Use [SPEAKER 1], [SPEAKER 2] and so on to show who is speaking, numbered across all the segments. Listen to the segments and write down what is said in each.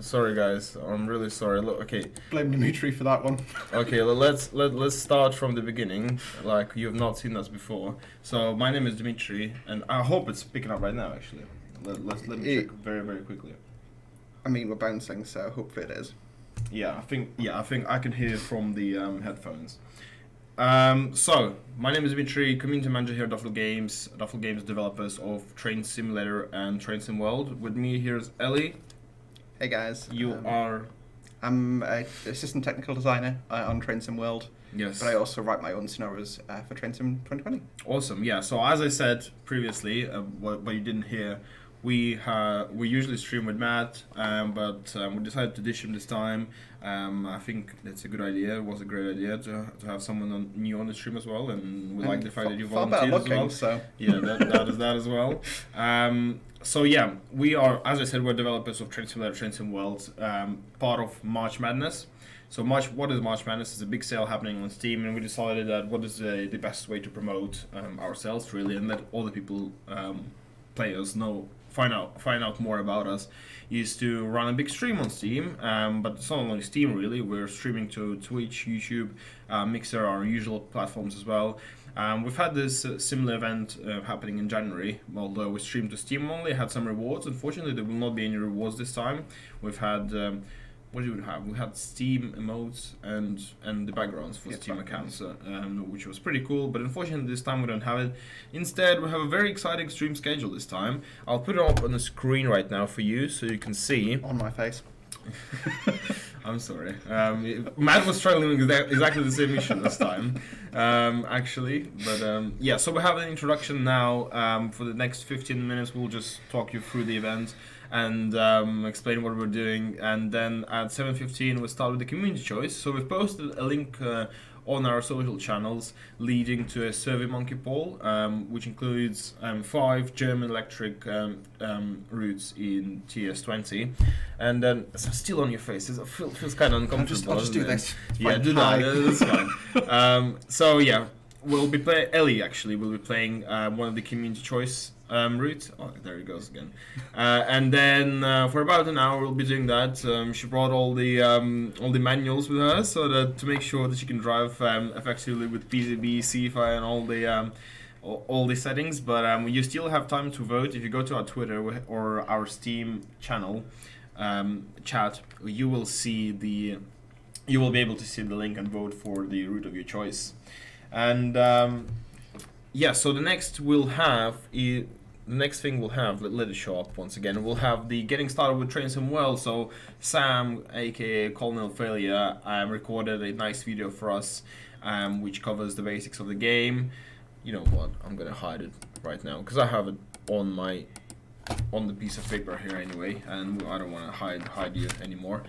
[SPEAKER 1] Sorry, guys. I'm really sorry. Look, okay.
[SPEAKER 2] Blame Dimitri for that one.
[SPEAKER 1] Okay, let's start from the beginning. Like you've not seen us before. So my name is Dimitri, and I hope it's picking up right now. Actually, let me check very quickly.
[SPEAKER 2] I mean, we're bouncing, so hopefully it is.
[SPEAKER 1] Yeah, I think I can hear it from the headphones. So my name is Dimitri, community manager here at Duffel Games. Duffel Games developers of Train Simulator and Train Sim World. With me here is Ellie.
[SPEAKER 2] Hey guys.
[SPEAKER 1] You are.
[SPEAKER 2] I'm an assistant technical designer on Train Sim World.
[SPEAKER 1] Yes.
[SPEAKER 2] But I also write my own scenarios for Train Sim 2020.
[SPEAKER 1] Awesome. Yeah. So as I said previously, what you didn't hear, we usually stream with Matt, but we decided to ditch him this time. I think that's a good idea. It was a great idea to have someone new on the stream as well, and we like the fact that you volunteered as well.
[SPEAKER 2] So.
[SPEAKER 1] Yeah, that is that as well. So yeah, we are, as I said, we're developers of Train Simulator, Train Sim World, part of March Madness. So what is March Madness? It's a big sale happening on Steam, and we decided that what is the best way to promote ourselves really, and let all the people players find out more about us, is to run a big stream on Steam. But it's not only Steam really. We're streaming to Twitch, YouTube, Mixer, our usual platforms as well. We've had this similar event happening in January, although we streamed to Steam only, had some rewards. Unfortunately, there will not be any rewards this time. We've had, what did we have? We had Steam emotes and the backgrounds for Steam accounts, which was pretty cool, but unfortunately this time we don't have it. Instead, we have a very exciting stream schedule this time. I'll put it up on the screen right now for you so you can see.
[SPEAKER 2] On my face.
[SPEAKER 1] I'm sorry. Matt was struggling with exactly the same issue this time, actually. But yeah, so we have an introduction now. For the next 15 minutes, we'll just talk you through the event and explain what we're doing. And then at 7:15, we'll start with the community choice. So we've posted a link on our social channels leading to a Survey Monkey poll, which includes 5 German electric routes in TS20. And then, still on your face, it feels kind of uncomfortable.
[SPEAKER 2] I'll just do this.
[SPEAKER 1] Yeah, do that, that's fine. So yeah, we'll be playing, Ellie actually will be playing one of the community choice route. Oh, there he goes again. And then for about an hour we'll be doing that. She brought all the manuals with her, so that to make sure that she can drive effectively with PCB, CFI, and all the settings. But you still have time to vote if you go to our Twitter or our Steam channel chat. You will be able to see the link and vote for the route of your choice. And yeah, so the next thing we'll have, let it show up once again, we'll have the getting started with Train Sim World. So Sam, aka Colonel Failure, recorded a nice video for us, which covers the basics of the game. You know what, I'm gonna hide it right now because I have it on the piece of paper here anyway, and I don't want to hide you anymore.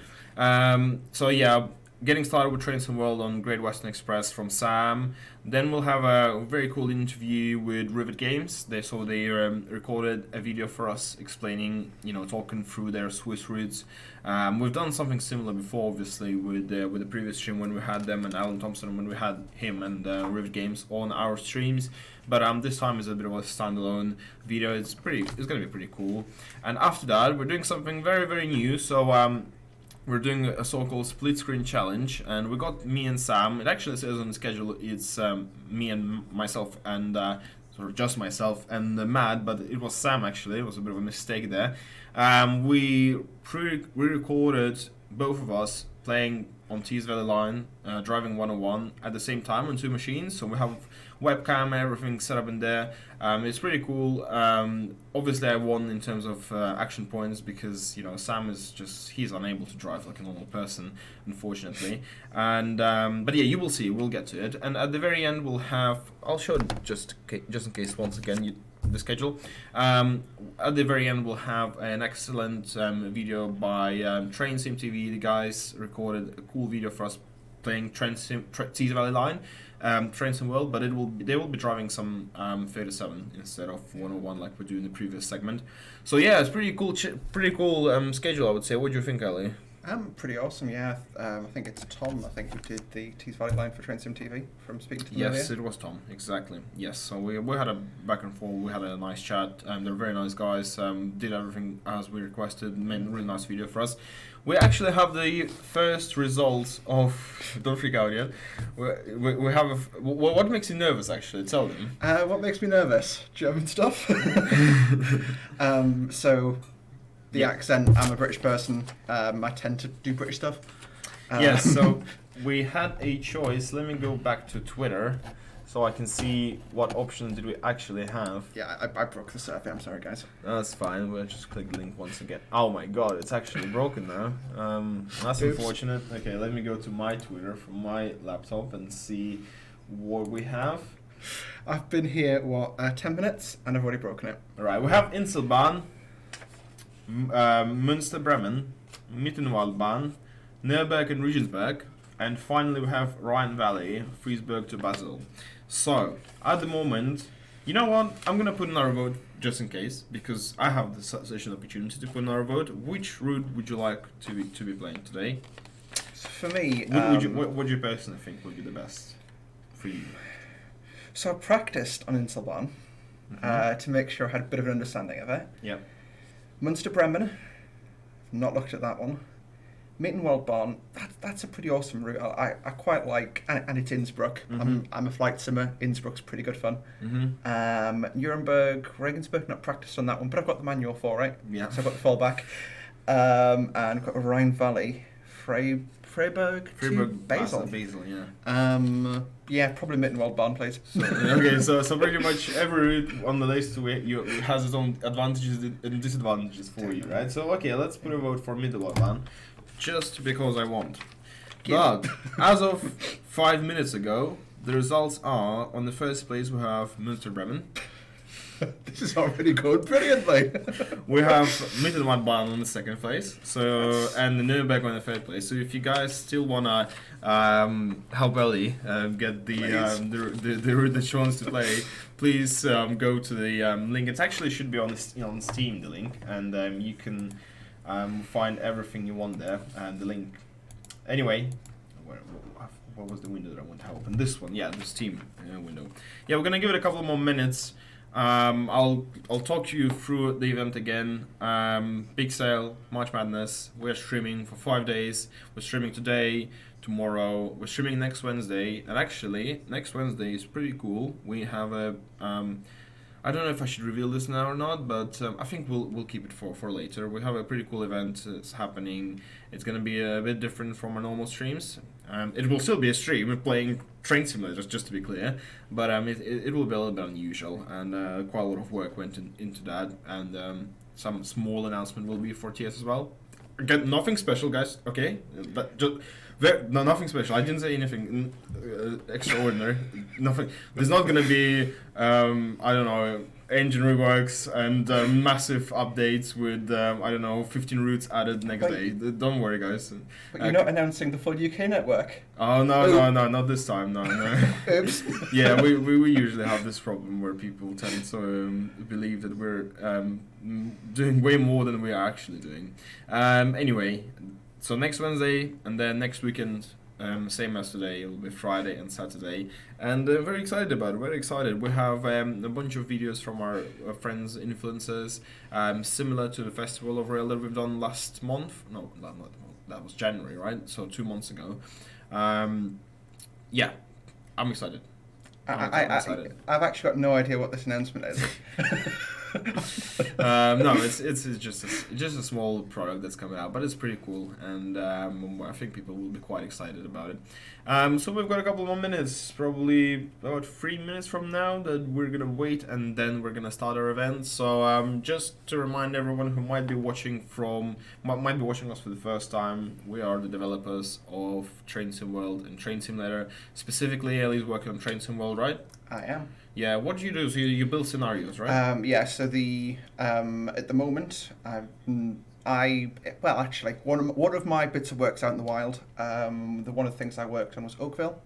[SPEAKER 1] So yeah, getting started with Train Sim World on Great Western Express from Sam. Then we'll have a very cool interview with Rivet Games. They recorded a video for us explaining, talking through their Swiss routes. We've done something similar before, obviously, with the previous stream when we had them, and Alan Thompson when we had him and Rivet Games on our streams. But this time is a bit of a standalone video. It's going to be pretty cool. And after that, we're doing something very, very new. So we're doing a so-called split screen challenge, and we got me and Sam. It actually says on the schedule it's me and myself, and sort of just myself and Matt, but it was Sam actually. It was a bit of a mistake there. We recorded both of us playing on Tees Valley Line, driving 101 at the same time on 2 machines. So we have webcam and everything set up in there. It's pretty cool. Obviously I won in terms of action points because Sam he's unable to drive like a normal person, unfortunately. And but yeah, you will see, we'll get to it. And at the very end I'll show it just in case once again the schedule. At the very end we'll have an excellent video by Train Sim TV. The guys recorded a cool video for us playing Tees Valley Line, Train Sim World, but they will be driving some 37 instead of 101 like we do in the previous segment. So yeah, it's pretty cool schedule, I would say. What do you think, Ali?
[SPEAKER 2] Pretty awesome, yeah. I think it's Tom, I think, who did the Tees Valley line for Train Sim TV from speaking to them
[SPEAKER 1] Yes,
[SPEAKER 2] earlier.
[SPEAKER 1] it was Tom. Exactly. Yes. So we had a back and forth. We had a nice chat. They're very nice guys. Did everything as we requested. Made a really nice video for us. We actually have the first results of. Don't freak out yet. We have. What makes you nervous? Actually, tell them.
[SPEAKER 2] What makes me nervous? German stuff. So, the
[SPEAKER 1] Yeah.
[SPEAKER 2] accent, I'm a British person. I tend to do British stuff.
[SPEAKER 1] Yes. So we had a choice. Let me go back to Twitter, so I can see what options did we actually have.
[SPEAKER 2] Yeah, I broke the survey, I'm sorry, guys.
[SPEAKER 1] That's fine. We'll just click the link once again. Oh my god, it's actually broken now. That's
[SPEAKER 2] Oops.
[SPEAKER 1] unfortunate. Okay, let me go to my Twitter from my laptop and see what we have.
[SPEAKER 2] I've been here, 10 minutes, and I've already broken it.
[SPEAKER 1] Alright, we have Inselbahn, Münster Bremen, Mittenwaldbahn, Nürnberg and Regensburg, and finally we have Rhine Valley, Friesberg to Basel. So, at the moment, you know what? I'm gonna put another vote just in case, because I have the such an opportunity to put another vote. Which route would you like to be playing today?
[SPEAKER 2] So for me,
[SPEAKER 1] What do you personally think would be the best for you?
[SPEAKER 2] so I practiced on Inselbahn
[SPEAKER 1] Mhm.
[SPEAKER 2] to make sure I had a bit of an understanding of it.
[SPEAKER 1] Yep.
[SPEAKER 2] Munster Bremen, not looked at that one. Mittenwaldbahn, that's a pretty awesome route. I quite like, and it's Innsbruck.
[SPEAKER 1] Mhm.
[SPEAKER 2] I'm a flight simmer. Innsbruck's pretty good fun.
[SPEAKER 1] Mhm.
[SPEAKER 2] Nuremberg, Regensburg, not practiced on that one, but I've got the manual for it.
[SPEAKER 1] Yeah.
[SPEAKER 2] So I've got the fallback. And I've got Rhine Valley, Freiburg to Basel.
[SPEAKER 1] Basel, yeah.
[SPEAKER 2] Yeah, probably Mittenwaldbahn, please.
[SPEAKER 1] Okay, so pretty much every route on the list has its own advantages and disadvantages for you, right? So okay, let's put a vote for Mittelbahn, just because I want. But as of 5 minutes ago, the results are: on the first place we have Münster Bremen,
[SPEAKER 2] This is already going brilliantly.
[SPEAKER 1] we have Mittelbahn on the second place, and the Nürnberg on the third place. So if you guys still wanna help Ellie get the route that she wants to play, please go to the link. It actually should be on Steam, the link, and you can find everything you want there. And the link. Anyway, what was the window that I want to open? This one, yeah, the Steam window. Yeah, we're gonna give it a couple more minutes. I'll talk to you through the event again. Big sale, March Madness. We're streaming for 5 days. We're streaming today, tomorrow. We're streaming next Wednesday, and actually next Wednesday is pretty cool. We have a I don't know if I should reveal this now or not, but I think we'll keep it for later. We have a pretty cool event that's happening. It's gonna be a bit different from our normal streams. It will still be a stream. We're playing train simulators, just to be clear, but it will be a little bit unusual, and quite a lot of work went into that, and some small announcement will be for TS as well. Again, nothing special, guys. Okay, but just. No, nothing special. I didn't say anything extraordinary. Nothing. There's not gonna be I don't know, engine reworks and massive updates with I don't know, 15 routes added next day. Don't worry, guys.
[SPEAKER 2] But you're not announcing the full UK network.
[SPEAKER 1] Oh no, not this time. No.
[SPEAKER 2] Oops.
[SPEAKER 1] Yeah, we usually have this problem where people tend to believe that we're doing way more than we are actually doing. Anyway. So next Wednesday, and then next weekend, same as today, it will be Friday and Saturday, and very excited about it. Very excited. We have a bunch of videos from our friends, influencers, similar to the festival of Rail that we've done last month. No, that was January, right? So 2 months ago. Yeah, I'm excited. I'm excited.
[SPEAKER 2] I've actually got no idea what this announcement is.
[SPEAKER 1] No, it's just a small product that's coming out, but it's pretty cool, and I think people will be quite excited about it. So we've got a couple more minutes, probably about 3 minutes from now, that we're gonna wait, and then we're gonna start our event. So just to remind everyone who might be watching us for the first time, we are the developers of Train Sim World and Train Simulator. Specifically, Ellie's working on Train Sim World, right?
[SPEAKER 2] I am.
[SPEAKER 1] Yeah, what do you do? So you build scenarios, right?
[SPEAKER 2] Yeah. So the at the moment, actually, one of my bits of work's out in the wild. One of the things I worked on was Oakville,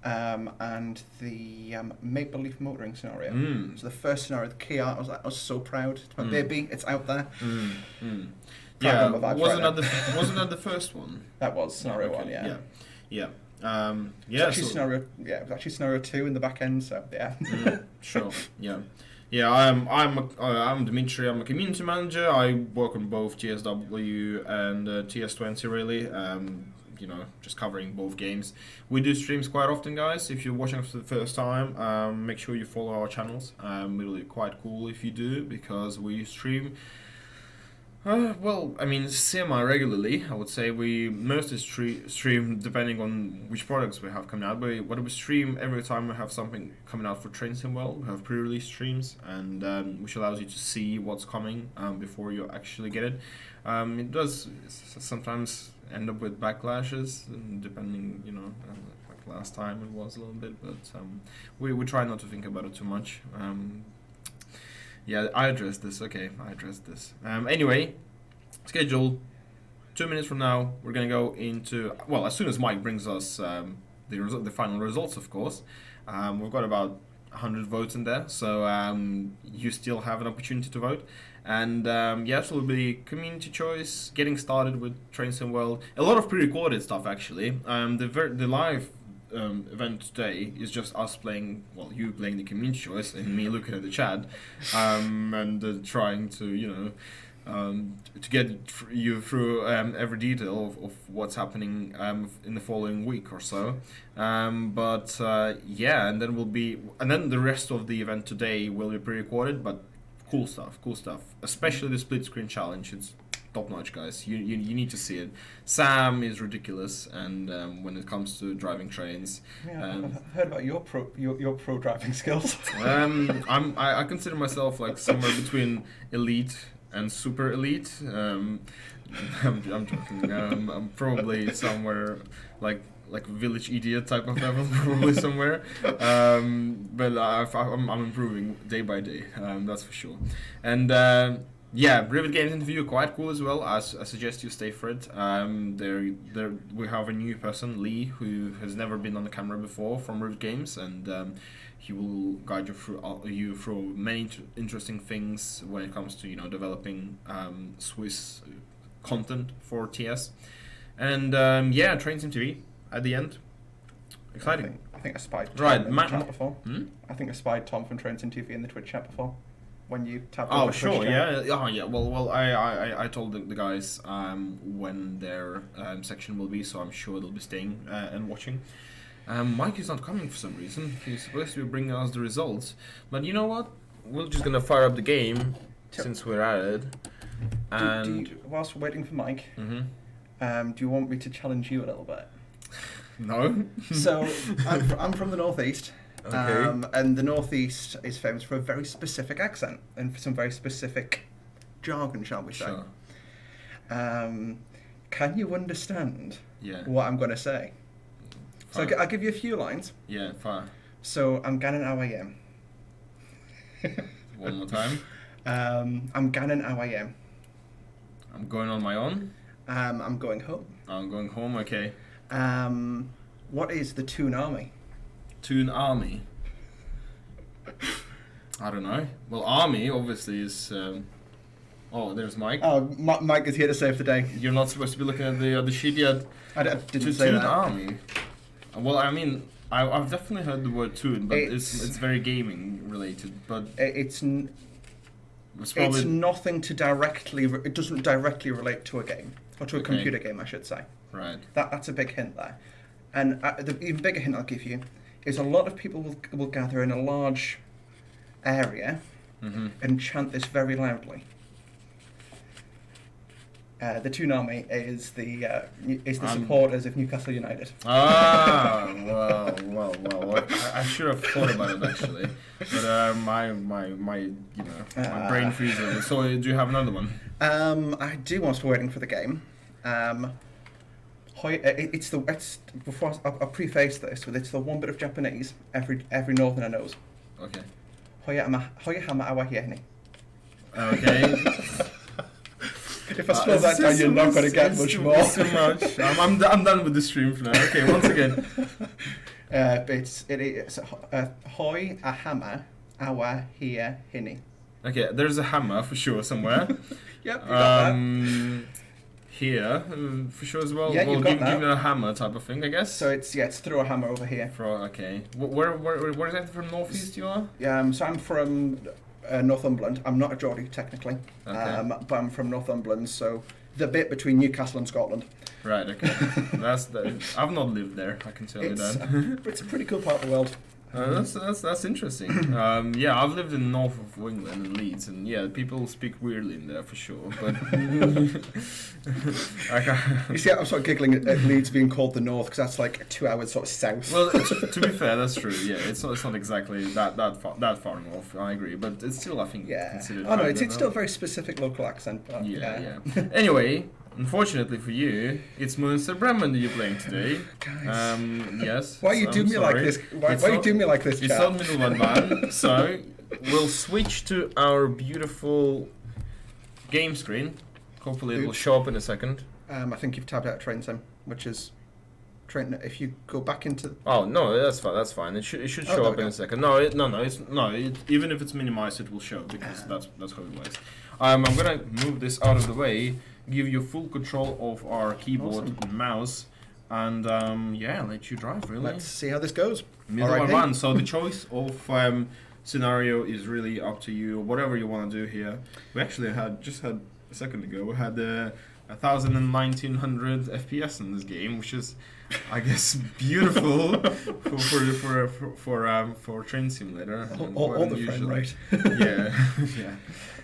[SPEAKER 2] and the Maple Leaf motoring scenario. So the first scenario, the key art, I was so proud. It's my baby. It's out there.
[SPEAKER 1] Yeah,
[SPEAKER 2] Paranormal vibes
[SPEAKER 1] wasn't
[SPEAKER 2] right
[SPEAKER 1] that
[SPEAKER 2] now.
[SPEAKER 1] wasn't that the first one?
[SPEAKER 2] That was scenario
[SPEAKER 1] Okay,
[SPEAKER 2] one, yeah.
[SPEAKER 1] Yeah.
[SPEAKER 2] It was actually it was actually scenario 2 in the back end, so yeah.
[SPEAKER 1] Sure. Yeah. Yeah, I'm Dmitry. I'm a community manager. I work on both TSW and TS20 really. Just covering both games. We do streams quite often, guys. If you're watching us for the first time, make sure you follow our channels. Really quite cool if you do, because we stream. Semi-regularly, I would say. We mostly stream depending on which products we have coming out. But we stream every time we have something coming out for Train Sim World. We have pre-release streams, and which allows you to see what's coming before you actually get it. It does sometimes end up with backlashes, depending, like last time it was a little bit. But we try not to think about it too much. Yeah, I addressed this. Okay, I addressed this. Anyway, schedule. 2 minutes from now, we're gonna go into. Well, as soon as Mike brings us the final results, of course. We've got about 100 votes in there, so you still have an opportunity to vote. And yes, it will be community choice. Getting started with Train Sim World. A lot of pre-recorded stuff actually. The live event today is just us playing, well, you playing the community choice and me looking at the chat, and trying to, to get you through every detail of what's happening in the following week or so. Yeah, and then the rest of the event today will be pre-recorded, but cool stuff, especially the split screen challenge. It's top notch, guys. You need to see it. Sam is ridiculous, and when it comes to driving trains,
[SPEAKER 2] Yeah, I've heard about your pro driving skills.
[SPEAKER 1] I consider myself like somewhere between elite and super elite. I'm joking. I'm probably somewhere like village idiot type of level, probably somewhere. But I'm improving day by day. That's for sure. And. Yeah, Rivet Games interview quite cool as well. I suggest you stay for it. We have a new person, Lee, who has never been on the camera before from Rivet Games, and he will guide you through many interesting things when it comes to developing Swiss content for TS. And yeah, Train Sim TV at the end. Exciting.
[SPEAKER 2] I think I spied Tom in the chat before.
[SPEAKER 1] Hmm?
[SPEAKER 2] I think I spied Tom from Train Sim TV in the Twitch chat before. When you tap
[SPEAKER 1] oh
[SPEAKER 2] the
[SPEAKER 1] sure
[SPEAKER 2] Twitch chat.
[SPEAKER 1] yeah. Well I told the guys when their section will be, so I'm sure they'll be staying and watching. Mike is not coming for some reason. He's supposed to be bringing us the results, but you know what, we're just gonna fire up the game since we're at it. And
[SPEAKER 2] Whilst we're waiting for Mike,
[SPEAKER 1] mm-hmm.
[SPEAKER 2] Do you want me to challenge you a little bit?
[SPEAKER 1] No.
[SPEAKER 2] So I'm from the northeast.
[SPEAKER 1] Okay.
[SPEAKER 2] And the northeast is famous for a very specific accent and for some very specific jargon, shall we say.
[SPEAKER 1] Sure.
[SPEAKER 2] Can you understand what I'm going to say?
[SPEAKER 1] Fine.
[SPEAKER 2] So I'll give you a few lines.
[SPEAKER 1] Yeah, fine.
[SPEAKER 2] So I'm ganning how I am.
[SPEAKER 1] One more time.
[SPEAKER 2] I'm ganning how I am.
[SPEAKER 1] I'm going on my own.
[SPEAKER 2] I'm going home.
[SPEAKER 1] I'm going home, okay.
[SPEAKER 2] What is the Toon Army?
[SPEAKER 1] Toon Army. I don't know. Well, Army obviously is. Oh, there's Mike.
[SPEAKER 2] Oh, Mike is here to save the day.
[SPEAKER 1] You're not supposed to be looking at the sheet yet.
[SPEAKER 2] I didn't say
[SPEAKER 1] Toon
[SPEAKER 2] that.
[SPEAKER 1] Army. Well, I mean, I've definitely heard the word Toon, but it's very gaming related. But
[SPEAKER 2] it's
[SPEAKER 1] probably
[SPEAKER 2] nothing to directly. It doesn't directly relate to a game or to a computer game, I should say.
[SPEAKER 1] Right.
[SPEAKER 2] That's a big hint there, and the even bigger hint I'll give you is a lot of people will gather in a large area and chant this very loudly. The Toon Army is the supporters of Newcastle United.
[SPEAKER 1] Ah, well. I should have thought about it actually, but my brain freezer. So, do you have another one?
[SPEAKER 2] I do, whilst we're waiting for the game. Before I'll preface this with it's the one bit of Japanese every northerner knows.
[SPEAKER 1] Okay.
[SPEAKER 2] Hoya hama awa hieni.
[SPEAKER 1] Okay.
[SPEAKER 2] If I slow that down, you're not going to get much more.
[SPEAKER 1] Too much. I'm done with the stream for now. Okay, once again.
[SPEAKER 2] It's hoi ahama awa hia hini.
[SPEAKER 1] Okay, there's a hammer for sure somewhere.
[SPEAKER 2] Yep, you got
[SPEAKER 1] Here, for sure as well.
[SPEAKER 2] Yeah,
[SPEAKER 1] well,
[SPEAKER 2] you've got
[SPEAKER 1] give
[SPEAKER 2] that.
[SPEAKER 1] me a hammer type of thing, I guess.
[SPEAKER 2] So it's through a hammer over here.
[SPEAKER 1] Okay. Where exactly from northeast you are?
[SPEAKER 2] So I'm from Northumberland. I'm not a Geordie technically,
[SPEAKER 1] Okay.
[SPEAKER 2] but I'm from Northumberland. So the bit between Newcastle and Scotland.
[SPEAKER 1] Right. Okay. I've not lived there. I can tell you that.
[SPEAKER 2] It's a pretty cool part of the world.
[SPEAKER 1] That's interesting. Yeah, I've lived in north of England in Leeds, and yeah, people speak weirdly in there for sure. But
[SPEAKER 2] You see, I'm sort of giggling at Leeds being called the North because that's like 2 hours sort of south.
[SPEAKER 1] well, to be fair, that's true. Yeah, it's not exactly that far north. I agree, but it's still, I think,
[SPEAKER 2] Yeah.
[SPEAKER 1] considered.
[SPEAKER 2] Oh no,
[SPEAKER 1] higher
[SPEAKER 2] it's
[SPEAKER 1] than
[SPEAKER 2] still a
[SPEAKER 1] that.
[SPEAKER 2] very specific local accent. But
[SPEAKER 1] Yeah. Anyway, unfortunately for you, it's Munster Bremen that you're playing today.
[SPEAKER 2] Guys.
[SPEAKER 1] Yes.
[SPEAKER 2] Why you
[SPEAKER 1] I'm
[SPEAKER 2] do me like
[SPEAKER 1] sorry.
[SPEAKER 2] this? Why you do me like this,
[SPEAKER 1] It's
[SPEAKER 2] chap?
[SPEAKER 1] not middle one man. So we'll switch to our beautiful game screen. Hopefully it will
[SPEAKER 2] Oops.
[SPEAKER 1] show up in a second.
[SPEAKER 2] I think you've tabbed out Train Sim, which is Train. If you go back into
[SPEAKER 1] Oh no, that's fine. That's fine. It should show
[SPEAKER 2] there
[SPEAKER 1] up
[SPEAKER 2] we
[SPEAKER 1] in
[SPEAKER 2] go.
[SPEAKER 1] a second. Even if it's minimized, it will show because that's how it works. I'm gonna move this out of the way, give you full control of our keyboard
[SPEAKER 2] Awesome.
[SPEAKER 1] and mouse, and yeah, let you drive. Really,
[SPEAKER 2] let's see how this goes.
[SPEAKER 1] middle
[SPEAKER 2] Alright,
[SPEAKER 1] one. So the choice of scenario is really up to you. Whatever you want to do here. We actually had a second ago. We had 1,1900 FPS in this game, which is, I guess, beautiful for train simulator. and
[SPEAKER 2] All
[SPEAKER 1] more
[SPEAKER 2] the
[SPEAKER 1] than
[SPEAKER 2] frame
[SPEAKER 1] usual.
[SPEAKER 2] rate.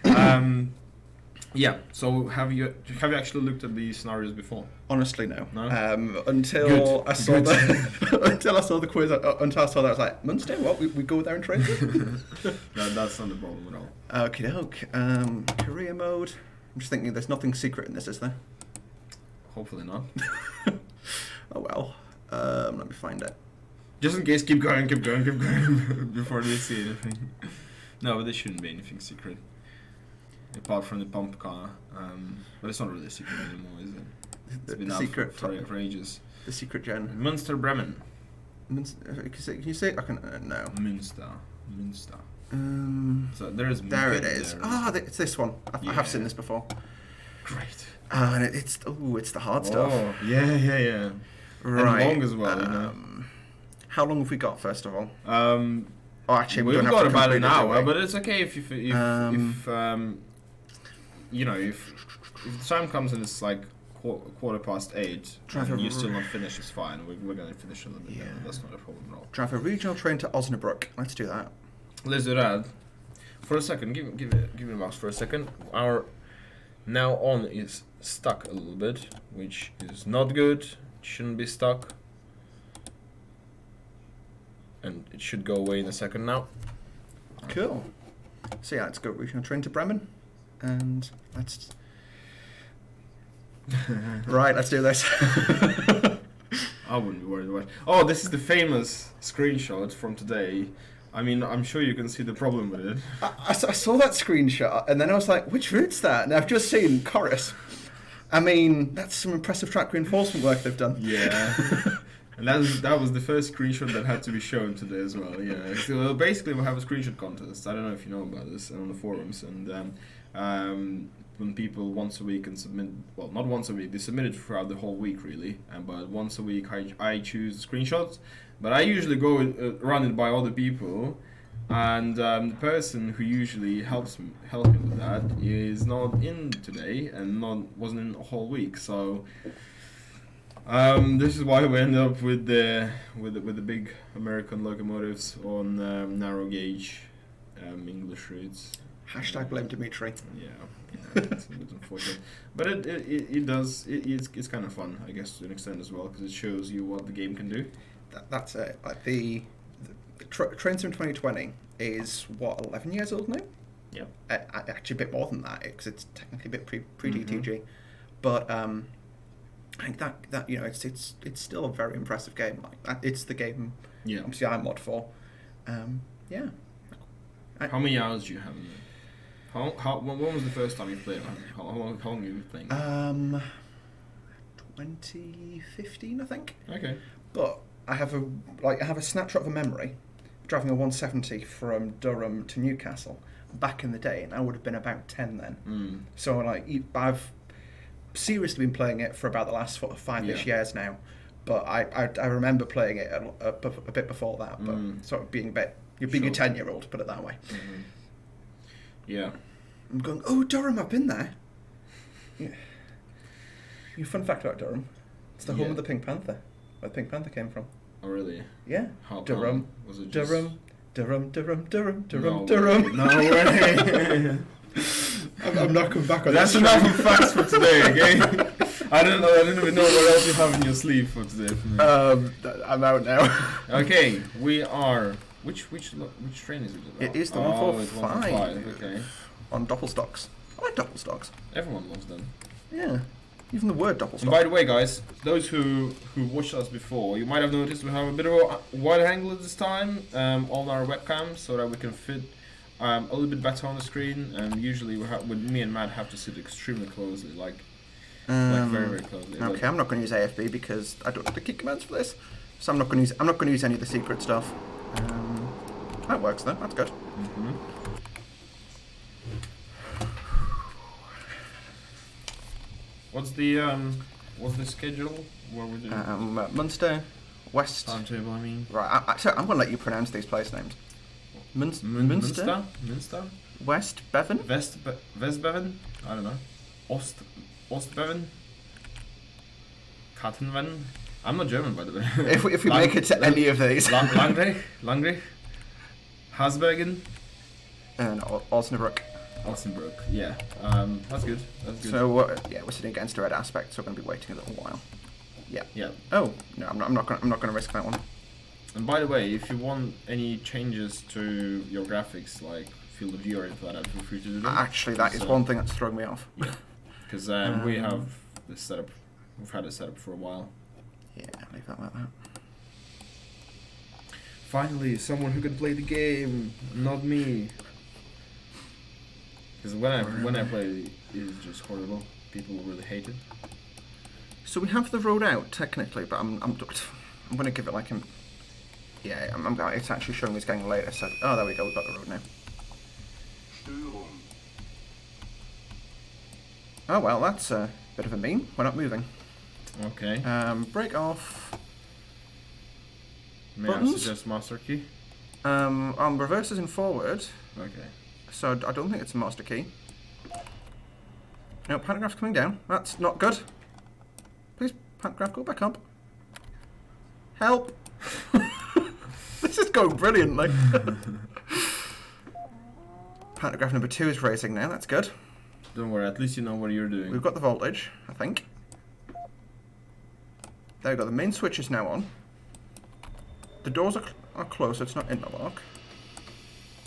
[SPEAKER 1] Yeah. Yeah. So have you actually looked at the scenarios before?
[SPEAKER 2] Honestly, no.
[SPEAKER 1] No?
[SPEAKER 2] Until
[SPEAKER 1] Good.
[SPEAKER 2] I saw the until I saw the quiz. Until I saw that, I was like, Munster. What? We go there and train?
[SPEAKER 1] That's not the problem at all.
[SPEAKER 2] Okie doke. Career mode. I'm just thinking, there's nothing secret in this, is there?
[SPEAKER 1] Hopefully not.
[SPEAKER 2] Oh well. Let me find it.
[SPEAKER 1] Just in case, keep going before they see anything. No, but there shouldn't be anything secret. Apart from the pump car. But it's not really a secret anymore, is it? It's been
[SPEAKER 2] The
[SPEAKER 1] out
[SPEAKER 2] secret.
[SPEAKER 1] for ages.
[SPEAKER 2] The secret gen.
[SPEAKER 1] Munster Bremen.
[SPEAKER 2] Can you say? I can. No.
[SPEAKER 1] Münster. So there is.
[SPEAKER 2] There it
[SPEAKER 1] there
[SPEAKER 2] is.
[SPEAKER 1] as
[SPEAKER 2] Ah,
[SPEAKER 1] well.
[SPEAKER 2] it's this one. I
[SPEAKER 1] Yeah.
[SPEAKER 2] have seen this before.
[SPEAKER 1] Great.
[SPEAKER 2] And it's the hard stuff.
[SPEAKER 1] Oh, yeah.
[SPEAKER 2] Right.
[SPEAKER 1] And long as well, you know.
[SPEAKER 2] How long have we got, first of all?
[SPEAKER 1] Oh,
[SPEAKER 2] Actually, we
[SPEAKER 1] we've
[SPEAKER 2] don't have
[SPEAKER 1] got
[SPEAKER 2] to
[SPEAKER 1] about
[SPEAKER 2] complete
[SPEAKER 1] an
[SPEAKER 2] it, do
[SPEAKER 1] hour,
[SPEAKER 2] we?
[SPEAKER 1] but it's okay if the time comes and it's like 8:15
[SPEAKER 2] Drive
[SPEAKER 1] and
[SPEAKER 2] a
[SPEAKER 1] you're still
[SPEAKER 2] r-
[SPEAKER 1] not finished, it's fine. We're gonna finish a little bit.
[SPEAKER 2] Yeah.
[SPEAKER 1] That's not a problem at all.
[SPEAKER 2] Drive a regional train to Osnabrück. Let's do that.
[SPEAKER 1] Let's do that. For a second, give me a mouse for a second. Our now on is stuck a little bit, which is not good. It shouldn't be stuck. And it should go away in a second now.
[SPEAKER 2] Cool. So yeah, let's go regional train to Bremen, and let's. Right, let's do this.
[SPEAKER 1] I wouldn't be worried about it. Oh, this is the famous screenshot from today. I mean, I'm sure you can see the problem with it.
[SPEAKER 2] I saw that screenshot, and then I was like, which route's that? And I've just seen Chorus. I mean, that's some impressive track reinforcement work they've done.
[SPEAKER 1] Yeah. And that was the first screenshot that had to be shown today as well. Yeah. So basically, we have a screenshot contest. I don't know if you know about this on the forums, and when people once a week can submit, well, not once a week, they submit it throughout the whole week really. But once a week, I choose screenshots. But I usually go run it by other people, and the person who usually help me with that is not in today and wasn't in the whole week. So. This is why we end up with the big American locomotives on narrow gauge English routes.
[SPEAKER 2] Hashtag blame Dimitri.
[SPEAKER 1] Yeah, it's a bit unfortunate, but it's kind of fun, I guess, to an extent as well, because it shows you what the game can do.
[SPEAKER 2] That's it. Like the Train Sim 2020 is what, 11 years old now?
[SPEAKER 1] Yeah.
[SPEAKER 2] Actually, a bit more than that, because it's technically a bit pre
[SPEAKER 1] Mhm.
[SPEAKER 2] DTG, but I think that it's still a very impressive game. Like it's the game.
[SPEAKER 1] Yeah.
[SPEAKER 2] Obviously, I'm mod for. Yeah.
[SPEAKER 1] How many hours do you have in there? When was the first time you played? How long have you been playing?
[SPEAKER 2] 2015, I think.
[SPEAKER 1] Okay.
[SPEAKER 2] But I have a snapshot of a memory driving a 170 from Durham to Newcastle back in the day, and I would have been about 10 then. So like I've seriously been playing it for about the last sort of 5-ish years now. But I remember playing it a bit before that, but sort of being a 10-year-old, put it that way.
[SPEAKER 1] Yeah.
[SPEAKER 2] I'm going, oh, Durham, I've been there. Yeah. Fun fact about Durham, it's the home of the Pink Panther, where the Pink Panther came from.
[SPEAKER 1] Oh, really?
[SPEAKER 2] Yeah.
[SPEAKER 1] How
[SPEAKER 2] Durham.
[SPEAKER 1] Was it just...
[SPEAKER 2] Durham.
[SPEAKER 1] No way.
[SPEAKER 2] I'm not coming back on
[SPEAKER 1] That's
[SPEAKER 2] this.
[SPEAKER 1] enough of facts for today, okay? I don't even know what else you have in your sleeve for today. For me.
[SPEAKER 2] I'm out now.
[SPEAKER 1] Okay, we are... Which train is it?
[SPEAKER 2] It is the 145.
[SPEAKER 1] Okay.
[SPEAKER 2] On Doppelstocks. I like Doppelstocks.
[SPEAKER 1] Everyone loves them.
[SPEAKER 2] Yeah. Even the word Doppelstock.
[SPEAKER 1] And by the way, guys, those who watched us before, you might have noticed we have a bit of a wide angle this time on our webcam, so that we can fit a little bit better on the screen. And usually, with me and Matt, have to sit extremely closely, like very, very closely.
[SPEAKER 2] Okay, I'm not going to use AFB because I don't have the key commands for this, so I'm not going to use any of the secret stuff. That works though. That's good.
[SPEAKER 1] What's the schedule? What we doing?
[SPEAKER 2] Munster, West.
[SPEAKER 1] Timetable, I mean.
[SPEAKER 2] Right. I'm going to let you pronounce these place names. Munster. West Bevan.
[SPEAKER 1] Westbeven. I don't know. Ostbeven. Kattenven. I'm not German, by the way.
[SPEAKER 2] If we make it to any of these.
[SPEAKER 1] Langrich. Hasbergen.
[SPEAKER 2] And Osnabrück.
[SPEAKER 1] Osnabrück, yeah. That's good.
[SPEAKER 2] So we're sitting against a red aspect, so we're going to be waiting a little while. Yeah.
[SPEAKER 1] Yeah.
[SPEAKER 2] Oh no, I'm not going to risk that one.
[SPEAKER 1] And by the way, if you want any changes to your graphics, like field of view or anything like that, feel free to do them.
[SPEAKER 2] Actually, that is one thing that's throwing me off.
[SPEAKER 1] Yeah. Because we have this setup. We've had it set up for a while.
[SPEAKER 2] Yeah, leave that like that.
[SPEAKER 1] Finally, someone who can play the game, not me. Because when I play, it's just horrible. People really hate it.
[SPEAKER 2] So we have the road out technically, but I'm going to give it like it's actually showing it's getting later. So there we go. We've got the road now. Oh well, that's a bit of a meme. We're not moving.
[SPEAKER 1] Okay.
[SPEAKER 2] Break off.
[SPEAKER 1] May
[SPEAKER 2] buttons?
[SPEAKER 1] I suggest master key?
[SPEAKER 2] Reverses and forward.
[SPEAKER 1] Okay.
[SPEAKER 2] So I don't think it's a master key. No, pantograph coming down. That's not good. Please, pantograph, go back up. Help! This is going brilliantly. Pantograph number 2 is raising now. That's good.
[SPEAKER 1] Don't worry, at least you know what you're doing.
[SPEAKER 2] We've got the voltage, I think. There we go. The main switch is now on. The doors are closed, so it's not in the lock.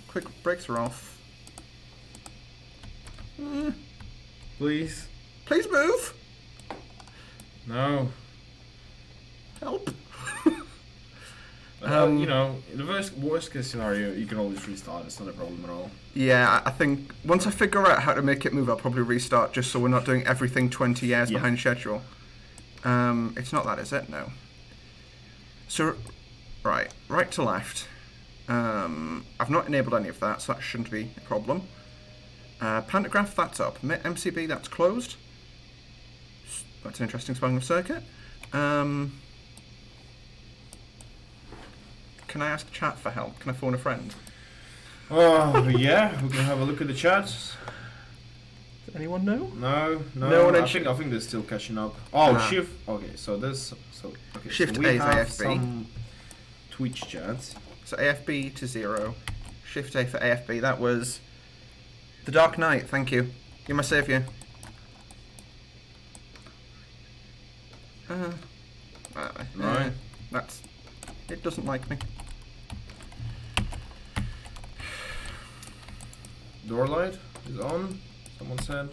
[SPEAKER 2] Quick brakes are off.
[SPEAKER 1] Please.
[SPEAKER 2] Please move.
[SPEAKER 1] No.
[SPEAKER 2] Help.
[SPEAKER 1] You know, in the worst case scenario, you can always restart. It's not a problem at all.
[SPEAKER 2] Yeah, I think once I figure out how to make it move, I'll probably restart just so we're not doing everything 20 years behind schedule. It's not that, is it? No. So, right to left. I've not enabled any of that, so that shouldn't be a problem. Pantograph, that's up. MCB, that's closed. That's an interesting spelling of circuit. Can I ask chat for help? Can I phone a friend?
[SPEAKER 1] Oh, yeah, we can have a look at the chat.
[SPEAKER 2] Does anyone know?
[SPEAKER 1] No one. I think they're still catching up. Oh, shift. Okay,
[SPEAKER 2] Shift
[SPEAKER 1] so we
[SPEAKER 2] A is
[SPEAKER 1] have
[SPEAKER 2] AFB.
[SPEAKER 1] some Twitch chats.
[SPEAKER 2] So AFB to 0. Shift A for AFB. That was The Dark Knight. Thank you. You're my saviour.
[SPEAKER 1] Right.
[SPEAKER 2] It doesn't like me.
[SPEAKER 1] Door light is on. Someone said.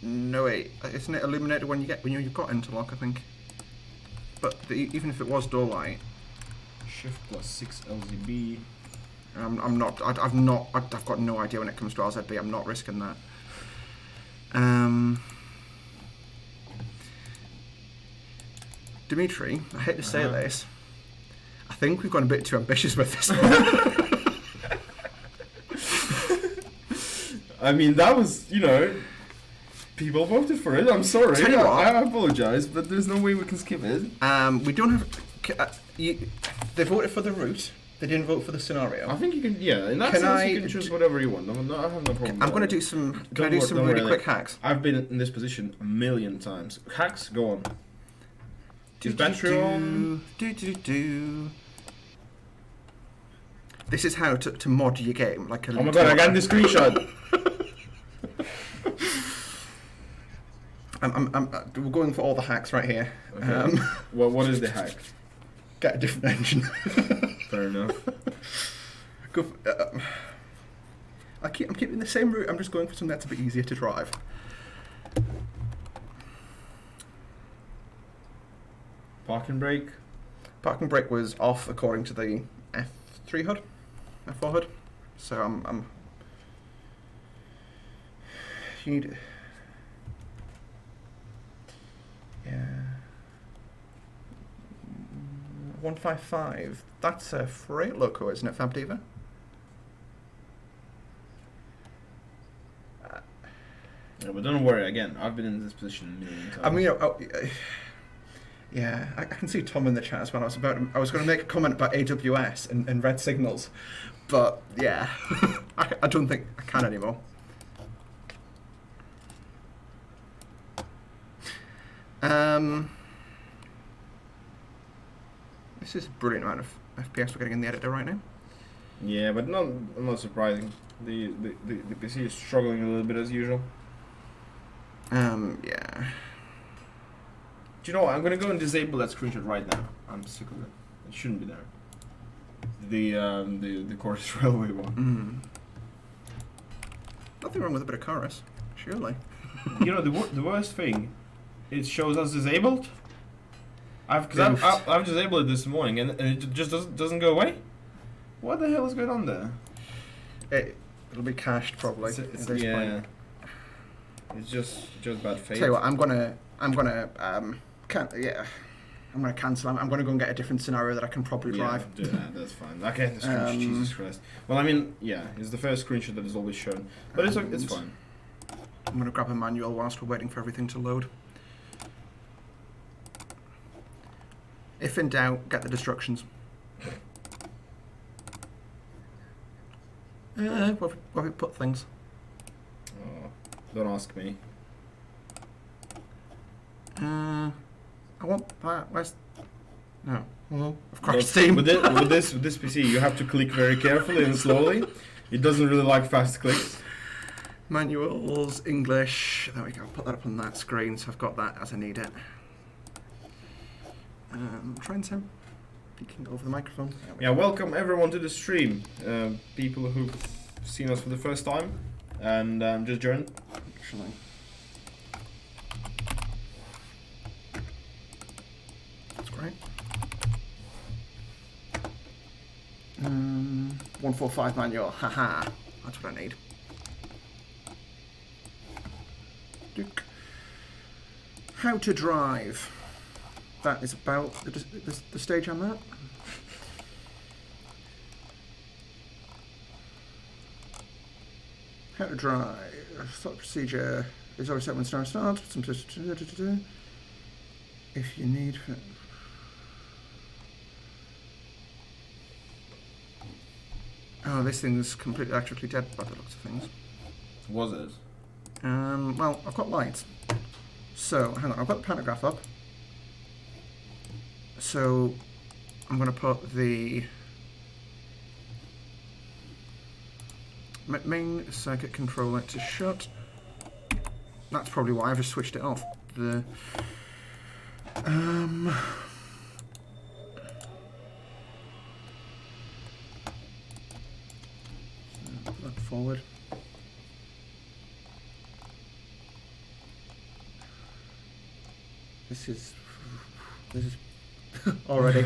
[SPEAKER 2] No wait. Isn't it illuminated when you've got interlock? I think. But even if it was door light.
[SPEAKER 1] Shift plus 6 LZB.
[SPEAKER 2] I'm not. I've got no idea when it comes to RZB. I'm not risking that. Dimitri, I hate to say this. I think we've gone a bit too ambitious with this one.
[SPEAKER 1] I mean, that was, people voted for it. I'm sorry.
[SPEAKER 2] Tell you what.
[SPEAKER 1] I apologize, but there's no way we can skip it.
[SPEAKER 2] We don't have... they voted for the route. They didn't vote for the scenario.
[SPEAKER 1] I think you can, in that sense, you can choose whatever you want. I have no problem.
[SPEAKER 2] I'm going to do some... Can I do some really quick hacks?
[SPEAKER 1] I've been in this position a million times. Hacks, go on. Is battery on?
[SPEAKER 2] This is how to mod your game. Like
[SPEAKER 1] oh my god, I got the screenshot.
[SPEAKER 2] We're going for all the hacks right here.
[SPEAKER 1] Okay. What is the hack?
[SPEAKER 2] Get a different engine.
[SPEAKER 1] Fair enough.
[SPEAKER 2] I'm keeping the same route. I'm just going for something that's a bit easier to drive.
[SPEAKER 1] Parking brake.
[SPEAKER 2] Parking brake was off according to the F3 HUD, F4 HUD. So I'm. You need. Yeah. 155. That's a freight loco, isn't it, FabDiva?
[SPEAKER 1] Yeah, but don't worry. Again, I've been in this position a million times.
[SPEAKER 2] I mean, yeah, I can see Tom in the chat as well. I was going to make a comment about AWS and red signals, but yeah, I don't think I can anymore. This is a brilliant amount of FPS we're getting in the editor right now.
[SPEAKER 1] Yeah, but not surprising. The PC is struggling a little bit as usual.
[SPEAKER 2] Yeah.
[SPEAKER 1] Do you know what? I'm gonna go and disable that screenshot right now. I'm sick of it. It shouldn't be there. The Chorus Railway one.
[SPEAKER 2] Nothing wrong with a bit of chorus, surely.
[SPEAKER 1] The worst thing, it shows us disabled. I've disabled it this morning and it just doesn't go away. What the hell is going on there?
[SPEAKER 2] It'll be cached probably. At this point.
[SPEAKER 1] It's just bad fate.
[SPEAKER 2] Tell you what, I'm gonna cancel. I'm gonna go and get a different scenario that I can probably drive.
[SPEAKER 1] Yeah, do that. That's fine. Okay, the screenshot. Jesus Christ. Well, I mean, it's the first screenshot that is always shown, but it's fine.
[SPEAKER 2] I'm gonna grab a manual whilst we're waiting for everything to load. If in doubt, get the destructions. Where have we put things?
[SPEAKER 1] Oh, don't ask me.
[SPEAKER 2] I want that. Where's... No. Well, of course, Steam.
[SPEAKER 1] With this PC, you have to click very carefully and slowly. It doesn't really like fast clicks.
[SPEAKER 2] Manuals, English. There we go. Put that up on that screen, so I've got that as I need it. Try and sound speaking over the microphone.
[SPEAKER 1] Yeah, welcome everyone to the stream. People who've seen us for the first time and just joined.
[SPEAKER 2] Actually. That's great. 145 manual. Haha. That's what I need. Duke. How to drive. That is about the stage I'm at. How to drive. Start procedure is always set when start. If you need. Oh, this thing's completely electrically dead by the looks of things.
[SPEAKER 1] Was it?
[SPEAKER 2] Well, I've got lights. So, hang on, I've got the pantograph up. So, I'm going to put the main circuit controller to shut. That's probably why I've just switched it off. Put that forward. This is already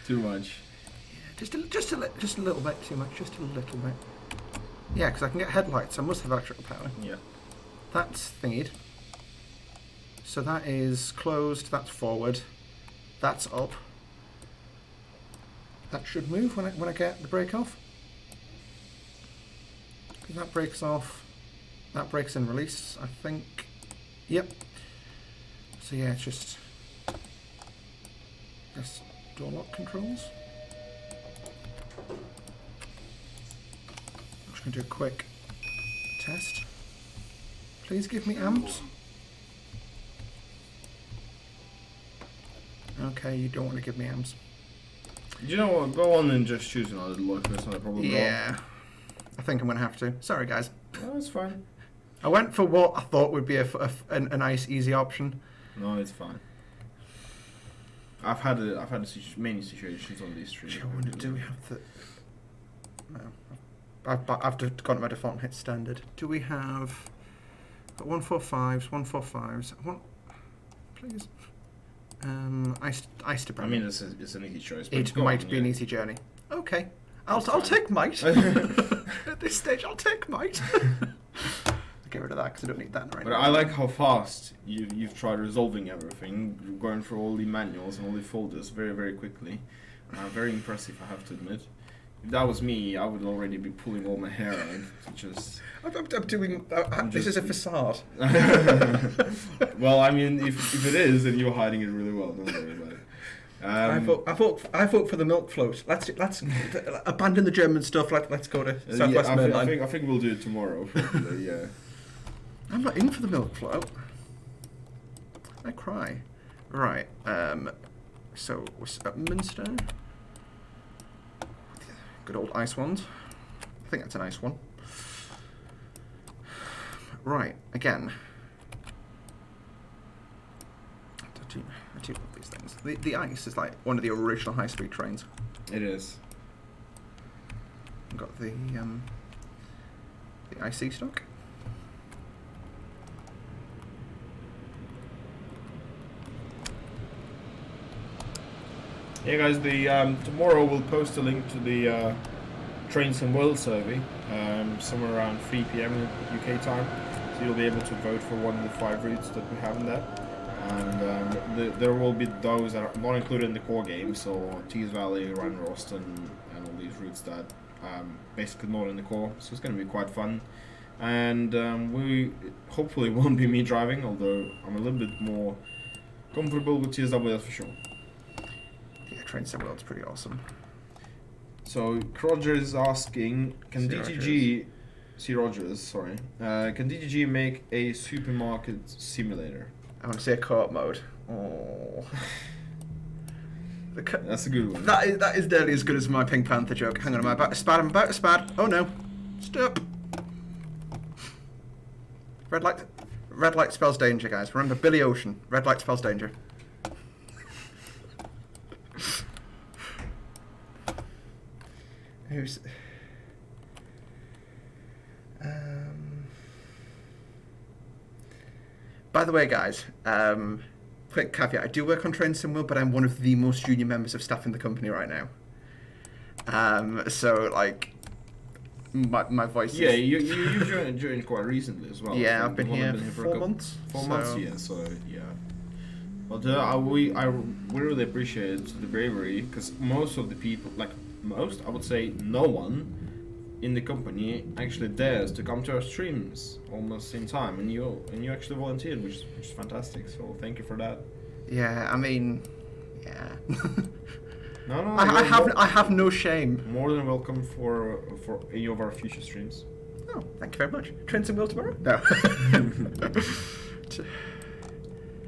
[SPEAKER 1] too much.
[SPEAKER 2] Just a little bit too much. Just a little bit. Yeah, because I can get headlights. I must have electrical power.
[SPEAKER 1] Yeah.
[SPEAKER 2] That's thingied. So that is closed. That's forward. That's up. That should move when I get the brake off. That breaks off. That brakes and release, I think. Yep. So yeah, it's just door lock controls. I'm just going to do a quick test. Please give me amps. Okay, you don't want to give me amps.
[SPEAKER 1] Do you know what? Go on and just choose another look. That's not a problem.
[SPEAKER 2] Yeah. I think I'm going to have to. Sorry, guys.
[SPEAKER 1] No, it's fine.
[SPEAKER 2] I went for what I thought would be a nice, easy option.
[SPEAKER 1] No, it's fine. I've had many situations on these streams.
[SPEAKER 2] Do we have the? No, I've gone to my default and hit standard. Do we have 145s? 145s. Please. Ice to
[SPEAKER 1] I mean, it's an easy choice. But
[SPEAKER 2] it might be an easy journey. Okay, I'll take might. At this stage, I'll take might. Get rid of that because I don't need that right now.
[SPEAKER 1] But I like how fast you've tried resolving everything, going through all the manuals and all the folders very, very quickly. Very impressive, I have to admit. If that was me, I would already be pulling all my hair out. Just
[SPEAKER 2] I'm doing. This is a facade.
[SPEAKER 1] Well, I mean, if it is, then you're hiding it really well. Don't worry about it.
[SPEAKER 2] I vote for the milk float. Let's abandon the German stuff. Let's go to Southwest Mainline.
[SPEAKER 1] I think we'll do it tomorrow. Probably, yeah.
[SPEAKER 2] I'm not in for the milk float. I cry. Right. So Minster. Good old ice ones. I think that's a nice one. Right. Again. I do love these things. The ice is like one of the original high-speed trains.
[SPEAKER 1] It is.
[SPEAKER 2] We've got the IC stock.
[SPEAKER 1] Yeah, guys. Tomorrow we'll post a link to the Trains and World survey somewhere around 3 p.m. UK time, so you'll be able to vote for one of the 5 routes that we have in there. And there will be those that are not included in the core game, so Tees Valley, Ryan Roston, and all these routes that basically not in the core. So it's going to be quite fun. And we hopefully won't be me driving, although I'm a little bit more comfortable with TSW, that's for sure.
[SPEAKER 2] Yeah, Trains and World's pretty awesome.
[SPEAKER 1] So Roger is asking, can C. Rogers, sorry. Can DTG make a supermarket simulator?
[SPEAKER 2] I want to say a co-op mode. Oh.
[SPEAKER 1] That's a good one.
[SPEAKER 2] That is nearly as good as my Pink Panther joke. Hang on, I'm about to spad. Oh no. Stop. Red light spells danger, guys. Remember Billy Ocean. Red light spells danger. Who's... By the way, guys, quick caveat. I do work on Train Sim World, but I'm one of the most junior members of staff in the company right now. So, like, my voice
[SPEAKER 1] is... Yeah, you joined quite recently as well.
[SPEAKER 2] Yeah, I've been here for 4 months.
[SPEAKER 1] 4 months, yeah, so, yeah. But I really appreciate the bravery, because most of the people, I would say no one in the company actually dares to come to our streams almost in time, and you actually volunteered, which is fantastic. So thank you for that.
[SPEAKER 2] Yeah, I mean, yeah.
[SPEAKER 1] No,
[SPEAKER 2] I have no shame.
[SPEAKER 1] More than welcome for any of our future streams.
[SPEAKER 2] Oh, thank you very much. Trains and Will tomorrow? No.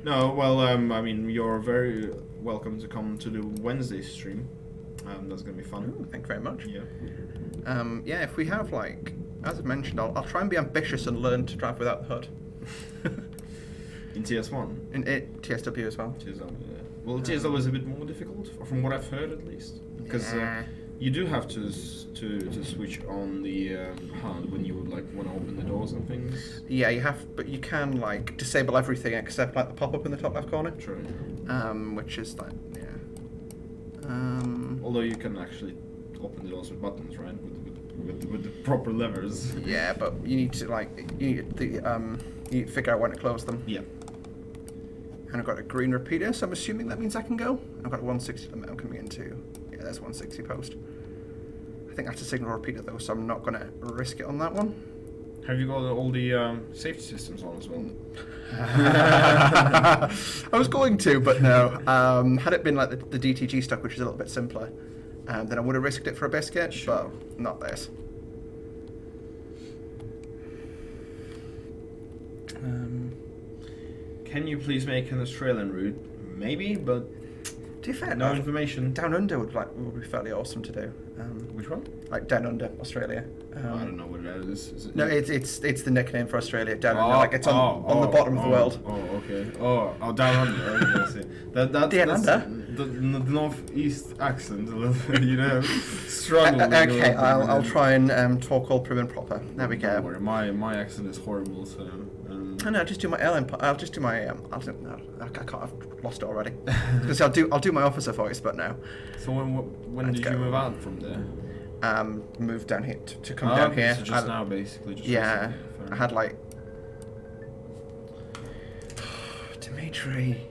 [SPEAKER 1] No, well, I mean, you're very welcome to come to the Wednesday stream. That's gonna be fun.
[SPEAKER 2] Ooh, thank you very much.
[SPEAKER 1] Yeah.
[SPEAKER 2] Yeah, if we have, like, as I mentioned, I'll try and be ambitious and learn to drive without the hood.
[SPEAKER 1] In TS1?
[SPEAKER 2] In TSW as well.
[SPEAKER 1] TSW, yeah. Well, TSW is a bit more difficult, from what I've heard at least. Because you do have to switch on the HUD when you would, like, want to open the doors and things.
[SPEAKER 2] Yeah, you have, but you can, like, disable everything except, like, the pop-up in the top left corner.
[SPEAKER 1] True.
[SPEAKER 2] Which is, like, yeah.
[SPEAKER 1] Although you can actually open the doors with buttons, right? With the proper levers.
[SPEAKER 2] Yeah, but you need to you need to figure out when to close them.
[SPEAKER 1] Yeah.
[SPEAKER 2] And I've got a green repeater, so I'm assuming that means I can go. I've got a 160 limit I'm coming into. Yeah. Yeah, there's 160 post. I think that's a signal repeater though, so I'm not going to risk it on that one.
[SPEAKER 1] Have you got all the safety systems on as well?
[SPEAKER 2] I was going to, but no. Had it been like the DTG stuff, which is a little bit simpler, then I would have risked it for a biscuit,
[SPEAKER 1] Sure.
[SPEAKER 2] but not this.
[SPEAKER 1] Can you please make an Australian route? Maybe, but
[SPEAKER 2] to be fair,
[SPEAKER 1] no information.
[SPEAKER 2] Down Under would be fairly awesome to do.
[SPEAKER 1] Which one?
[SPEAKER 2] Like Down Under, Australia.
[SPEAKER 1] I don't know what it is. Is it,
[SPEAKER 2] No, it's the nickname for Australia. Down Under, like it's on the bottom of the world.
[SPEAKER 1] Oh, okay. Oh, Down Under. Okay, I see. That's
[SPEAKER 2] Down Under.
[SPEAKER 1] The northeast accent, a little, you know, struggle.
[SPEAKER 2] Okay, I'll try and talk all prim and proper. There we go.
[SPEAKER 1] Don't worry, my accent is horrible, so.
[SPEAKER 2] No, just do my airline. I'll just do my. No, I can't. I've lost it already. Because I'll do my officer voice, but no.
[SPEAKER 1] So when did you move out from there?
[SPEAKER 2] Moved down here to come down here.
[SPEAKER 1] So just now, basically. Just
[SPEAKER 2] yeah,
[SPEAKER 1] recently,
[SPEAKER 2] I had like. Dimitri,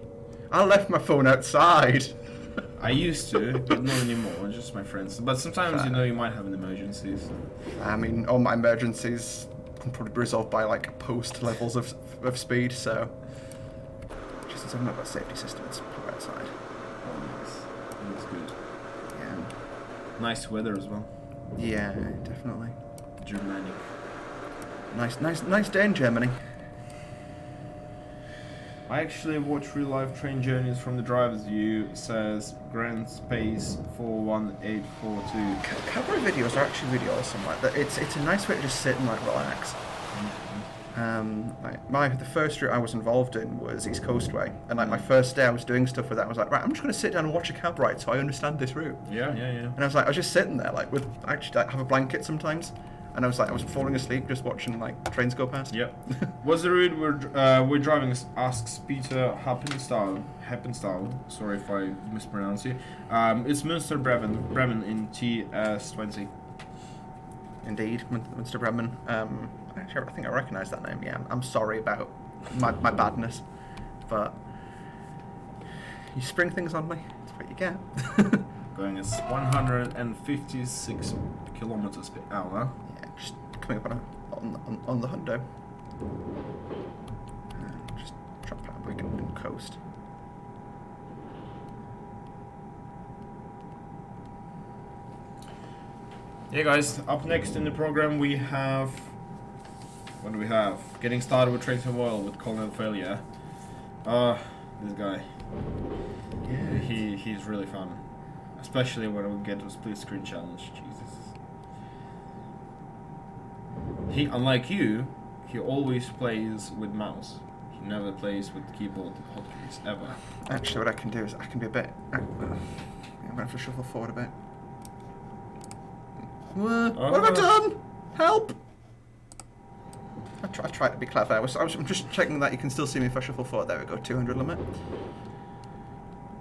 [SPEAKER 2] I left my phone outside.
[SPEAKER 1] I used to, but not anymore. Just my friends. But sometimes you might have an emergency. So.
[SPEAKER 2] I mean, all my emergencies can probably be resolved by like post levels of speed. So, just as I've not got a safety system, it's put outside.
[SPEAKER 1] Oh, nice. That's good.
[SPEAKER 2] Yeah.
[SPEAKER 1] Nice weather as well.
[SPEAKER 2] Yeah, definitely.
[SPEAKER 1] Germanic.
[SPEAKER 2] Nice day in Germany.
[SPEAKER 1] I actually watch real life train journeys from the driver's view, says Grand Space 41842.
[SPEAKER 2] Cowboy videos are actually really awesome. Like that, it's a nice way to just sit and like relax. The first route I was involved in was East Coast Way, and like my first day I was doing stuff with that. I was like, right, I'm just going to sit down and watch a cab ride so I understand this route.
[SPEAKER 1] Yeah.
[SPEAKER 2] And I was just sitting there like I have a blanket sometimes. And I was falling asleep just watching like trains go past.
[SPEAKER 1] Yep. What's the route we're driving? Asks Peter Happenstyle. Sorry if I mispronounce you. It's Münster Bremen in TS20.
[SPEAKER 2] Indeed, Münster Bremen. Actually, I think I recognise that name. Yeah, I'm sorry about my badness, but you spring things on me. That's what you get.
[SPEAKER 1] Going at 156 kilometers per hour.
[SPEAKER 2] Just coming up on the hundo. Just drop out back and coast.
[SPEAKER 1] Yeah, guys. Up next in the program we have. What do we have? Getting started with Trains and Oil with Colonel Failure. This guy.
[SPEAKER 2] Yeah.
[SPEAKER 1] He's really fun, especially when we get to a split screen challenge. Jesus. He, unlike you, he always plays with mouse. He never plays with keyboard hotkeys, ever.
[SPEAKER 2] Actually, what I can do is I can be a bit. I'm going to have to shuffle forward a bit. What have I done? Help! I tried to be clever. I'm just checking that you can still see me if I shuffle forward. There we go, 200 limit.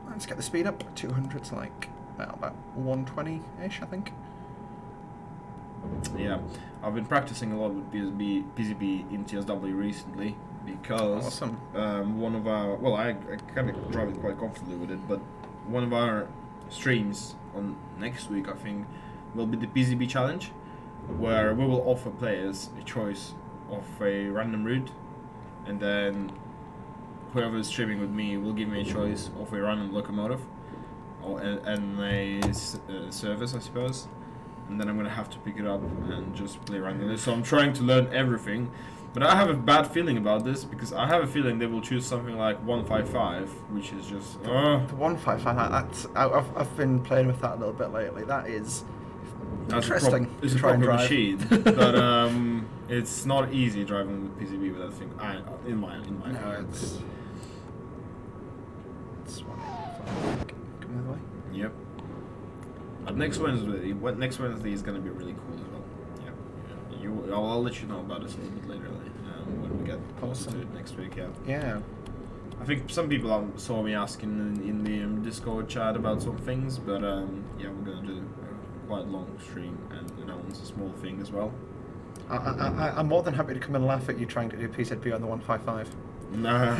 [SPEAKER 2] Let's get the speed up. 200's like, well, about 120-ish, I think.
[SPEAKER 1] Yeah, I've been practicing a lot with PCB in TSW recently because
[SPEAKER 2] awesome.
[SPEAKER 1] One of our, well, I kind of drive it quite comfortably with it, but one of our streams on next week, I think, will be the PCB challenge, where we will offer players a choice of a random route, and then whoever is streaming with me will give me a choice of a random locomotive and a service, I suppose. And then I'm gonna have to pick it up and just play randomly. So I'm trying to learn everything, but I have a bad feeling about this because I have a feeling they will choose something like 155, which is just.
[SPEAKER 2] The 155. I've been playing with that a little bit lately. That's interesting.
[SPEAKER 1] It's a proper machine, but it's not easy driving with PCB with that thing. In my opinion.
[SPEAKER 2] It's 155. Come the other way.
[SPEAKER 1] Yep. But next Wednesday is gonna be really cool as well. Yeah. I'll let you know about this a little bit later when we get closer to it next week. Yeah.
[SPEAKER 2] Yeah.
[SPEAKER 1] I think some people saw me asking in the Discord chat about some things, but yeah, we're gonna do a quite long stream, and it's a small thing as well.
[SPEAKER 2] I'm more than happy to come and laugh at you trying to do PZB on the 155.
[SPEAKER 1] Nah.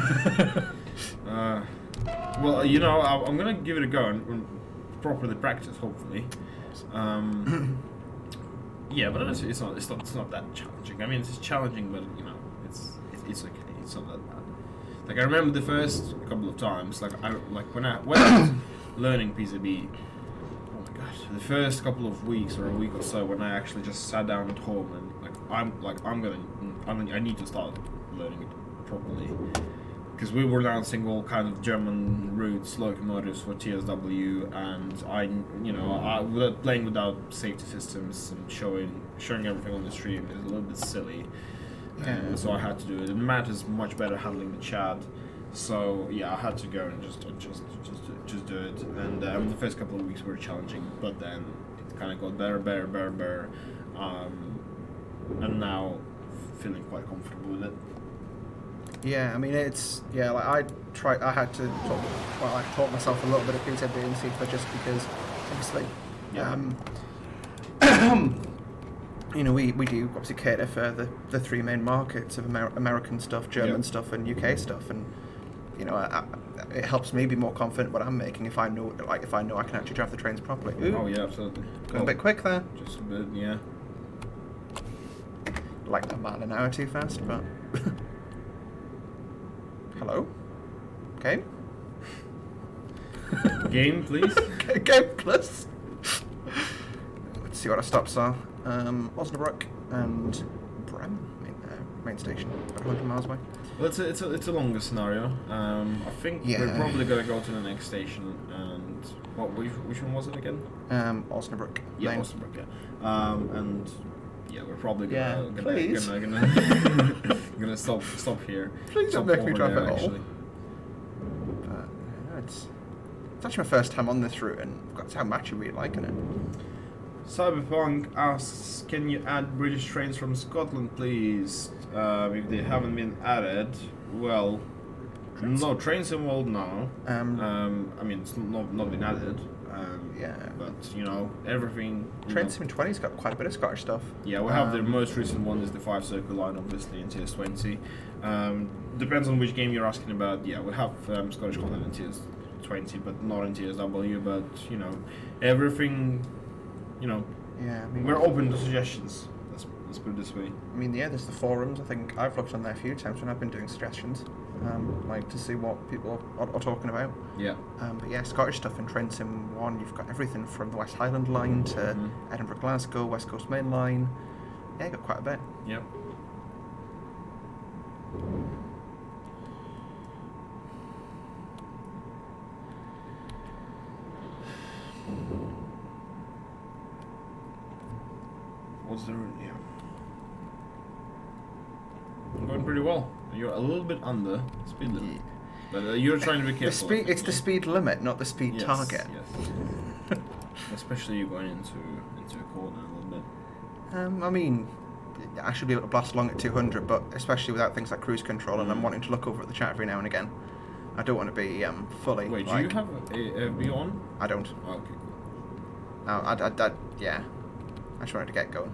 [SPEAKER 1] Well, I'm gonna give it a go. And properly practice, hopefully. Yeah, but honestly, it's not that challenging. I mean, it's challenging, but you know, it's okay. It's not that bad. Like I remember the first couple of times, when I was learning PCB. Oh my gosh, the first couple of weeks or a week or so when I actually just sat down at home and I need to start learning it properly. Because we were announcing all kind of German routes, locomotives for TSW, and playing without safety systems and showing everything on the stream is a little bit silly. And so I had to do it. And Matt is much better handling the chat, so yeah, I had to go and just do it. And the first couple of weeks were challenging, but then it kind of got better, and now feeling quite comfortable with it.
[SPEAKER 2] Yeah, I mean I had to taught myself a little bit of PCB and C just because obviously we do obviously cater for the three main markets of American stuff, German stuff and UK stuff, and it helps me be more confident what I'm making if I know I can actually drive the trains properly. Ooh.
[SPEAKER 1] Oh yeah, absolutely.
[SPEAKER 2] Going a bit quick there.
[SPEAKER 1] Just a bit, yeah.
[SPEAKER 2] Like a mile an hour too fast, but hello? Okay.
[SPEAKER 1] Game, please.
[SPEAKER 2] Game plus. Let's see what our stops are. Osnabrück and Bremen, main station, about 100 miles away.
[SPEAKER 1] Well, it's a longer scenario. I think we're probably gonna go to the next station. And which one was it again?
[SPEAKER 2] Osnabrück.
[SPEAKER 1] Yeah, main. Osnabrück. Yeah. And yeah, we're probably gonna stop here.
[SPEAKER 2] Please don't make me drive at all. But it's actually my first time on this route, and that's how much you're really liking it.
[SPEAKER 1] Cyberpunk asks, can you add British trains from Scotland, please? If they haven't been added, well, no, trains involved now. I mean, it's not been added. But everything.
[SPEAKER 2] Train Sim 20's got quite a bit of Scottish stuff.
[SPEAKER 1] Yeah, we have the most recent one is the 5-circle line, obviously, in TS20. Depends on which game you're asking about. Yeah, we have Scottish content in TS20, but not in TSW. But everything.
[SPEAKER 2] Yeah, I mean,
[SPEAKER 1] we're open to suggestions. Let's put it this way.
[SPEAKER 2] I mean, yeah, there's the forums. I think I've looked on there a few times when I've been doing suggestions, to see what people are talking about.
[SPEAKER 1] Yeah.
[SPEAKER 2] But yeah, Scottish stuff in Train Sim 1, you've got everything from the West Highland line to Edinburgh Glasgow, West Coast Main Line. Yeah, you got quite a bit.
[SPEAKER 1] Yep. What's the yeah? Going pretty well. You're a little bit under speed limit, but you're trying to be careful.
[SPEAKER 2] It's the speed limit, not the speed target.
[SPEAKER 1] Yes. Especially you going into a corner a little bit.
[SPEAKER 2] I mean, I should be able to blast along at 200, but especially without things like cruise control, and I'm wanting to look over at the chat every now and again. I don't want to be fully.
[SPEAKER 1] Wait, do you have a FB on?
[SPEAKER 2] I don't.
[SPEAKER 1] Oh, okay, cool.
[SPEAKER 2] No, yeah. I just wanted to get going.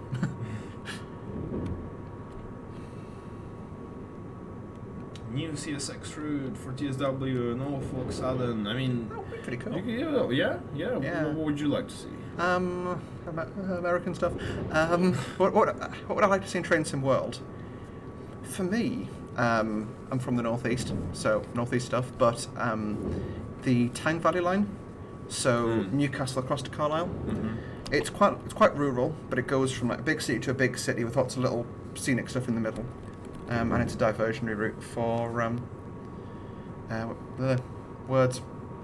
[SPEAKER 1] New CSX route for TSW, Norfolk Southern. I mean,
[SPEAKER 2] pretty cool.
[SPEAKER 1] Yeah. What would you like to see?
[SPEAKER 2] American stuff. What would I like to see in Train Sim World? For me, I'm from the northeast, so northeast stuff. But the Tyne Valley line, so Newcastle across to Carlisle. Mm-hmm. It's quite rural, but it goes from like a big city to a big city with lots of little scenic stuff in the middle, and it's a diversionary route for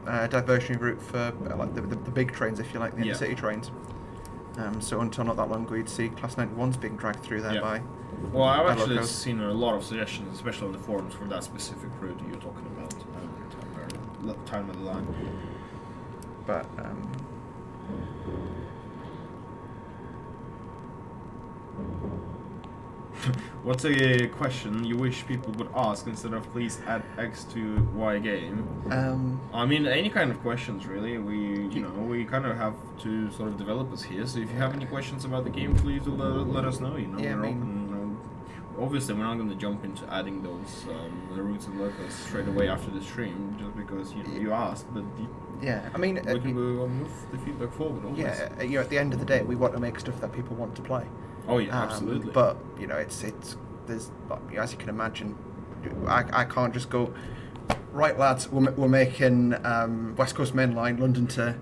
[SPEAKER 2] diversionary route for like the big trains, if you like, the intercity trains. So until not that long ago, you'd see Class 91s being dragged through there by.
[SPEAKER 1] Well, I've actually seen a lot of suggestions, especially on the forums, for that specific route you're talking about, Tyne Valley line.
[SPEAKER 2] But
[SPEAKER 1] what's a question you wish people would ask instead of please add X to Y game? I mean, any kind of questions really. We kind of have two sort of developers here, so if you have any questions about the game, please let us know. We're open. Obviously, we're not going to jump into adding those the routes and locals straight away after the stream, just because you asked. But
[SPEAKER 2] Yeah, I mean,
[SPEAKER 1] we can move the feedback forward. Always.
[SPEAKER 2] yeah, at the end of the day, we want to make stuff that people want to play.
[SPEAKER 1] Oh yeah, absolutely.
[SPEAKER 2] But it's there's, as you can imagine, I can't just go, right lads, we're making West Coast Main Line, London to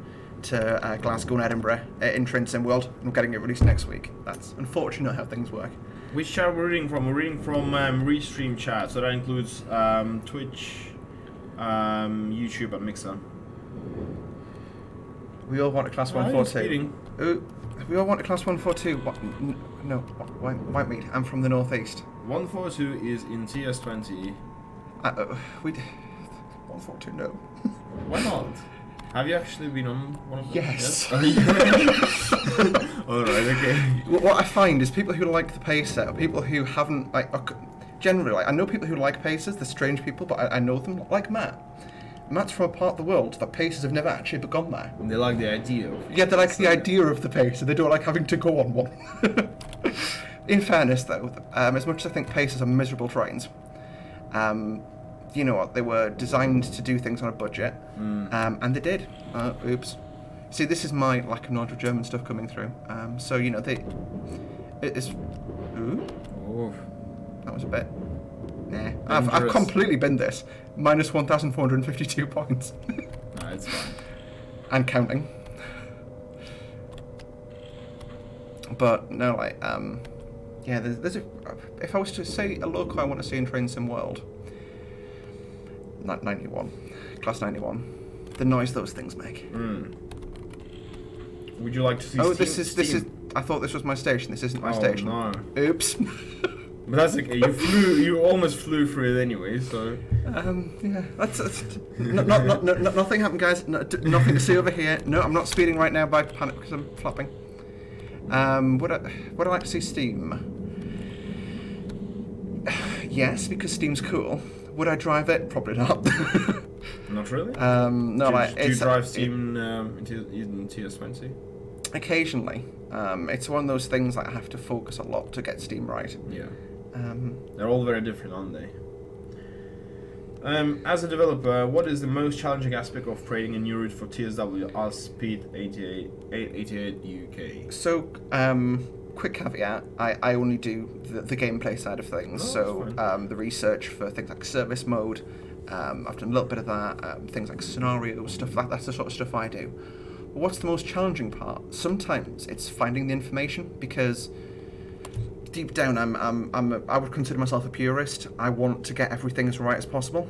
[SPEAKER 2] Glasgow and Edinburgh in Train Sim World, and we're getting it released next week. That's unfortunately how things work.
[SPEAKER 1] Which chat we're reading from? We're reading from Restream chat, so that includes Twitch, YouTube, and Mixer.
[SPEAKER 2] We all want a Class 142. We all want a Class 142. No, white meat. I'm from the northeast.
[SPEAKER 1] 142 is in TS20.
[SPEAKER 2] 142, no.
[SPEAKER 1] Why not? Have you actually been on one of them?
[SPEAKER 2] Yes.
[SPEAKER 1] Alright, okay.
[SPEAKER 2] What I find is people who like the pacer, or people who haven't, generally, I know people who like pacers, they're strange people, but I know them, like Matt. Matt's from a part of the world that pacers have never actually begun there.
[SPEAKER 1] And they like the idea of it.
[SPEAKER 2] Yeah, they like the idea of the pacer, they don't like having to go on one. In fairness, though, as much as I think pacers are miserable trains, you know what, they were designed to do things on a budget, and they did. Oops. See, this is my lack of knowledge of German stuff coming through. So, it's... Ooh.
[SPEAKER 1] Oh.
[SPEAKER 2] That was a bit... Nah. I've completely binned this. Minus 1,452 points.
[SPEAKER 1] Nah, it's fine.
[SPEAKER 2] And counting. But, no, yeah, there's a... If I was to say a local I want to see in Train Sim World... 91. Class 91. The noise those things make.
[SPEAKER 1] Would you like to see
[SPEAKER 2] this is... I thought this was my station. This isn't my station.
[SPEAKER 1] No.
[SPEAKER 2] Oops.
[SPEAKER 1] But that's okay. You almost flew through it anyway, so...
[SPEAKER 2] Yeah, that's nothing happened, guys. Nothing to see over here. No, I'm not speeding right now by panic because I'm flapping. Would I like to see Steam? Yes, because Steam's cool. Would I drive it? Probably not.
[SPEAKER 1] Not really?
[SPEAKER 2] No,
[SPEAKER 1] do you drive Steam in TS20?
[SPEAKER 2] Occasionally. It's one of those things that I have to focus a lot to get Steam right.
[SPEAKER 1] Yeah. They're all very different, aren't they? As a developer, what is the most challenging aspect of creating a new route for TSW as Speed 88 UK?
[SPEAKER 2] So, quick caveat, I only do the gameplay side of things. The research for things like service mode, I've done a little bit of that, things like scenarios, stuff like that's the sort of stuff I do. But what's the most challenging part? Sometimes it's finding the information, because deep down I would consider myself a purist. I want to get everything as right as possible.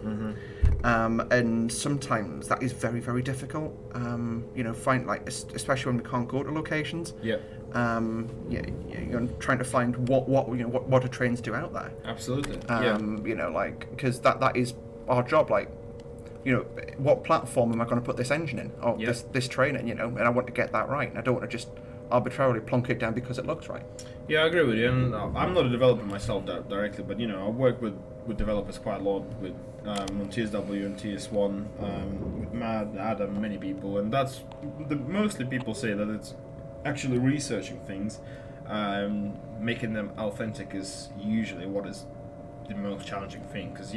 [SPEAKER 2] And sometimes that is very, very difficult. Find especially when we can't go to locations.
[SPEAKER 1] Yeah.
[SPEAKER 2] You're trying to find what do trains do out there.
[SPEAKER 1] Absolutely.
[SPEAKER 2] Because that is our job. What platform am I going to put this engine in, or this train in? And I want to get that right. And I don't want to just arbitrarily plonk it down because it looks right.
[SPEAKER 1] Yeah, I agree with you. And I'm not a developer myself directly, but I work with developers quite a lot with on TSW and TS1 with Matt, Adam, many people, and that's mostly people say that it's actually researching things, making them authentic is usually what is the most challenging thing, because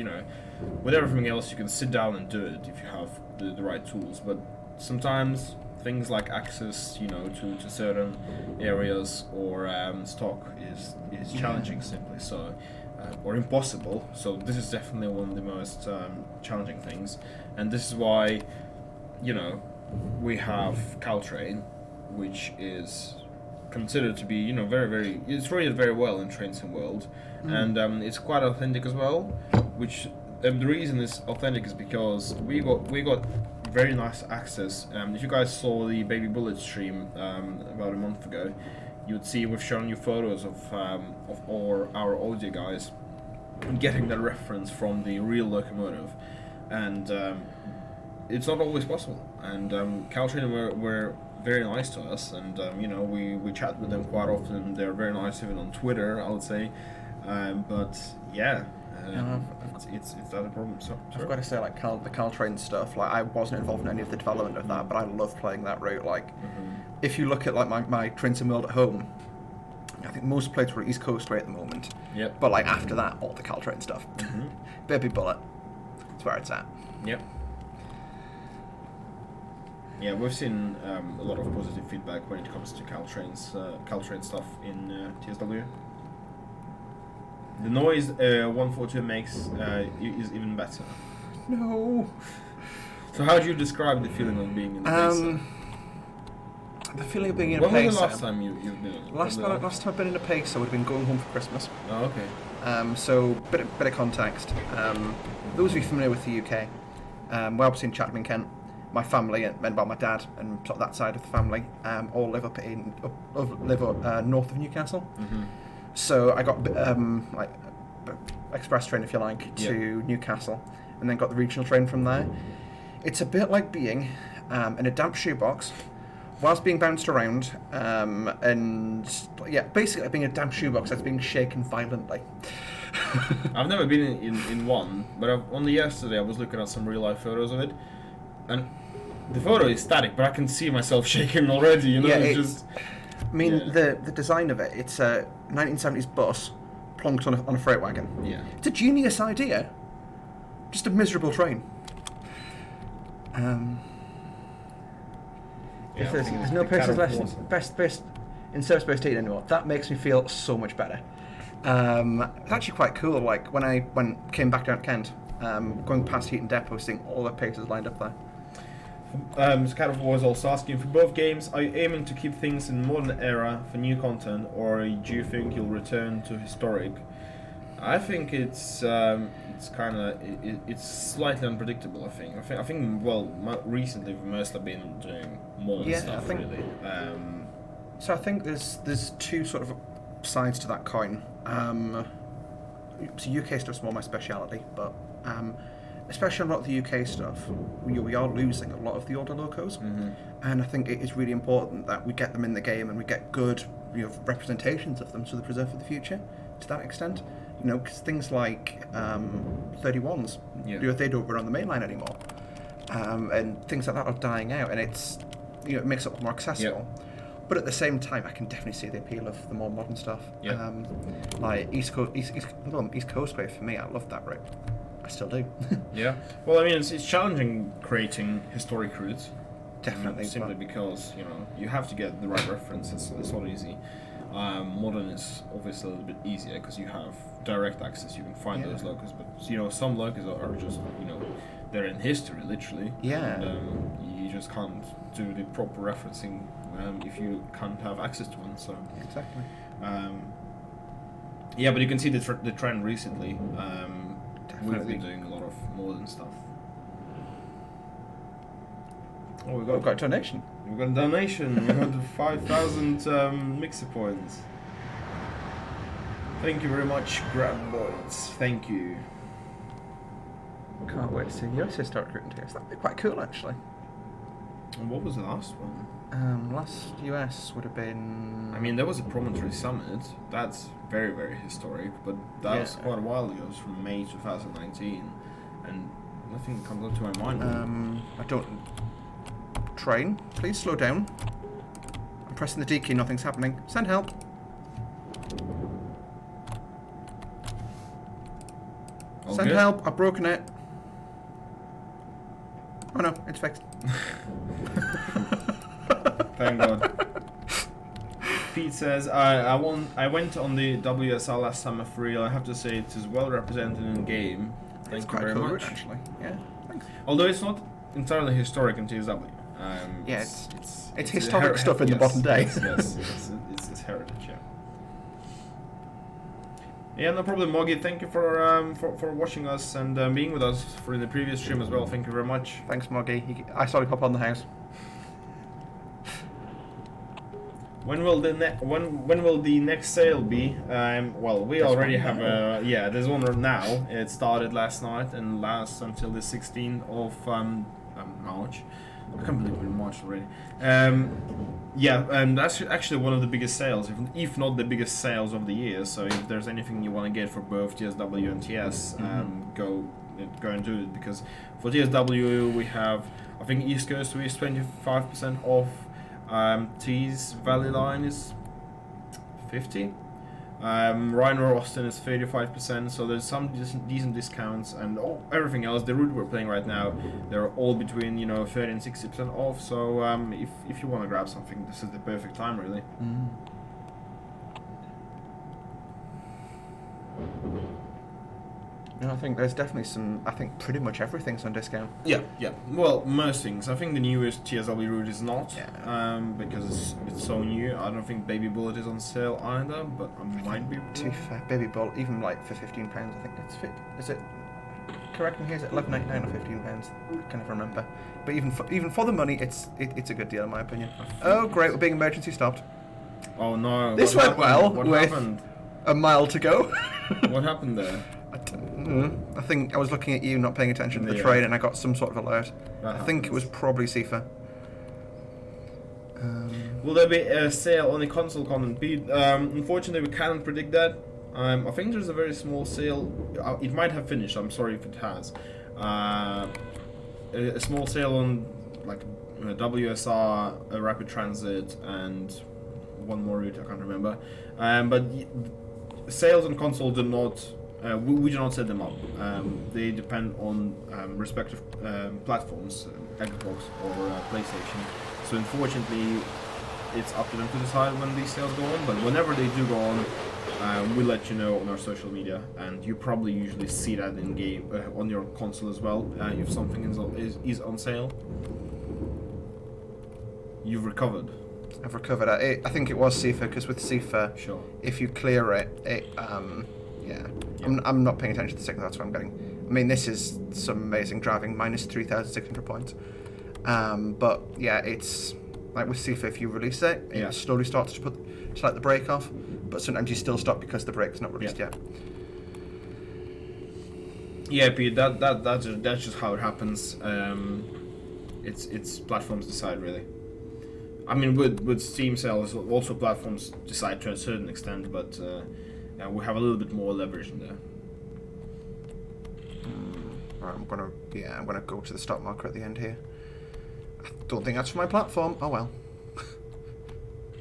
[SPEAKER 1] with everything else you can sit down and do it if you have the right tools, but sometimes things like access to certain areas or stock is challenging simply, so or impossible. So this is definitely one of the most challenging things, and this is why we have Caltrain, which is considered to be very, very, it's rated very well in Train Sim World, and it's quite authentic as well, which the reason it's authentic is because we got very nice access. If you guys saw the Baby Bullet stream about a month ago, you would see we've shown you photos of all our audio guys getting that reference from the real locomotive, and it's not always possible, and Caltrain were very nice to us, and we chat with them quite often. They're very nice even on Twitter, I would say, but yeah, it's not a problem. So
[SPEAKER 2] I've got to say, the Caltrain stuff, I wasn't involved in any of the development of that, but I love playing that route. If you look at my Train Sim World at home, I think most places are East Coast way at the moment.
[SPEAKER 1] Yep.
[SPEAKER 2] But after that, all the Caltrain stuff. Baby Bullet, that's where it's at.
[SPEAKER 1] Yep. Yeah, we've seen a lot of positive feedback when it comes to Caltrain stuff in TSW. The noise 142 makes is even better.
[SPEAKER 2] No.
[SPEAKER 1] So how do you describe the feeling of being in the pacer?
[SPEAKER 2] The feeling of being in a
[SPEAKER 1] When
[SPEAKER 2] pacer.
[SPEAKER 1] was the last time you've been in
[SPEAKER 2] Last time I've been in a pacer would have been going home for Christmas.
[SPEAKER 1] Oh, okay.
[SPEAKER 2] So bit of context. Those of you familiar with the UK, we're obviously in Chatham in Kent. My family, and well, my dad and sort of that side of the family, all live up north of Newcastle.
[SPEAKER 1] Mm-hmm.
[SPEAKER 2] So I got like express train, if you like, to Newcastle, and then got the regional train from there. It's a bit like being in a damp shoebox whilst being bounced around, and yeah, basically being a damp shoebox that's being shaken violently.
[SPEAKER 1] I've never been in one, but only yesterday I was looking at some real life photos of it, and the photo is static, but I can see myself shaking already. You know,
[SPEAKER 2] Yeah,
[SPEAKER 1] it's just.
[SPEAKER 2] I mean, the design of it, it's a 1970s bus plonked on a freight wagon.
[SPEAKER 1] Yeah.
[SPEAKER 2] It's a genius idea. Just a miserable train. If there's no places left best in service-based heating anymore, that makes me feel so much better. It's actually quite cool. Like when I came back down to Kent, going past Heaton Depot, seeing all the places lined up there.
[SPEAKER 1] Scatter was also asking, for both games, are you aiming to keep things in modern era for new content, or do you think you'll return to historic? I think it's kind of it's slightly unpredictable. I think well, recently we must have been doing modern stuff really.
[SPEAKER 2] So I think there's two sort of sides to that coin. So UK stuff's more my speciality, but especially a lot of the UK stuff, we are losing a lot of the older locos, and I think it is really important that we get them in the game and we get good, representations of them so they're preserved for the future. To that extent, because things like 31s, they don't run on the main line anymore, and things like that are dying out, and it's it makes it more accessible. Yep. But at the same time, I can definitely see the appeal of the more modern stuff. Yep. Like East Coast Way for me, I love that route. I still do. Yeah.
[SPEAKER 1] Well, I mean, it's challenging creating historic routes.
[SPEAKER 2] Definitely.
[SPEAKER 1] Simply because you have to get the right reference. It's not easy. Modern is obviously a little bit easier because you have direct access. You can find those locals, but some locals are just they're in history literally.
[SPEAKER 2] Yeah.
[SPEAKER 1] And, you just can't do the proper referencing if you can't have access to one. So
[SPEAKER 2] exactly.
[SPEAKER 1] Yeah, but you can see the trend recently. We've been doing a lot of modern stuff. Oh, we've got
[SPEAKER 2] a donation.
[SPEAKER 1] We've got a donation. We got 5,000 mixer points. Thank you very much, Grab Boys. Thank you.
[SPEAKER 2] Can't wait to see USA start recruiting teams. That'd be quite cool, actually.
[SPEAKER 1] And what was the last one?
[SPEAKER 2] Last US would have been...
[SPEAKER 1] I mean, there was a Promontory Summit. That's very, very historic, but that was quite a while ago. It was from May 2019, and nothing comes up to my mind.
[SPEAKER 2] I don't... Train, please slow down. I'm pressing the D key, nothing's happening. Send help. Send help, I've broken it. Oh no, it's fixed.
[SPEAKER 1] Thank God. Pete says, I went on the WSL last summer for real. I have to say it is well represented in the game. Thank you very much.
[SPEAKER 2] Actually. Yeah. Thanks.
[SPEAKER 1] Although it's not entirely historic in TSW.
[SPEAKER 2] It's historic stuff in the modern day.
[SPEAKER 1] Yes, it's heritage. Yeah, no problem, Moggy. Thank you for watching us and being with us for the previous stream as well. Thank you very much.
[SPEAKER 2] Thanks, Moggy. I saw you pop on the house.
[SPEAKER 1] When will the next sale be? Well, we already have there's one now. It started last night and lasts until the 16th of March. I can't believe we're in March already. And that's actually one of the biggest sales, if not the biggest sales of the year. So if there's anything you want to get for both TSW and TS, go and do it, because for TSW we have, I think East Coast is 25% off. T's Valley line is 50. Rhino Austin is 35%, so there's some decent discounts, and everything else, the route we're playing right now, they're all between 30 and 60% off. So if you want to grab something, this is the perfect time, really.
[SPEAKER 2] No, I think there's definitely some. I think pretty much everything's on discount.
[SPEAKER 1] Yeah. Well, most things. I think the newest TSW route is not, because it's so new. I don't think Baby Bullet is on sale either, but I might be.
[SPEAKER 2] To be fair, Baby Bullet, even like for £15, I think that's fit. Is it? Correct me here. Is it £11.99 or £15? I can never remember. But even for the money, it's a good deal in my opinion. Oh great, we're being emergency stopped.
[SPEAKER 1] Oh no!
[SPEAKER 2] This went well.
[SPEAKER 1] What
[SPEAKER 2] with
[SPEAKER 1] happened?
[SPEAKER 2] A mile to go.
[SPEAKER 1] What happened there?
[SPEAKER 2] I think I was looking at you, not paying attention to the train, and I got some sort of alert.
[SPEAKER 1] That
[SPEAKER 2] I think it was probably Sifa.
[SPEAKER 1] Will there be a sale on the console content, Pete? Unfortunately, we cannot predict that. I think there's a very small sale. It might have finished. I'm sorry if it has. A small sale on like WSR, Rapid Transit, and one more route I can't remember. But sales on console do not. We do not set them up. They depend on respective platforms, Xbox or PlayStation. So unfortunately, it's up to them to decide when these sales go on. But whenever they do go on, we'll let you know on our social media, and you probably usually see that in game on your console as well if something is on sale. You've recovered.
[SPEAKER 2] I've recovered. I think it was Sifa, because with Sifa,
[SPEAKER 1] Sure.
[SPEAKER 2] if you clear it, I'm not paying attention to the signal. That's what I'm getting. I mean, this is some amazing driving, minus 3,600 points. But yeah, it's like with Sifa, if you release it, it slowly starts to let the brake off. But sometimes you still stop because the brake's not released yet.
[SPEAKER 1] Yeah, Pete. That's just how it happens. It's platforms decide, really. I mean, with Steam sales, also platforms decide to a certain extent, but we have a little bit more leverage in there.
[SPEAKER 2] Right, I'm gonna go to the stock market at the end here. I don't think that's for my platform. Oh well.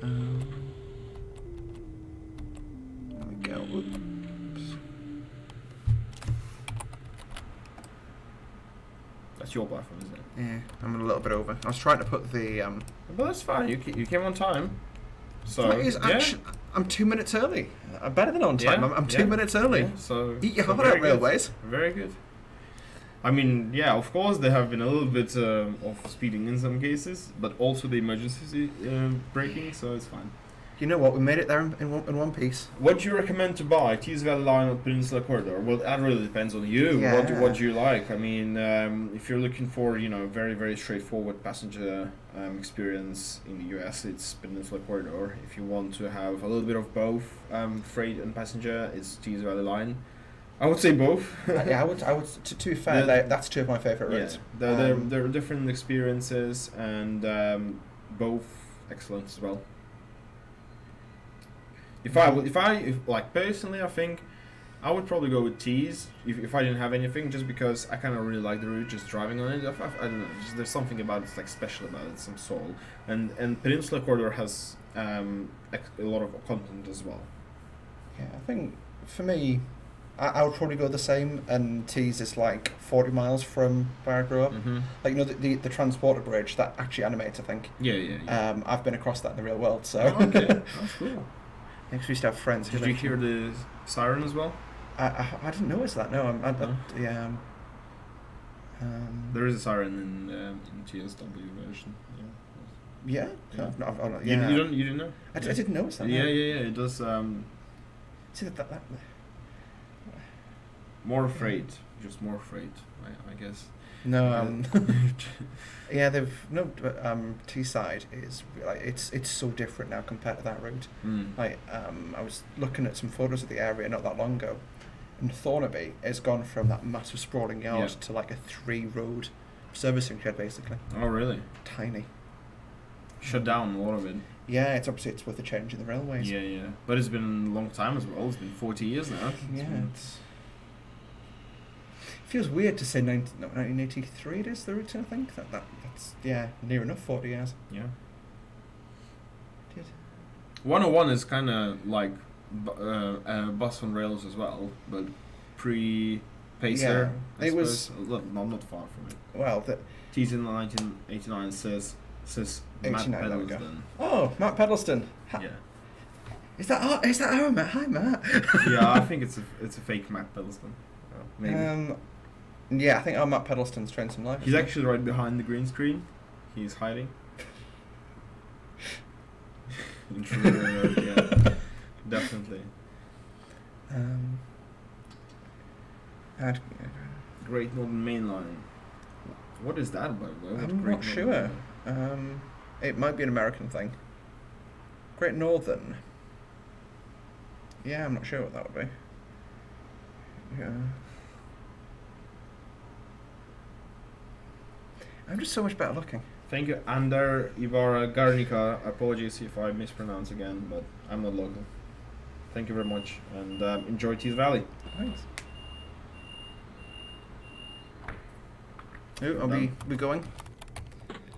[SPEAKER 2] There we go. Oops.
[SPEAKER 1] That's your platform, isn't it?
[SPEAKER 2] Yeah, I'm a little bit over. I was trying to put the.
[SPEAKER 1] But that's fine. You came on time. So
[SPEAKER 2] That is actually, I'm 2 minutes early. I'm better than on time. I'm 2 minutes early.
[SPEAKER 1] Yeah, so
[SPEAKER 2] Eat your
[SPEAKER 1] so
[SPEAKER 2] heart out, railways.
[SPEAKER 1] Very good. I mean, yeah, of course there have been a little bit of speeding in some cases, but also the emergency braking, so it's fine.
[SPEAKER 2] You know what? We made it there in one piece.
[SPEAKER 1] What do you recommend to buy? Tees Valley Line or Peninsula Corridor? Well, that really depends on you.
[SPEAKER 2] Yeah.
[SPEAKER 1] What do you like? I mean, if you're looking for very very straightforward passenger experience in the US, it's Peninsula Corridor. If you want to have a little bit of both freight and passenger, it's Tees Valley Line. I would say both.
[SPEAKER 2] I would. To be fair, that's two of my favorite routes.
[SPEAKER 1] Yeah, they're different experiences, and both excellent as well. If personally, I think I would probably go with Tees if I didn't have anything, just because I kind of really like the route, just driving on it. I don't know, there's something about it's like special about it, some soul. And Peninsula Corridor has a lot of content as well.
[SPEAKER 2] Yeah, I think for me, I would probably go the same. And Tees is like 40 miles from where I grew up.
[SPEAKER 1] Mm-hmm.
[SPEAKER 2] Like the transporter bridge that actually animates. I think.
[SPEAKER 1] Yeah.
[SPEAKER 2] I've been across that in the real world, so.
[SPEAKER 1] Oh, okay, that's cool.
[SPEAKER 2] Next we used to have friends.
[SPEAKER 1] Did you hear the siren as well?
[SPEAKER 2] I didn't notice that. No, yeah.
[SPEAKER 1] There is a siren in TSW version.
[SPEAKER 2] Yeah.
[SPEAKER 1] Yeah.
[SPEAKER 2] Yeah.
[SPEAKER 1] You didn't know?
[SPEAKER 2] I didn't notice that.
[SPEAKER 1] Yeah,
[SPEAKER 2] no.
[SPEAKER 1] It does.
[SPEAKER 2] See that.
[SPEAKER 1] More freight, just more freight, I guess.
[SPEAKER 2] No. Yeah, Teesside is like it's so different now compared to that route. Like I was looking at some photos of the area not that long ago, and Thornaby has gone from that massive sprawling yard to like a 3-road servicing shed basically.
[SPEAKER 1] Oh really?
[SPEAKER 2] Tiny.
[SPEAKER 1] Shut down a lot of it.
[SPEAKER 2] Yeah, it's obviously it's with the change in the railways.
[SPEAKER 1] Yeah. But it's been a long time as well. It's been 40 years now.
[SPEAKER 2] It feels weird to say 1983 it is the route, I think. That's near enough 40 years.
[SPEAKER 1] Yeah.
[SPEAKER 2] Did.
[SPEAKER 1] 101 is kind of like bus on rails as well, but pre-Pacer.
[SPEAKER 2] Yeah, it was.
[SPEAKER 1] Well, not far from it.
[SPEAKER 2] Well,
[SPEAKER 1] Teased in 1989 says Matt
[SPEAKER 2] 89, there we go.
[SPEAKER 1] Pedalston.
[SPEAKER 2] Oh, Matt Pedalston.
[SPEAKER 1] Yeah.
[SPEAKER 2] Is that our Matt? Hi, Matt.
[SPEAKER 1] Yeah, I think it's a fake Matt Pedalston. Maybe.
[SPEAKER 2] Yeah, I think our Matt Pedalston's Train Sim Live.
[SPEAKER 1] He's actually right behind the green screen. He's hiding. Yeah, definitely. Great Northern Main Line. What is that, by the way?
[SPEAKER 2] I'm not sure. It might be an American thing. Great Northern. Yeah, I'm not sure what that would be. Yeah. I'm just so much better looking.
[SPEAKER 1] Thank you, Ander Ivara Garnica. Apologies if I mispronounce again, but I'm not local. Thank you very much, and enjoy Tees Valley.
[SPEAKER 2] Thanks. Oh, are we going?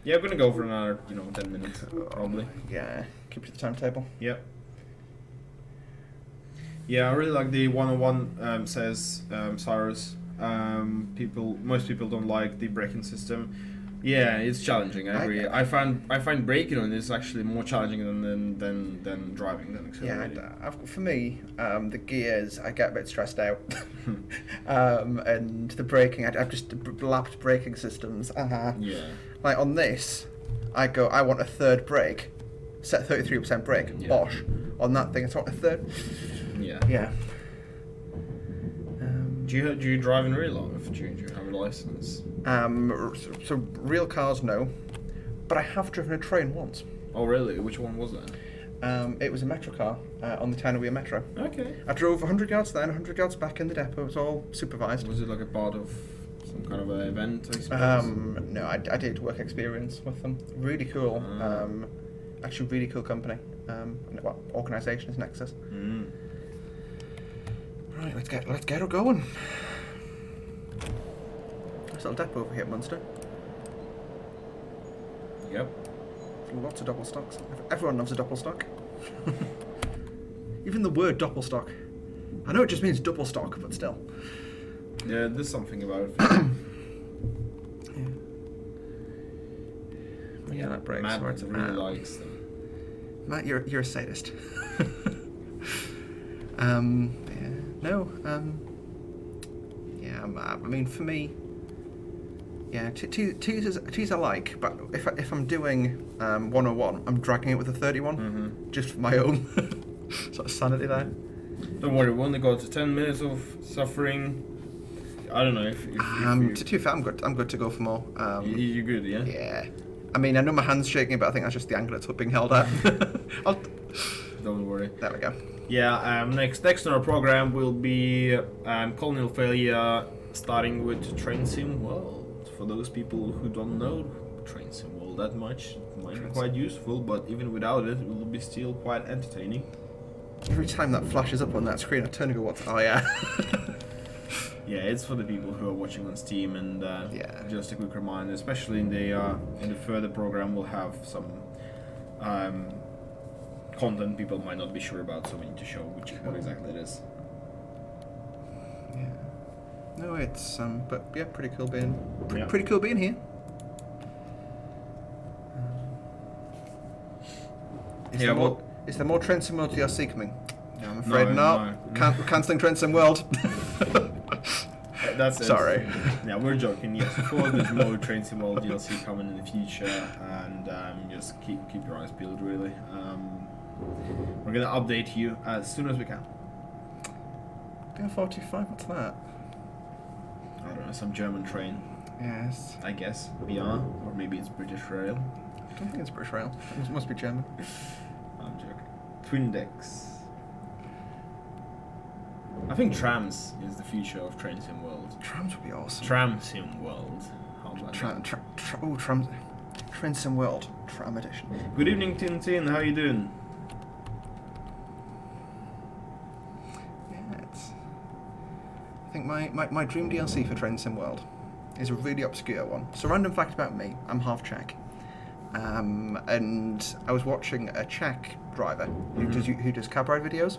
[SPEAKER 1] Yeah, we're gonna go for another, 10 minutes, probably.
[SPEAKER 2] Yeah, keep to the timetable.
[SPEAKER 1] Yep. Yeah, I really like the 101, says Cyrus. Most people don't like the braking system. Yeah, it's challenging. I agree. I find braking on this actually more challenging than driving than accelerating.
[SPEAKER 2] Yeah, for me, the gears I get a bit stressed out, and the braking I've just lapped braking systems.
[SPEAKER 1] Yeah.
[SPEAKER 2] Like on this, I want a third brake, set 33% brake.
[SPEAKER 1] Yeah.
[SPEAKER 2] Bosh. On that thing, I want a third.
[SPEAKER 1] Yeah.
[SPEAKER 2] Yeah.
[SPEAKER 1] Do you drive in real life? Do you have a license?
[SPEAKER 2] So real cars, no, but I have driven a train once.
[SPEAKER 1] Oh really? Which one was that?
[SPEAKER 2] It was a metro car on the Tyne Weir Metro.
[SPEAKER 1] Okay.
[SPEAKER 2] I drove 100 yards there and 100 yards back in the depot. It was all supervised.
[SPEAKER 1] Was it like a part of some kind of an event, I suppose?
[SPEAKER 2] No, I did work experience with them. Really cool. Actually, really cool company. Organisation is Nexus.
[SPEAKER 1] Mm.
[SPEAKER 2] Right, let's get her going. Nice little depot over here at Munster.
[SPEAKER 1] Yep.
[SPEAKER 2] Lots of double stocks. Everyone loves a double stock. Even the word doppelstock. I know it just means double stock, but still.
[SPEAKER 1] Yeah, there's something about it.
[SPEAKER 2] Yeah, that breaks.
[SPEAKER 1] Matt really likes them.
[SPEAKER 2] Matt, you're a sadist. Yeah. No. Yeah. I mean, for me. Yeah, teas I like, but if I'm doing 101, I'm dragging it with a 31, just for my own sort of sanity there.
[SPEAKER 1] Don't worry, we only got to 10 minutes of suffering. I don't know if
[SPEAKER 2] to be fair, I'm good to go for more.
[SPEAKER 1] You're good, yeah?
[SPEAKER 2] Yeah. I mean, I know my hand's shaking, but I think that's just the angle it's being held at.
[SPEAKER 1] Don't worry.
[SPEAKER 2] There we go.
[SPEAKER 1] Yeah, next on our program will be Colonial Failure, starting with Train Sim World. For those people who don't know Train Sim World that much, it might be quite useful, but even without it, it will be still quite entertaining.
[SPEAKER 2] Every time that flashes up on that screen, I turn and go, "What? Oh yeah."
[SPEAKER 1] Yeah, it's for the people who are watching on Steam, and just a quick reminder, especially in the further program, we'll have some content people might not be sure about, so we need to show what exactly it is.
[SPEAKER 2] Yeah. No, it's but yeah, pretty cool being
[SPEAKER 1] Yeah.
[SPEAKER 2] pretty cool being here. Is there more Train Sim World DLC coming? No, I'm afraid not.
[SPEAKER 1] No.
[SPEAKER 2] Cancelling Train Sim World.
[SPEAKER 1] That's it.
[SPEAKER 2] Sorry.
[SPEAKER 1] Yeah, we're joking. Yes, of course, there's more Train Sim World DLC coming in the future, and just keep your eyes peeled. Really, we're gonna update you as soon as we can.
[SPEAKER 2] BR45, what's that?
[SPEAKER 1] I don't know, some German train.
[SPEAKER 2] Yes.
[SPEAKER 1] I guess BR, or maybe it's British Rail.
[SPEAKER 2] I don't think it's British Rail. It must be German.
[SPEAKER 1] I'm joking. Twin decks. I think trams is the future of Train Sim World.
[SPEAKER 2] Trams would be awesome.
[SPEAKER 1] Tram Sim World. How about that?
[SPEAKER 2] Trams. Train Sim World. Tram edition.
[SPEAKER 1] Good evening, Tintin. How you doing?
[SPEAKER 2] Yeah, I think my dream DLC for Train Sim World is a really obscure one. So, random fact about me: I'm half Czech, and I was watching a Czech driver who does cab ride videos.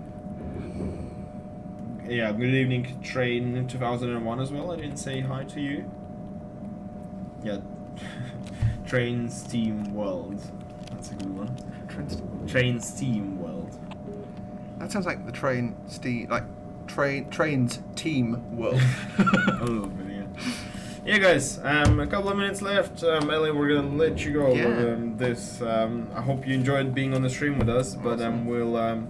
[SPEAKER 1] Yeah, good evening, Train 2001 as well. I didn't say hi to you. Yeah, Train's Team World. That's a good one. Train's Team World.
[SPEAKER 2] That sounds like the train's team world.
[SPEAKER 1] A little bit, yeah. Yeah, guys. A couple of minutes left. Ellie, we're gonna let you go.
[SPEAKER 2] Yeah.
[SPEAKER 1] I hope you enjoyed being on the stream with us. But
[SPEAKER 2] Awesome.
[SPEAKER 1] we'll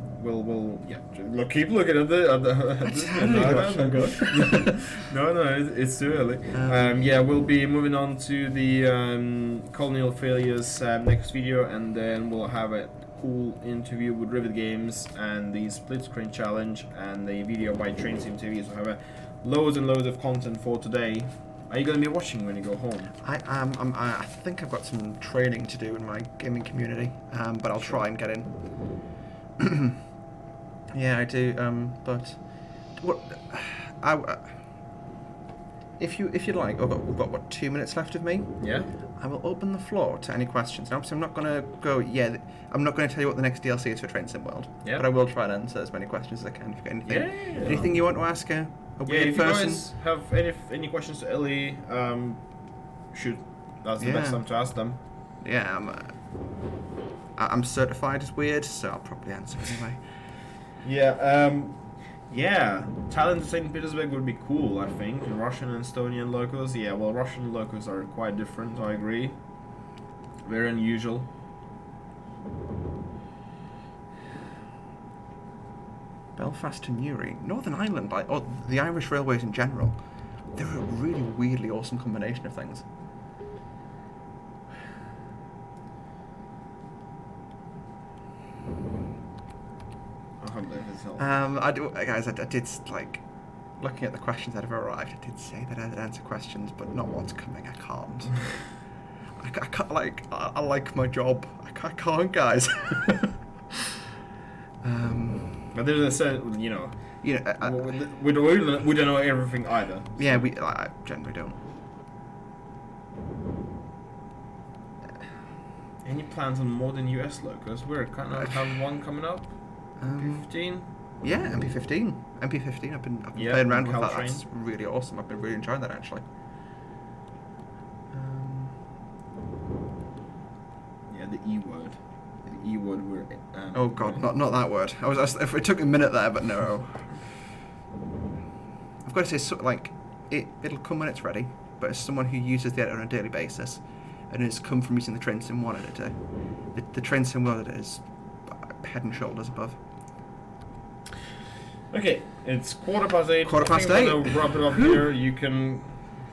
[SPEAKER 1] keep looking at the. No, it's too early. We'll be moving on to the Colonial Failures next video, and then we'll have a cool interview with Rivet Games and the split screen challenge and the video by Train Sim TV. So have loads and loads of content for today. Are you going to be watching when you go home?
[SPEAKER 2] I think I've got some training to do in my gaming community, but I'll try and get in. Yeah, I do. But what? If you'd like, we've got what, 2 minutes left of me?
[SPEAKER 1] Yeah.
[SPEAKER 2] I will open the floor to any questions. Now, obviously, I'm not going to go. Yeah, I'm not going to tell you what the next DLC is for Train Sim World.
[SPEAKER 1] Yeah.
[SPEAKER 2] But I will try and answer as many questions as I can. If you get anything,
[SPEAKER 1] Yeah.
[SPEAKER 2] anything you want to ask a weird
[SPEAKER 1] if
[SPEAKER 2] person.
[SPEAKER 1] you guys have any questions to Ellie, that's the best time to ask them.
[SPEAKER 2] Yeah, I'm certified as weird, so I'll probably answer anyway.
[SPEAKER 1] Yeah, Talent to St. Petersburg would be cool, I think. Russian and Estonian locals. Yeah, well, Russian locals are quite different, I agree. Very unusual.
[SPEAKER 2] Belfast to Newry. Northern Ireland, or the Irish Railways in general. They're a really weirdly awesome combination of things. I did like looking at the questions that have arrived. I did say that I'd answer questions, but not what's coming. I can't. I can't. I like my job. I can't, guys.
[SPEAKER 1] But there's a certain, we don't know everything either.
[SPEAKER 2] Yeah, I generally don't.
[SPEAKER 1] Any plans on more than US locals? We're kind of have one coming up. MP15.
[SPEAKER 2] Yeah, MP15. MP15. I've been playing around with that.
[SPEAKER 1] Train.
[SPEAKER 2] That's really awesome. I've been really enjoying that actually.
[SPEAKER 1] Yeah, the E word. The E word. We're.
[SPEAKER 2] Oh God, not that word. If it took a minute there, but no. I've got to say, it'll come when it's ready. But as someone who uses the editor on a daily basis, and has come from using the Train Sim 1 editor, the Train Sim World editor is head and shoulders above.
[SPEAKER 1] Okay, it's 8:15.
[SPEAKER 2] We're
[SPEAKER 1] gonna wrap it up here. You can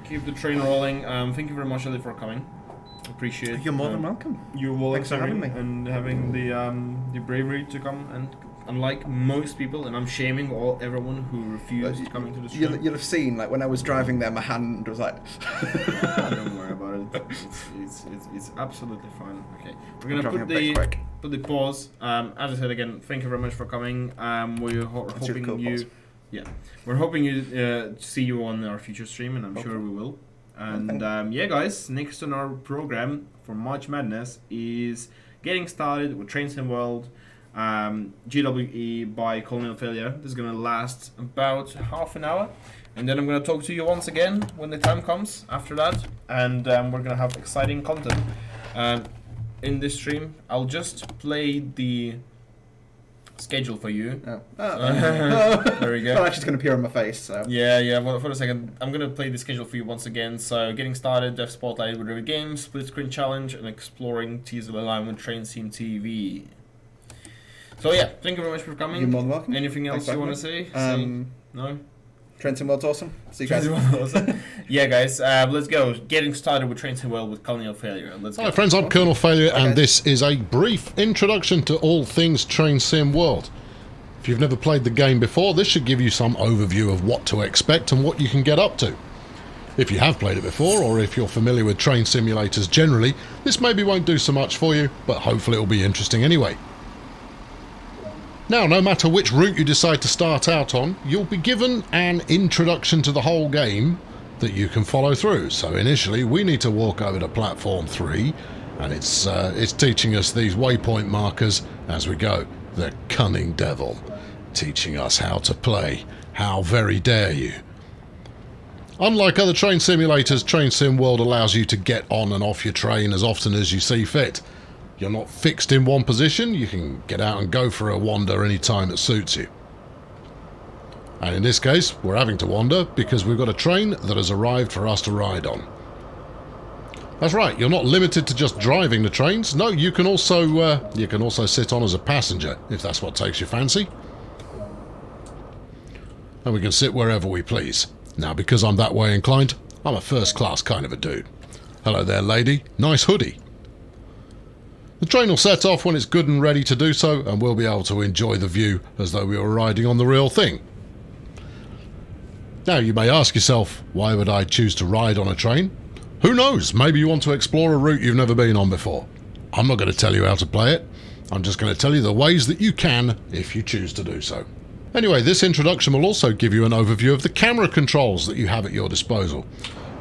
[SPEAKER 1] keep the train rolling. Thank you very much, Ali, for coming. Appreciate.
[SPEAKER 2] You're more than welcome.
[SPEAKER 1] You're
[SPEAKER 2] Thanks for having me.
[SPEAKER 1] and having the bravery to come. And unlike most people, and I'm shaming everyone who refused coming to the stream.
[SPEAKER 2] You'll have seen, when I was driving there, my hand was like.
[SPEAKER 1] Don't worry about it. It's absolutely fine. Okay, we're gonna put the pause. As I said again, thank you very much for coming. We're hoping you. Yeah, we're hoping to see you on our future stream, and I'm sure we will. And guys, next on our program for March Madness is getting started with Train Sim World, GWE by Colonial Failure. This is gonna last about half an hour, and then I'm gonna talk to you once again when the time comes after that, and we're gonna have exciting content in this stream. I'll just play the schedule for you. There we go.
[SPEAKER 2] Well, actually, it's going to appear on my face. So.
[SPEAKER 1] Yeah. Well, for a second, I'm going to play the schedule for you once again. So, getting started, Dev Spotlight with Rivet Games, Split Screen Challenge, and exploring teaser line with Train Sim TV. So, yeah, thank you very much for coming.
[SPEAKER 2] You're more than welcome.
[SPEAKER 1] Anything else you want to say? No?
[SPEAKER 2] Train Sim World's awesome. See you guys.
[SPEAKER 1] Awesome. Yeah, guys, let's go. Getting started with Train Sim World with Colonial Failure. Let's go.
[SPEAKER 3] Hi, friends. I'm Colonel Failure, and this is a brief introduction to all things Train Sim World. If you've never played the game before, this should give you some overview of what to expect and what you can get up to. If you have played it before, or if you're familiar with train simulators generally, this maybe won't do so much for you, but hopefully it'll be interesting anyway. Now, no matter which route you decide to start out on, you'll be given an introduction to the whole game that you can follow through. So initially, we need to walk over to platform 3, and it's teaching us these waypoint markers as we go. The cunning devil, teaching us how to play, How very dare you? Unlike other train simulators, Train Sim World allows you to get on and off your train as often as you see fit. You're not fixed in one position, you can get out and go for a wander any time it suits you. And in this case, we're having to wander because we've got a train that has arrived for us to ride on. That's right, you're not limited to just driving the trains. No, you can also sit on as a passenger, if that's what takes your fancy. And we can sit wherever we please. Now, because I'm that way inclined, I'm a first-class kind of a dude. Hello there, lady. Nice hoodie. The train will set off when it's good and ready to do so, and we'll be able to enjoy the view as though we were riding on the real thing. Now, you may ask yourself, why would I choose to ride on a train? Who knows? Maybe you want to explore a route you've never been on before. I'm not going to tell you how to play it. I'm just going to tell you the ways that you can if you choose to do so. Anyway, this introduction will also give you an overview of the camera controls that you have at your disposal.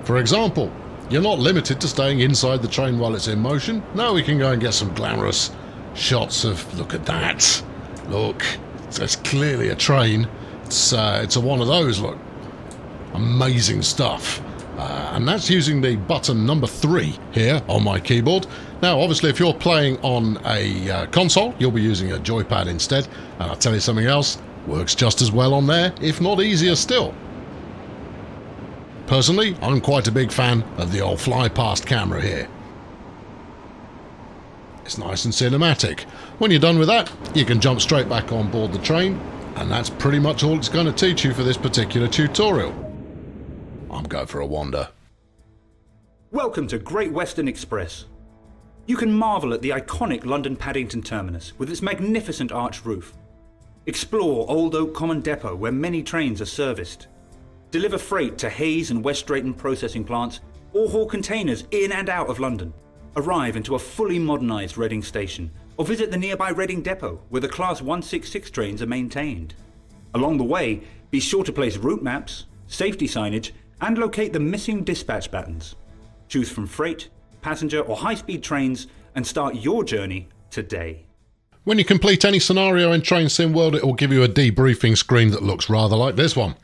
[SPEAKER 3] For example, you're not limited to staying inside the train while it's in motion. No, we can go and get some glamorous shots of, look at that. Look, it's clearly a train. It's a one of those, look. Amazing stuff. And that's using the button number 3 here on my keyboard. Now, obviously, if you're playing on a console, you'll be using a joypad instead. And I'll tell you something else, works just as well on there, if not easier still. Personally, I'm quite a big fan of the old fly-past camera here. It's nice and cinematic. When you're done with that, you can jump straight back on board the train, and that's pretty much all it's going to teach you for this particular tutorial. I'm going for a wander.
[SPEAKER 4] Welcome to Great Western Express. You can marvel at the iconic London Paddington terminus with its magnificent arched roof. Explore Old Oak Common Depot where many trains are serviced. Deliver freight to Hayes and West Drayton processing plants or haul containers in and out of London. Arrive into a fully modernised Reading station or visit the nearby Reading Depot where the Class 166 trains are maintained. Along the way, be sure to place route maps, safety signage and locate the missing dispatch battens. Choose from freight, passenger or high-speed trains and start your journey today.
[SPEAKER 3] When you complete any scenario in Train Sim World, it will give you a debriefing screen that looks rather like this one.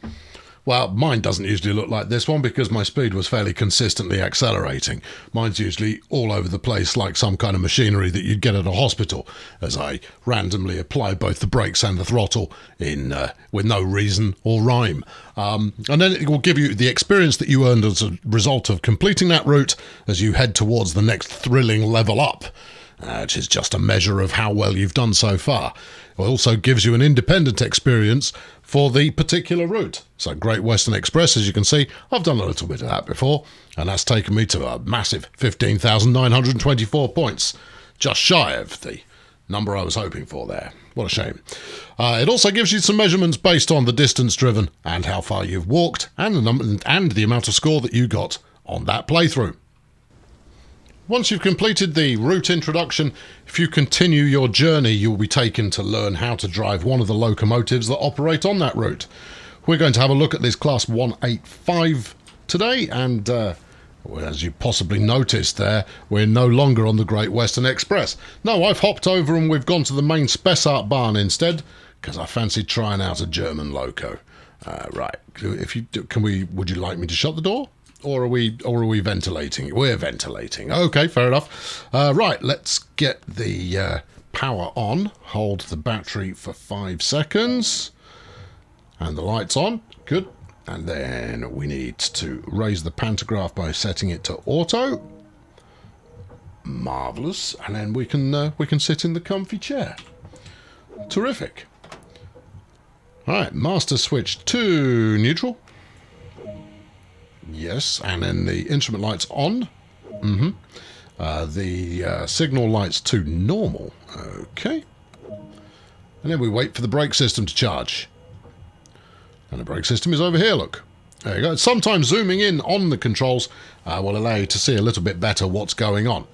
[SPEAKER 3] Well, mine doesn't usually look like this one because my speed was fairly consistently accelerating. Mine's usually all over the place like some kind of machinery that you'd get at a hospital as I randomly apply both the brakes and the throttle in with no reason or rhyme. And then it will give you the experience that you earned as a result of completing that route as you head towards the next thrilling level up. Which is just a measure of how well you've done so far. It also gives you an independent experience for the particular route. So Great Western Express, as you can see, I've done a little bit of that before, and that's taken me to a massive 15,924 points, just shy of the number I was hoping for there. What a shame. It also gives you some measurements based on the distance driven and how far you've walked and the number and the amount of score that you got on that playthrough. Once you've completed the route introduction, if you continue your journey, you'll be taken to learn how to drive one of the locomotives that operate on that route. We're going to have a look at this Class 185 today, and as you possibly noticed there, we're no longer on the Great Western Express. No, I've hopped over and we've gone to the main Spessart barn instead, because I fancied trying out a German loco. Right, if you do, would you like me to shut the door? Or are we ventilating? We're ventilating. Okay, fair enough. Right, let's get the power on. Hold the battery for 5 seconds. And the light's on. Good. And then we need to raise the pantograph by setting it to auto. Marvellous. And then we can sit in the comfy chair. Terrific. All right, master switch to neutral. Yes, and then the instrument light's on. The signal light's to normal. Okay. And then we wait for the brake system to charge. And the brake system is over here, look. There you go. Sometimes zooming in on the controls will allow you to see a little bit better what's going on.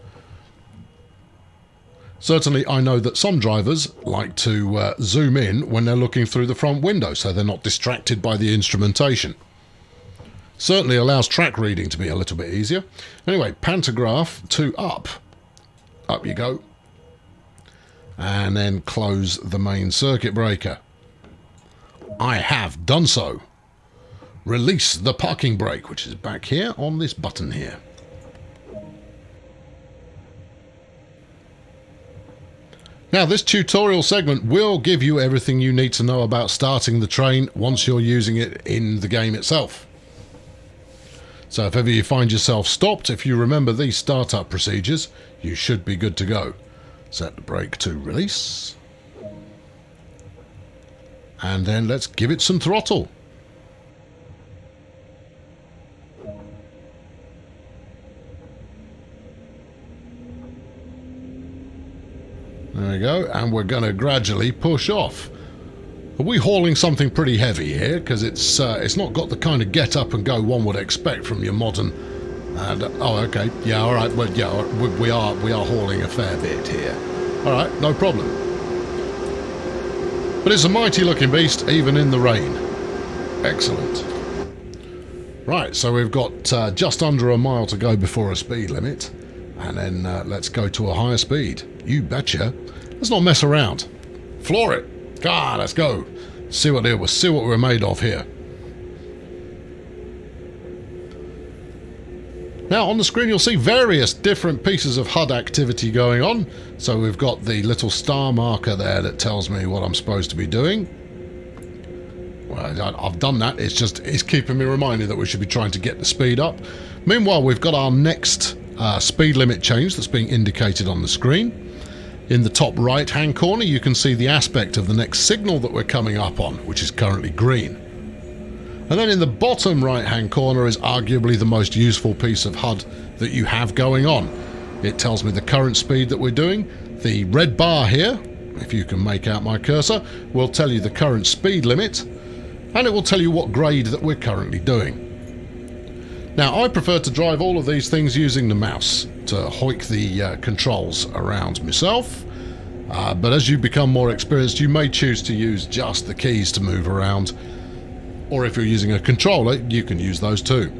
[SPEAKER 3] Certainly, I know that some drivers like to zoom in when they're looking through the front window so they're not distracted by the instrumentation. Certainly allows track reading to be a little bit easier. Anyway, pantograph to up. Up you go. And then close the main circuit breaker. I have done so. Release the parking brake, which is back here on this button here. Now, this tutorial segment will give you everything you need to know about starting the train once you're using it in the game itself. So if ever you find yourself stopped, if you remember these startup procedures, you should be good to go. Set the brake to release. And then let's give it some throttle. There we go, and we're going to gradually push off. Are we hauling something pretty heavy here? Because it's not got the kind of get up and go one would expect from your modern. Oh, okay, yeah, all right. Well, yeah, we are hauling a fair bit here. All right, no problem. But it's a mighty looking beast, even in the rain. Excellent. Right, so we've got just under a mile to go before a speed limit, and then let's go to a higher speed. You betcha. Let's not mess around. Floor it. Let's go. See what we're made of here. Now on the screen you'll see various different pieces of HUD activity going on. So we've got the little star marker there that tells me what I'm supposed to be doing. Well, I've done that. It's keeping me reminded that we should be trying to get the speed up. Meanwhile, we've got our next speed limit change that's being indicated on the screen. In the top right hand corner you can see the aspect of the next signal that we're coming up on, which is currently green. And then in the bottom right hand corner is arguably the most useful piece of HUD that you have going on. It tells me the current speed that we're doing. The red bar here, if you can make out my cursor, will tell you the current speed limit, and it will tell you what grade that we're currently doing. Now, I prefer to drive all of these things using the mouse to hoik the controls around myself, but as you become more experienced you may choose to use just the keys to move around, or if you're using a controller you can use those too.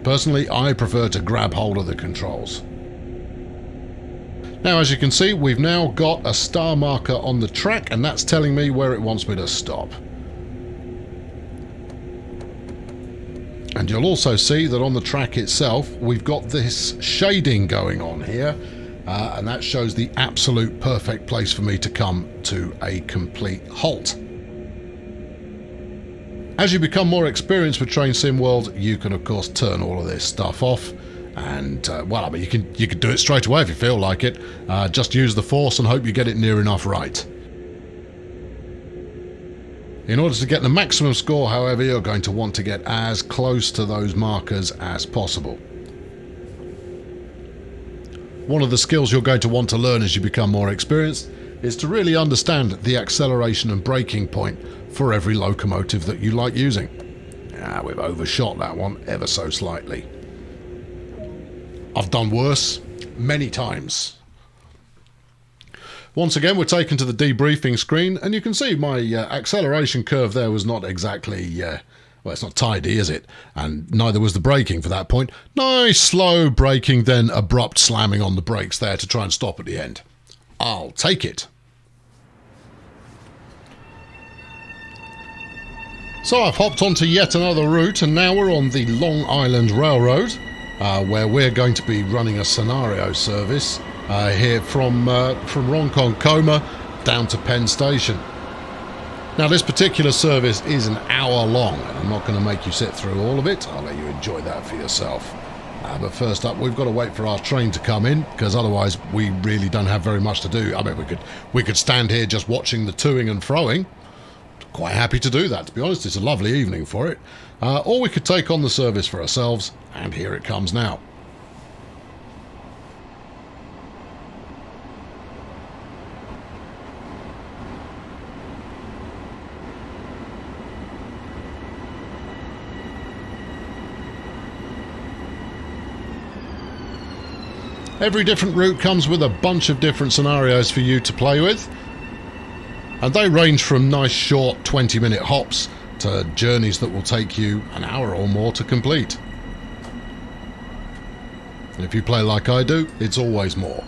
[SPEAKER 3] Personally, I prefer to grab hold of the controls. Now, as you can see, we've now got a star marker on the track, and that's telling me where it wants me to stop. And you'll also see that on the track itself we've got this shading going on here, and that shows the absolute perfect place for me to come to a complete halt. As you become more experienced with Train Sim World, you can of course turn all of this stuff off, and well, I mean, you can do it straight away if you feel like it. Just use the force and hope you get it near enough right. In order to get the maximum score, however, you're going to want to get as close to those markers as possible. One of the skills you're going to want to learn as you become more experienced is to really understand the acceleration and braking point for every locomotive that you like using. We've overshot that one ever so slightly. I've done worse many times. Once again, we're taken to the debriefing screen, and you can see my acceleration curve there was not exactly, well, it's not tidy, is it? And neither was the braking for that point. Nice slow braking, then abrupt slamming on the brakes there to try and stop at the end. I'll take it. So I've hopped onto yet another route, and now we're on the Long Island Railroad, where we're going to be running a scenario service here from Ronkonkoma down to Penn Station. Now, this particular service is an hour long, and I'm not going to make you sit through all of it. I'll let you enjoy that for yourself. But first up, we've got to wait for our train to come in, because otherwise we really don't have very much to do. I mean, we could stand here just watching the toing and froing. Quite happy to do that, to be honest. It's a lovely evening for it. Or we could take on the service for ourselves, and here it comes now. Every different route comes with a bunch of different scenarios for you to play with, and they range from nice short 20-minute hops to journeys that will take you an hour or more to complete. And if you play like I do, it's always more.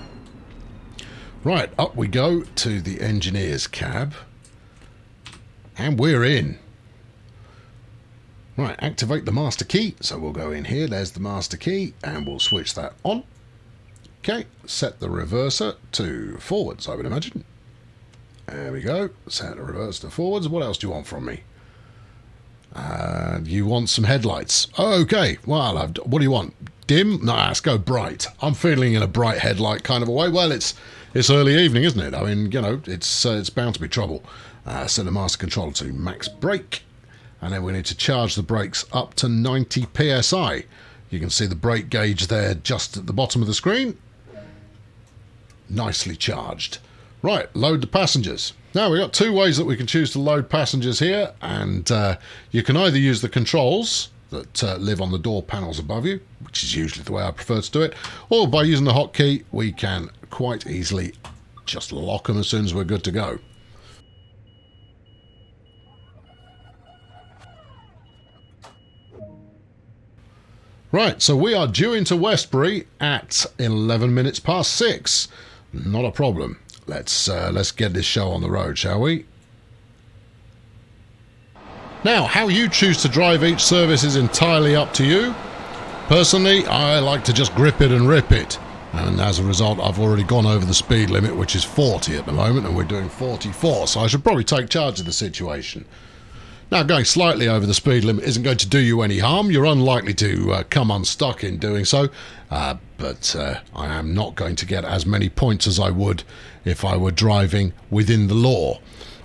[SPEAKER 3] Right, up we go to the engineer's cab. And we're in. Right, activate the master key. So we'll go in here. There's the master key. And we'll switch that on. Okay, set the reverser to forwards, I would imagine. There we go. Set the reverse to forwards. What else do you want from me? You want some headlights. Okay, well, what do you want? Dim? No, let's go bright. I'm feeling in a bright headlight kind of a way. Well, it's early evening, isn't it? I mean, you know, it's bound to be trouble. Set the master controller to max brake. And then we need to charge the brakes up to 90 psi. You can see the brake gauge there just at the bottom of the screen. Nicely charged. Right, load the passengers. Now, we've got two ways that we can choose to load passengers here, and you can either use the controls that live on the door panels above you, which is usually the way I prefer to do it, or by using the hotkey, we can quite easily just lock them as soon as we're good to go. Right, so we are due into Westbury at 11 minutes past 6. Not a problem. Let's get this show on the road, shall we? Now, how you choose to drive each service is entirely up to you. Personally, I like to just grip it and rip it. And as a result, I've already gone over the speed limit, which is 40 at the moment, and we're doing 44, so I should probably take charge of the situation. Now, going slightly over the speed limit isn't going to do you any harm. You're unlikely to come unstuck in doing so, but I am not going to get as many points as I would if I were driving within the law,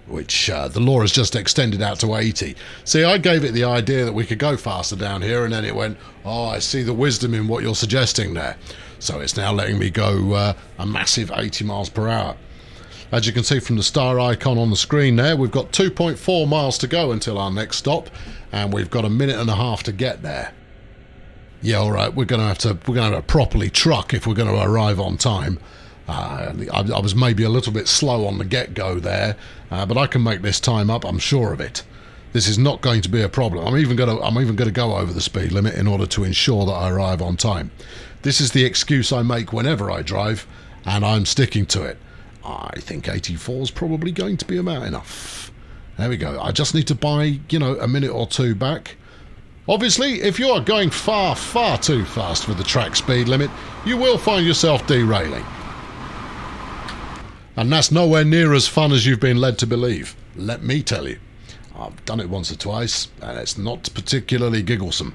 [SPEAKER 3] which the law has just extended out to 80. See, I gave it the idea that we could go faster down here, and then it went, oh, I see the wisdom in what you're suggesting there. So it's now letting me go a massive 80 miles per hour. As you can see from the star icon on the screen there, we've got 2.4 miles to go until our next stop, and we've got a minute and a half to get there. Yeah, all right, we're going to have to properly truck if we're going to arrive on time. I was maybe a little bit slow on the get-go there, but I can make this time up, I'm sure of it. This is not going to be a problem. I'm even going to go over the speed limit in order to ensure that I arrive on time. This is the excuse I make whenever I drive, and I'm sticking to it. I think 84 is probably going to be about enough. There we go. I just need to buy, a minute or two back. Obviously, if you are going far, far too fast with the track speed limit, you will find yourself derailing. And that's nowhere near as fun as you've been led to believe. Let me tell you. I've done it once or twice, and it's not particularly gigglesome.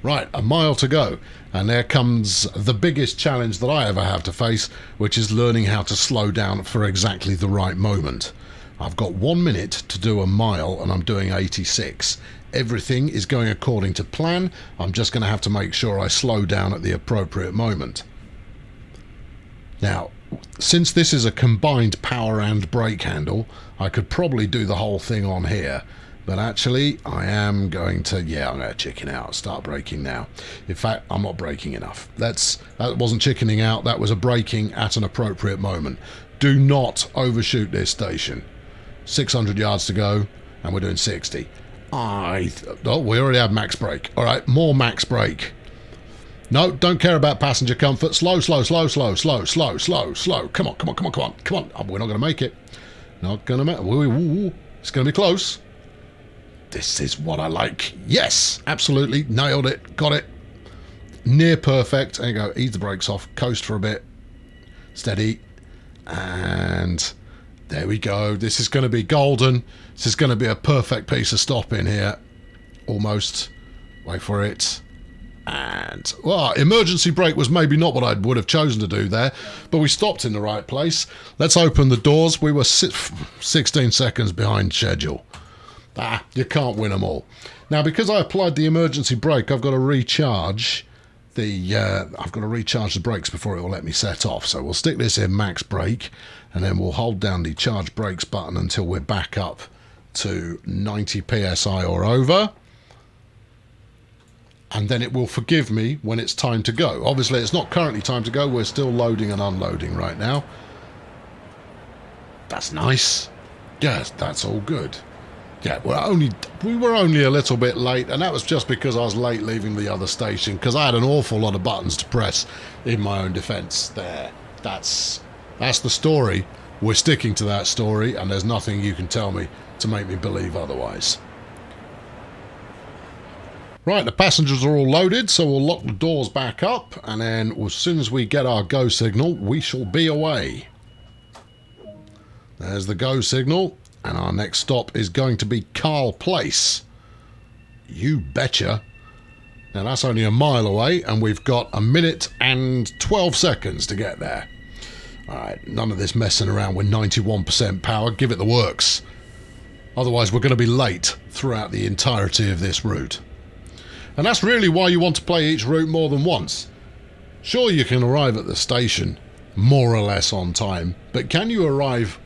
[SPEAKER 3] Right, a mile to go, and there comes the biggest challenge that I ever have to face, which is learning how to slow down for exactly the right moment. I've got 1 minute to do a mile, and I'm doing 86. Everything is going according to plan. I'm just going to have to make sure I slow down at the appropriate moment. Now, since this is a combined power and brake handle, I could probably do the whole thing on here. But actually, I'm going to chicken out, start braking now. In fact, I'm not braking enough. That wasn't chickening out, that was a braking at an appropriate moment. Do not overshoot this station. 600 yards to go, and we're doing 60. We already have max brake. All right, more max brake. No, don't care about passenger comfort. Slow. Come on. Oh, we're not going to make it. Not going to make it. It's going to be close. This is what I like. Yes, absolutely. Nailed it. Got it. Near perfect. There you go. Ease the brakes off. Coast for a bit. Steady. And there we go. This is going to be golden. This is going to be a perfect piece of stop in here. Almost. Wait for it. And, emergency brake was maybe not what I would have chosen to do there, but we stopped in the right place. Let's open the doors. We were 16 seconds behind schedule. You can't win them all. Now, because I applied the emergency brake, I've got to recharge the brakes before it will let me set off. So we'll stick this in max brake, and then we'll hold down the charge brakes button until we're back up to 90 psi or over. And then it will forgive me when it's time to go. Obviously, it's not currently time to go. We're still loading and unloading right now. That's nice. Yes, that's all good. Yeah, we were only a little bit late, and that was just because I was late leaving the other station, because I had an awful lot of buttons to press in my own defence there. That's the story We're sticking to that story, and there's nothing you can tell me to make me believe otherwise. Right, the passengers are all loaded, so we'll lock the doors back up, and then as soon as we get our go signal, we shall be away. There's the go signal, and our next stop is going to be Carl Place. You betcha. Now that's only a mile away, and we've got 1 minute and 12 seconds to get there. Alright, none of this messing around with 91% power. Give it the works. Otherwise we're going to be late throughout the entirety of this route. And that's really why you want to play each route more than once. Sure, you can arrive at the station more or less on time, but can you arrive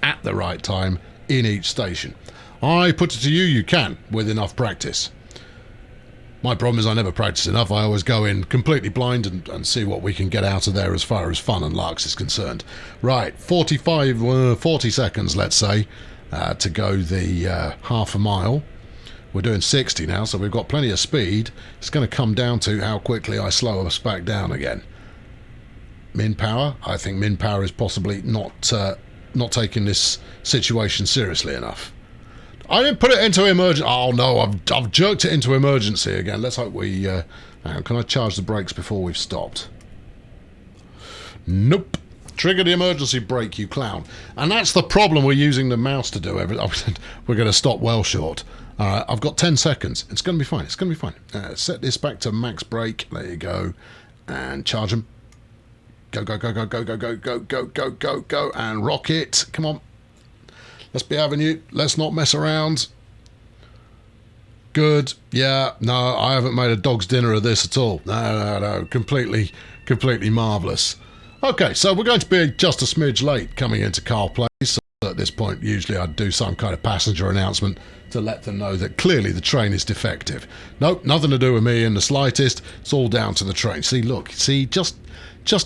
[SPEAKER 3] at the right time in each station? I put it to you, you can, with enough practice. My problem is I never practice enough. I always go in completely blind and see what we can get out of there as far as fun and larks is concerned. Right, 40 seconds, let's say, to go the half a mile. We're doing 60 now, so we've got plenty of speed. It's going to come down to how quickly I slow us back down again. Min power? I think min power is possibly not taking this situation seriously enough. I didn't put it into emergency. Oh no, I've jerked it into emergency again. Let's hope we... hang on, can I charge the brakes before we've stopped? Nope. Trigger the emergency brake, you clown. And that's the problem we're using the mouse to do. We're going to stop well short. Alright, I've got 10 seconds. It's going to be fine. It's going to be fine. Set this back to max brake. There you go. And charge them. Go, go, go, go, go, go, go, go, go, go, go, go. And rock it. Come on. Let's be having you. Let's not mess around. Good. Yeah. No, I haven't made a dog's dinner of this at all. No. Completely marvellous. Okay, so we're going to be just a smidge late coming into Carl Place. So at this point, usually I'd do some kind of passenger announcement to let them know that clearly the train is defective. Nope, nothing to do with me in the slightest. It's all down to the train. See, look, just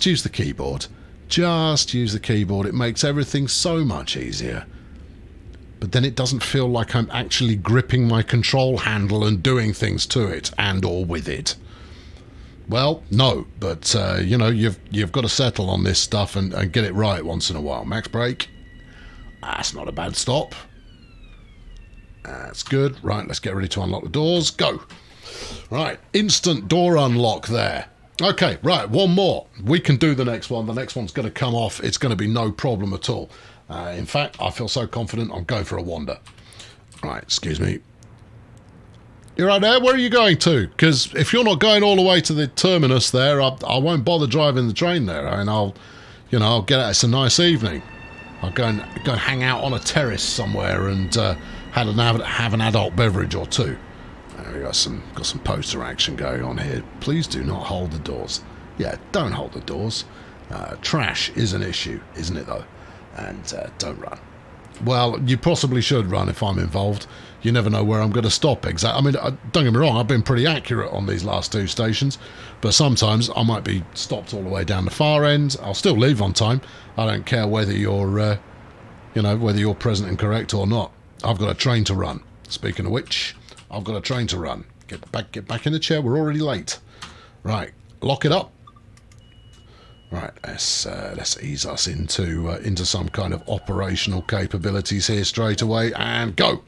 [SPEAKER 3] use the keyboard. Just use the keyboard. It makes everything so much easier. But then it doesn't feel like I'm actually gripping my control handle and doing things to it and or with it. Well, no, but, you know, you've got to settle on this stuff and get it right once in a while. Max brake. That's not a bad stop. That's good. Right, let's get ready to unlock the doors. Go. Right, instant door unlock there. Okay, right, one more. We can do the next one. The next one's going to come off. It's going to be no problem at all. In fact, I feel so confident I'm going for a wander. Right, excuse me. You're right there. Where are you going to? Because if you're not going all the way to the terminus there, I won't bother driving the train there, and I'll get out. It's a nice evening. I'll go and hang out on a terrace somewhere and have an adult beverage or two. We got some poster action going on here. Please do not hold the doors. Yeah, don't hold the doors. Trash is an issue, isn't it though? And don't run. Well, you possibly should run if I'm involved. You never know where I'm going to stop exactly. I mean, don't get me wrong, I've been pretty accurate on these last two stations, but sometimes I might be stopped all the way down the far end. I'll still leave on time. I don't care whether you're, whether you're present and correct or not. I've got a train to run. Speaking of which, I've got a train to run. Get back in the chair. We're already late. Right, lock it up. Right, let's ease us into some kind of operational capabilities here straight away and go.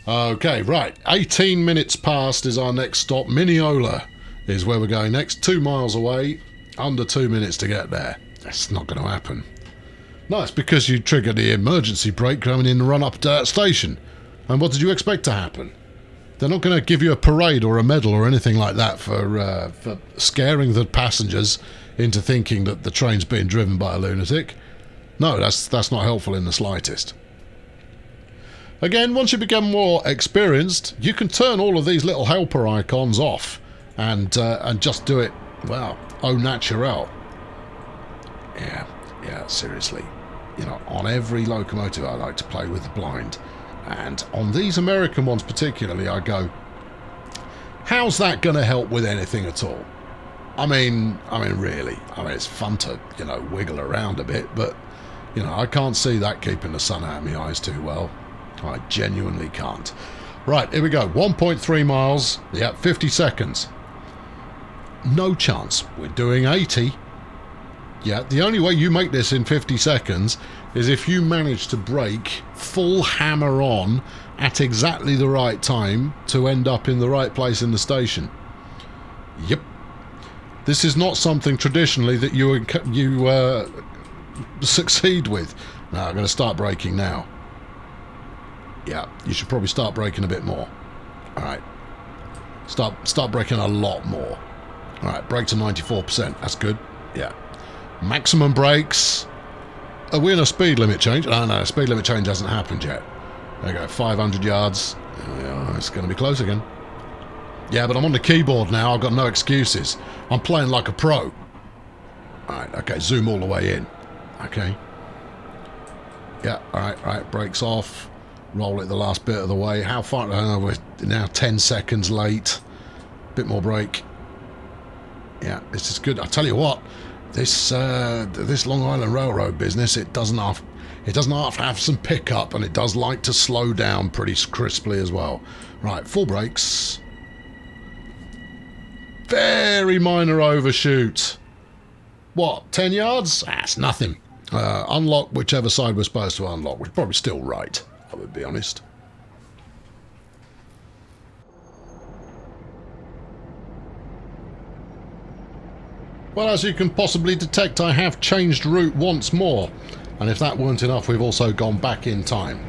[SPEAKER 3] Okay, right. 18 minutes past is our next stop. Mineola is where we're going next. 2 miles away. Under 2 minutes to get there. That's not going to happen. No, it's because you triggered the emergency brake coming in the run up to that station. And what did you expect to happen? They're not going to give you a parade or a medal or anything like that for scaring the passengers into thinking that the train's being driven by a lunatic. No, that's not helpful in the slightest. Again, once you become more experienced, you can turn all of these little helper icons off and just do it, well, au naturel. Yeah, seriously. You know, on every locomotive I like to play with the blind. And on these American ones particularly, I go, how's that going to help with anything at all? I mean, really. I mean, it's fun to, wiggle around a bit, but, I can't see that keeping the sun out of my eyes too well. I genuinely can't. Right, here we go. 1.3 miles. Yeah, 50 seconds. No chance. We're doing 80. Yeah, the only way you make this in 50 seconds is if you manage to brake full hammer on at exactly the right time to end up in the right place in the station. Yep. This is not something traditionally that you succeed with. Now, I'm going to start braking now. Yeah, you should probably start braking a bit more. All right. Start braking a lot more. All right, brake to 94%. That's good. Yeah. Maximum brakes. Are we in a speed limit change? Oh, no, speed limit change hasn't happened yet. There you go, 500 yards. Yeah, it's going to be close again. Yeah, but I'm on the keyboard now. I've got no excuses. I'm playing like a pro. All right, okay, zoom all the way in. Okay. Yeah, all right, brakes off. Roll it the last bit of the way. How far? We're now 10 seconds late. Bit more brake. Yeah, this is good. I tell you what, this Long Island Railroad business, it doesn't have to have some pickup, and it does like to slow down pretty crisply as well. Right, full brakes. Very minor overshoot. What, 10 yards? That's nothing. Unlock whichever side we're supposed to unlock. We're probably still right, I would be honest. Well, as you can possibly detect, I have changed route once more. And if that weren't enough, we've also gone back in time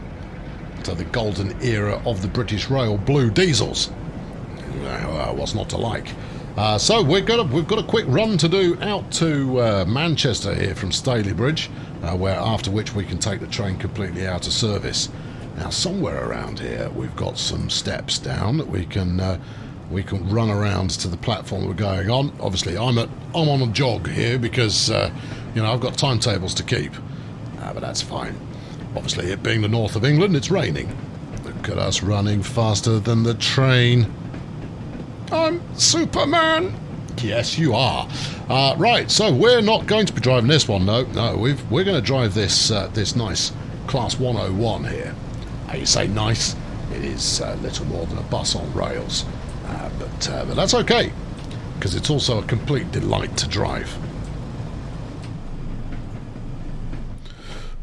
[SPEAKER 3] to the golden era of the British Rail blue diesels. What's not to like? So we've got a quick run to do out to Manchester here from Stalybridge, after which we can take the train completely out of service. Now, somewhere around here, we've got some steps down that we can run around to the platform we're going on. Obviously, I'm on a jog here because I've got timetables to keep, but that's fine. Obviously, it being the north of England, it's raining. Look at us running faster than the train. I'm Superman. Yes, you are. Right, so we're not going to be driving this one. No, we're going to drive this nice Class 101 here. You say nice? It is little more than a bus on rails, but that's okay because it's also a complete delight to drive.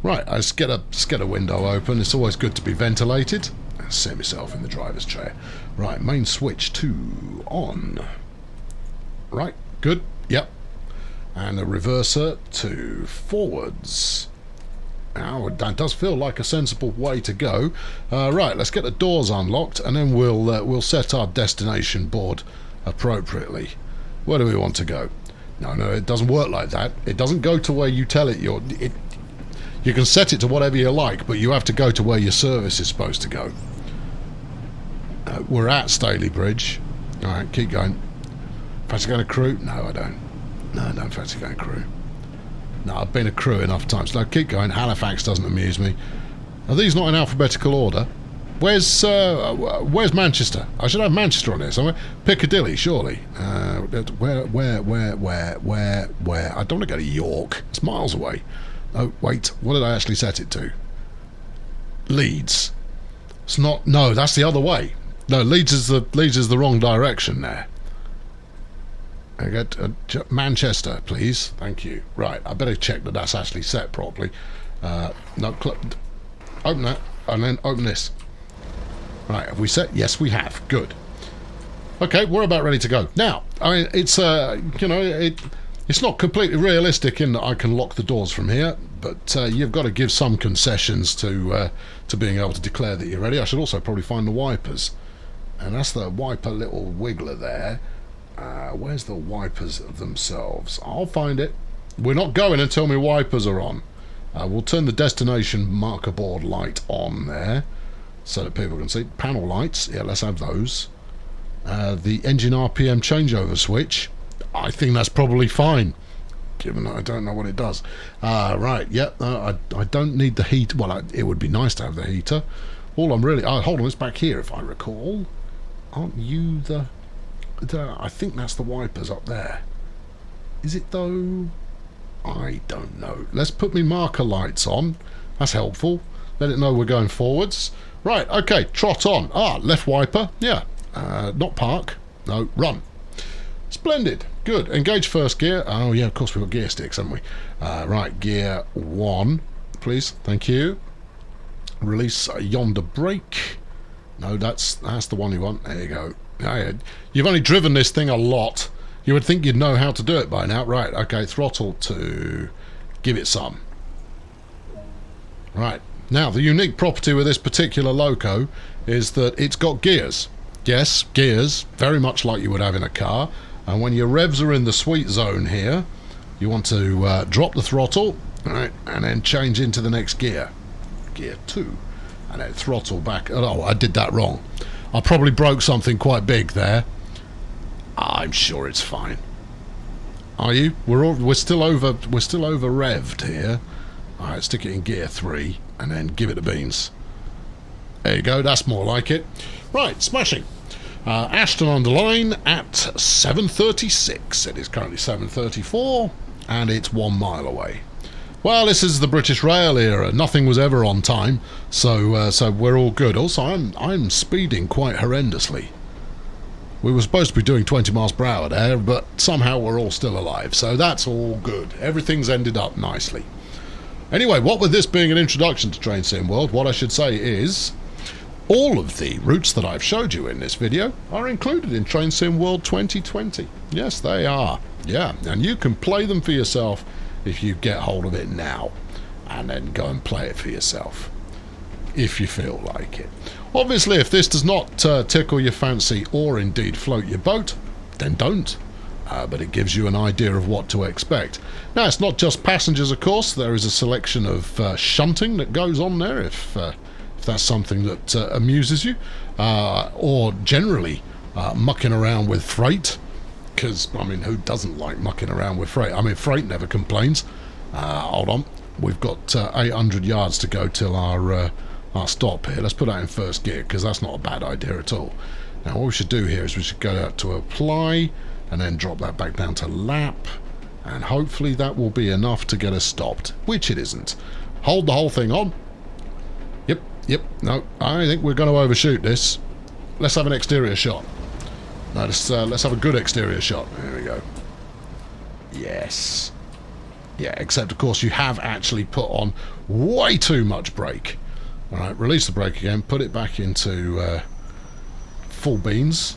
[SPEAKER 3] Right, let's get a window open. It's always good to be ventilated. Set myself in the driver's chair. Right, main switch to on. Right, good. Yep. And the reverser to forwards. Now, that does feel like a sensible way to go. Right, let's get the doors unlocked, and then we'll set our destination board appropriately. Where do we want to go? No, it doesn't work like that. It doesn't go to where you tell it you can set it to whatever you like, but you have to go to where your service is supposed to go. We're at Stalybridge. All right, keep going. Fancy going to crew? No, I don't. No, I don't fancy going crew. No, I've been a crew enough times. No, keep going. Halifax doesn't amuse me. Are these not in alphabetical order? Where's Manchester? I should have Manchester on here somewhere. Piccadilly, surely. Where? I don't want to go to York. It's miles away. Oh, wait. What did I actually set it to? Leeds. It's not. No, that's the other way. No, Leeds is the wrong direction there. I get Manchester, please. Thank you. Right, I better check that that's actually set properly. No, open that, and then open this. Right, have we set? Yes, we have. Good. Okay, we're about ready to go. Now, I mean, it's it's not completely realistic in that I can lock the doors from here, but you've got to give some concessions to being able to declare that you're ready. I should also probably find the wipers, and that's the wiper little wiggler there. Where's the wipers themselves? I'll find it. We're not going until my wipers are on. We'll turn the destination marker board light on there so that people can see. Panel lights, yeah, let's have those. The engine RPM changeover switch, I think that's probably fine, given that I don't know what it does. Right, yep, I don't need the heat. Well, it would be nice to have the heater. All I'm really... hold on, it's back here if I recall. Aren't you the... I think that's the wipers up there. Is it though? I don't know. Let's put me marker lights on. That's helpful. Let it know we're going forwards. Right, okay, trot on. Left wiper. Yeah. Not park. No, run. Let's Splendid. Good. Engage first gear. Oh, yeah, of course we've got gear sticks, haven't we? Right, gear 1, please. Thank you. Release yonder brake. No, that's the one you want. There you go. You've only driven this thing a lot. You would think you'd know how to do it by now. Right, okay, throttle to give it some. Right. Now, the unique property with this particular loco is that it's got gears. Yes, gears, very much like you would have in a car. And when your revs are in the sweet zone here, you want to drop the throttle, right, and then change into the next gear. Gear 2. And then throttle back. Oh, I did that wrong. I probably broke something quite big there. I'm sure it's fine. Are you? We're still over revved here. All right, stick it in gear 3 and then give it the beans. There you go. That's more like it. Right, smashing. Ashton on the line at 7:36. It is currently 7:34, and it's 1 mile away. Well, this is the British Rail era. Nothing was ever on time, so we're all good. Also, I'm speeding quite horrendously. We were supposed to be doing 20 miles per hour there, but somehow we're all still alive, so that's all good. Everything's ended up nicely. Anyway, what with this being an introduction to Train Sim World, what I should say is all of the routes that I've showed you in this video are included in Train Sim World 2020. Yes, they are. Yeah, and you can play them for yourself if you get hold of it now, and then go and play it for yourself, if you feel like it. Obviously, if this does not tickle your fancy or indeed float your boat, then don't. But it gives you an idea of what to expect. Now, it's not just passengers, of course. There is a selection of shunting that goes on there, if that's something that amuses you, or generally mucking around with freight. Because, I mean, who doesn't like mucking around with freight? I mean, freight never complains. Hold on. We've got 800 yards to go till our stop here. Let's put that in first gear, because that's not a bad idea at all. Now, what we should do here is we should go out to apply, and then drop that back down to lap, and hopefully that will be enough to get us stopped, which it isn't. Hold the whole thing on. Yep. No, I think we're going to overshoot this. Let's have an exterior shot. Now, let's have a good exterior shot. There we go. Yes. Yeah, except, of course, you have actually put on way too much brake. All right, release the brake again. Put it back into full beans.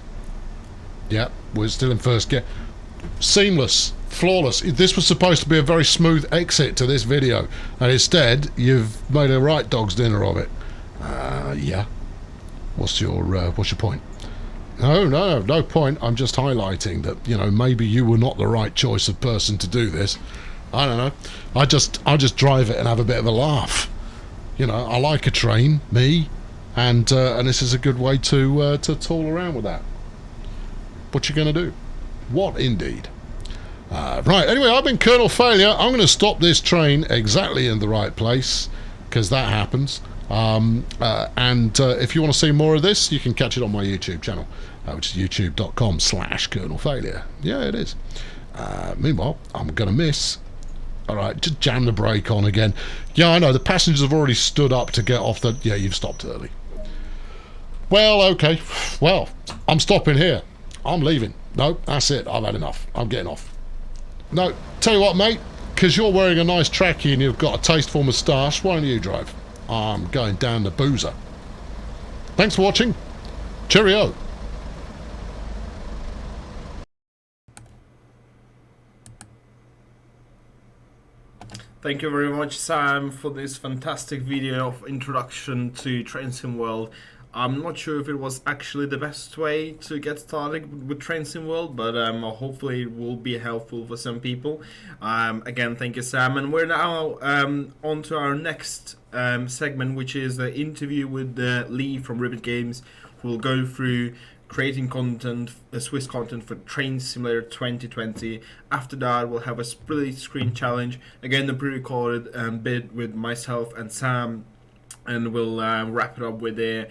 [SPEAKER 3] Yeah, we're still in first gear. Seamless. Flawless. This was supposed to be a very smooth exit to this video, and instead, you've made a right dog's dinner of it. Yeah. What's your point? No point. I'm just highlighting that, you know, maybe you were not the right choice of person to do this. I don't know. I just drive it and have a bit of a laugh. You know, I like a train, me, and this is a good way to tool around with that. What you gonna do? What indeed? Right. Anyway, I've been Colonel Failure. I'm going to stop this train exactly in the right place, because that happens. If you want to see more of this, you can catch it on my YouTube channel, which is youtube.com/Colonel Failure. Yeah, it is. Meanwhile, I'm going to miss. All right, just jam the brake on again. Yeah, I know, the passengers have already stood up to get off the... Yeah, you've stopped early. Well, okay. Well, I'm stopping here. I'm leaving. No, that's it. I've had enough. I'm getting off. No, tell you what, mate, because you're wearing a nice trackie and you've got a tasteful moustache, why don't you drive? I'm going down the boozer. Thanks for watching. Cheerio.
[SPEAKER 1] Thank you very much, Sam, for this fantastic video of introduction to Train Sim World. I'm not sure if it was actually the best way to get started with Train Sim World, but hopefully it will be helpful for some people. Again, thank you, Sam. And we're now on to our next segment, which is the interview with Lee from Rivet Games, who will go through creating content, Swiss content for Train Simulator 2020. After that, we'll have a split screen challenge, again the pre-recorded bit with myself and Sam, and we'll wrap it up with a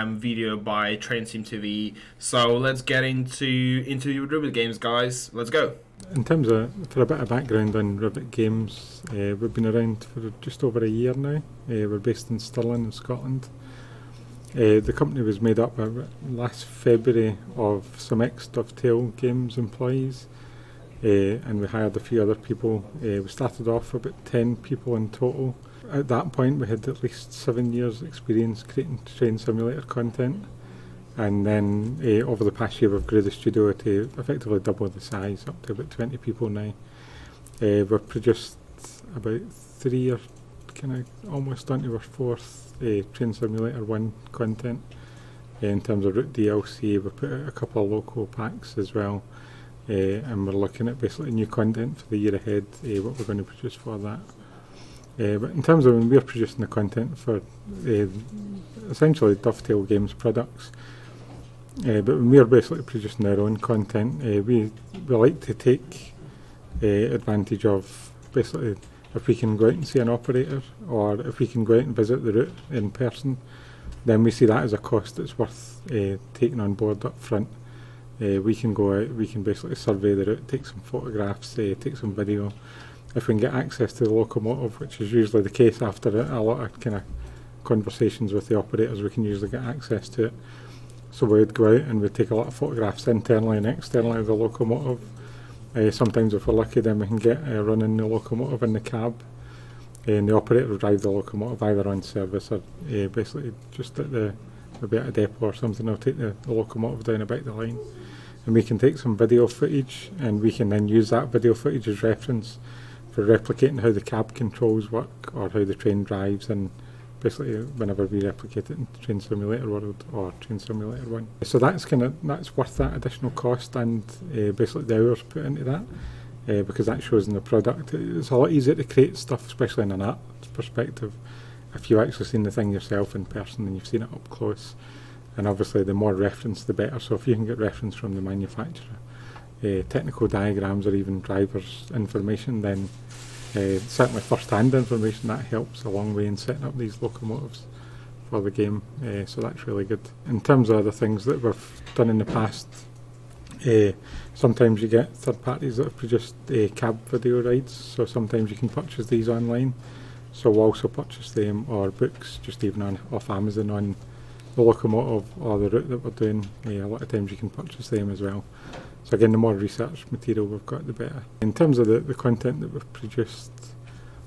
[SPEAKER 1] video by Train Sim TV. So let's get into interview with Rivet Games, guys. Let's go.
[SPEAKER 5] In terms of, for a bit of background on Rivet Games, we've been around for just over a year now. We're based in Stirling in Scotland. The company was made up last February of some ex-Dovetail Games employees, and we hired a few other people. We started off with about 10 people in total. At that point we had at least 7 years experience creating train simulator content, and then over the past year we've grew the studio to effectively double the size, up to about 20 people now. We've produced about 3 or kind of almost onto our 4th Train Simulator 1 content. In terms of route DLC, we put out a couple of local packs as well, and we're looking at basically new content for the year ahead, what we're going to produce for that. But in terms of when we're producing the content for essentially Dovetail Games products, but when we're basically producing our own content, we like to take advantage of basically if we can go out and see an operator, or if we can go out and visit the route in person, then we see that as a cost that's worth taking on board up front. We can go out, we can basically survey the route, take some photographs, take some video. If we can get access to the locomotive, which is usually the case after a lot of kind of conversations with the operators, we can usually get access to it. So we'd go out and we'd take a lot of photographs internally and externally of the locomotive. Sometimes if we're lucky, then we can get running the locomotive in the cab, and the operator will drive the locomotive either on service or basically just at maybe at a depot or something. They'll take the locomotive down about the line, and we can take some video footage, and we can then use that video footage as reference for replicating how the cab controls work or how the train drives, and basically whenever we replicate it in Train Simulator World or Train Simulator 1. So that's worth that additional cost, and basically the hours put into that, because that shows in the product. It's a lot easier to create stuff, especially in an art perspective, if you've actually seen the thing yourself in person and you've seen it up close. And obviously the more reference the better, so if you can get reference from the manufacturer, technical diagrams or even drivers information, then certainly first-hand information, that helps a long way in setting up these locomotives for the game, so that's really good. In terms of other things that we've done in the past, sometimes you get third parties that have produced cab video rides, so sometimes you can purchase these online, so we'll also purchase them, or books just even off Amazon on the locomotive or the route that we're doing. A lot of times you can purchase them as well. So again, the more research material we've got, the better. In terms of the content that we've produced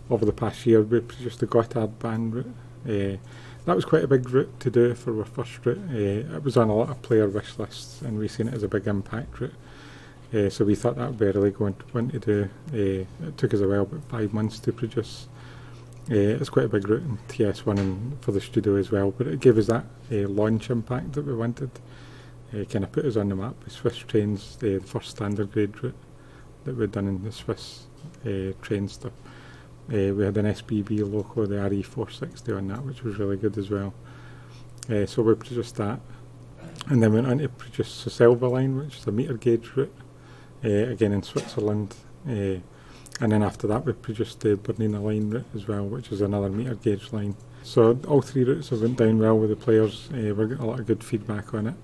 [SPEAKER 5] over the past year, we produced the Gotthard Band route. That was quite a big route to do for our first route. It was on a lot of player wish lists, and we seen it as a big impact route. So we thought that would be a really good one to do. It took us about 5 months to produce. It's quite a big route in TS1 and for the studio as well, but it gave us that launch impact that we wanted. Kind of put us on the map with Swiss trains, the first standard grade route that we'd done in the Swiss train stuff. We had an SBB loco, the RE460 on that, which was really good as well. So we produced that, and then went on to produce the Selva line, which is a metre gauge route, again in Switzerland. And then after that we produced the Bernina line route as well, which is another metre gauge line. So all 3 routes have went down well with the players. We're getting a lot of good feedback on it.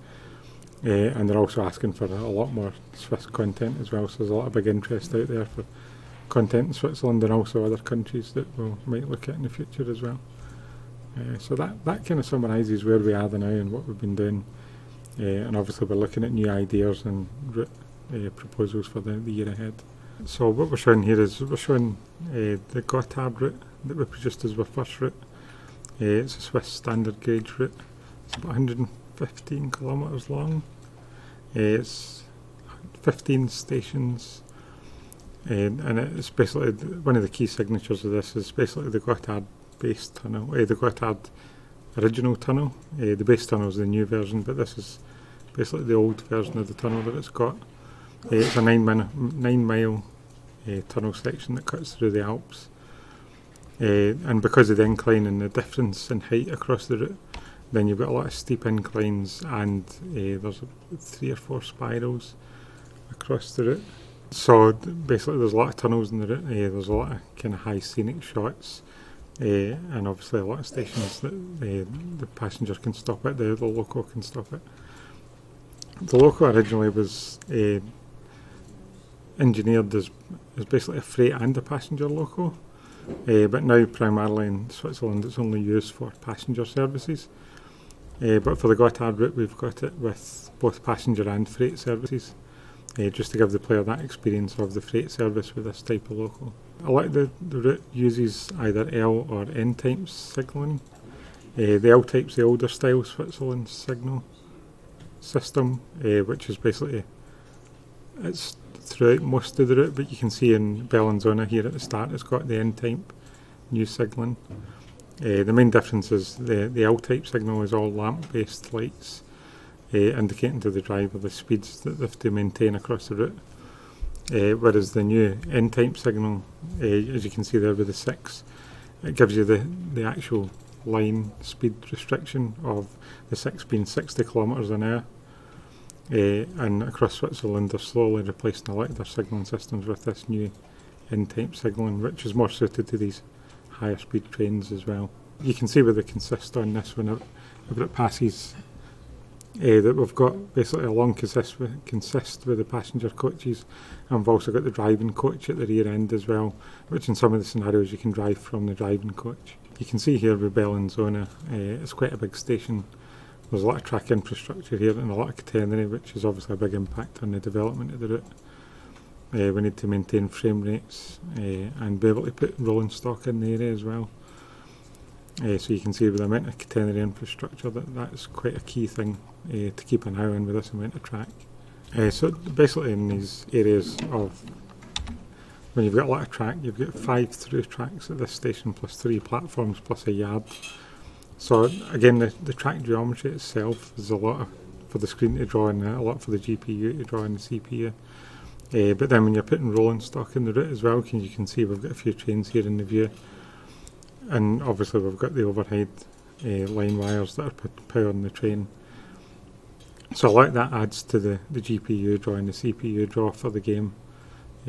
[SPEAKER 5] And they're also asking for a lot more Swiss content as well, so there's a lot of big interest out there for content in Switzerland and also other countries that we might look at in the future as well. So that kind of summarises where we are now and what we've been doing, and obviously we're looking at new ideas and proposals for the year ahead. So what we're showing here is we're showing the Gotthard route that we produced as our first route. It's a Swiss standard gauge route. It's about 115 kilometres long. It's 15 stations, and it's basically one of the key signatures of this is basically the Gotthard base tunnel, the Gotthard original tunnel. The base tunnel is the new version, but this is basically the old version of the tunnel that it's got. It's a 9 mile tunnel section that cuts through the Alps, and because of the incline and the difference in height across the route, then you've got a lot of steep inclines, and there's 3 or 4 spirals across the route. So basically there's a lot of tunnels in the route, there's a lot of kind of high scenic shots, and obviously a lot of stations that the passenger can stop at, the loco can stop at. The loco originally was engineered as basically a freight and a passenger loco, but now primarily in Switzerland it's only used for passenger services. But for the Gotthard route, we've got it with both passenger and freight services, just to give the player that experience of the freight service with this type of local. I like the route uses either L or N type signalling. The L type's the older style Switzerland signal system, which is basically, it's throughout most of the route, but you can see in Bellinzona here at the start it's got the N type new signalling. The main difference is the L type signal is all lamp based lights, indicating to the driver the speeds that they have to maintain across the route. Whereas the new N type signal, as you can see there with the 6, it gives you the actual line speed restriction of the 6 being 60 kilometres an hour. And across Switzerland they're slowly replacing a lot of their signalling systems with this new N type signalling, which is more suited to these higher speed trains as well. You can see where they consist on this whenever it passes, that we've got basically a long consist with the passenger coaches, and we've also got the driving coach at the rear end as well, which in some of the scenarios you can drive from the driving coach. You can see here with Bellinzona, it's quite a big station. There's a lot of track infrastructure here and a lot of catenary, which is obviously a big impact on the development of the route. We need to maintain frame rates and be able to put rolling stock in the area as well. So you can see with the amount of catenary infrastructure that's quite a key thing to keep an eye on with this amount of track. So basically in these areas of, when you've got a lot of track, you've got 5 through tracks at this station plus 3 platforms plus a yard. So again, the track geometry itself is a lot for the screen to draw and a lot for the GPU to draw and the CPU. But then when you're putting rolling stock in the route as well, you can see we've got a few trains here in the view, and obviously we've got the overhead line wires that are powering the train. So a lot of that adds to the GPU draw and the CPU draw for the game.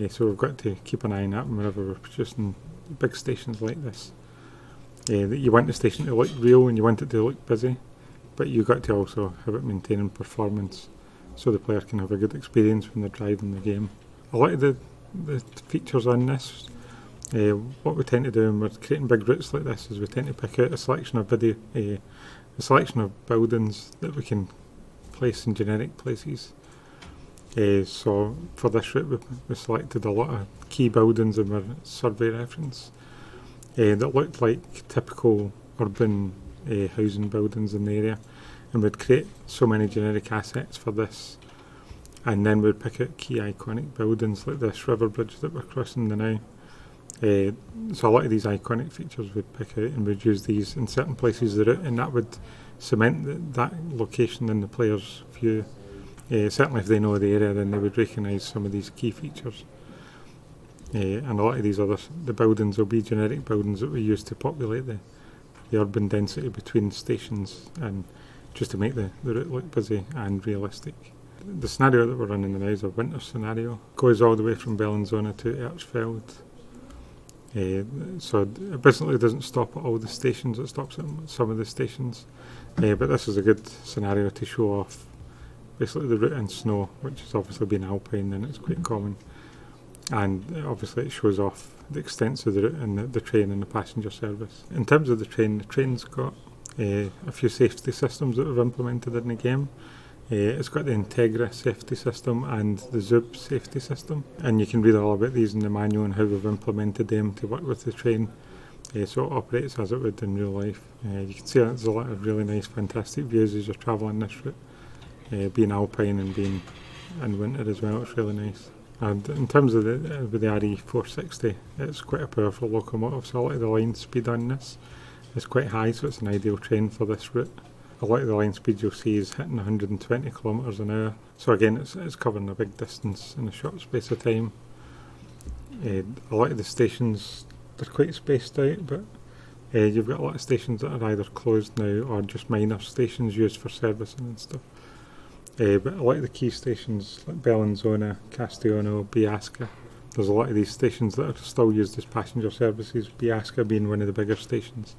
[SPEAKER 5] So we've got to keep an eye on that whenever we're producing big stations like this. That you want the station to look real and you want it to look busy, but you've got to also have it maintaining performance so the player can have a good experience when they're driving the game. A lot of the features on this, what we tend to do when we're creating big routes like this is we tend to pick out a selection of a selection of buildings that we can place in generic places. So for this route we selected a lot of key buildings in our survey reference that looked like typical urban housing buildings in the area, and we'd create so many generic assets for this, and then we'd pick out key iconic buildings like this river bridge that we're crossing the now. So a lot of these iconic features we'd pick out and we'd use these in certain places of the route, and that would cement that location in the player's view. Certainly if they know the area, then they would recognise some of these key features. And a lot of these the buildings will be generic buildings that we use to populate the urban density between stations, and just to make the route look busy and realistic. The scenario that we're running now is a winter scenario. Goes all the way from Bellinzona to Erzfeld. So it basically doesn't stop at all the stations, it stops at some of the stations. But this is a good scenario to show off basically the route in snow, which has obviously been alpine and it's quite common. And obviously it shows off the extent of the route and the train and the passenger service. In terms of the train's got a few safety systems that we've implemented in the game. It's got the Integra safety system and the Zub safety system, and you can read all about these in the manual and how we've implemented them to work with the train, so it operates as it would in real life. You can see there's a lot of really nice fantastic views as you're travelling this route, being alpine and being in winter as well. It's really nice. And in terms of with the RE460, it's quite a powerful locomotive, so a lot of the line speed on this is quite high, so it's an ideal train for this route. A lot of the line speed you'll see is hitting 120 kilometres an hour, so again it's covering a big distance in a short space of time. A lot of the stations, they're quite spaced out, but you've got a lot of stations that are either closed now or just minor stations used for servicing and stuff. But a lot of the key stations like Bellinzona, Castiglione, Biasca, there's a lot of these stations that are still used as passenger services, Biasca being one of the bigger stations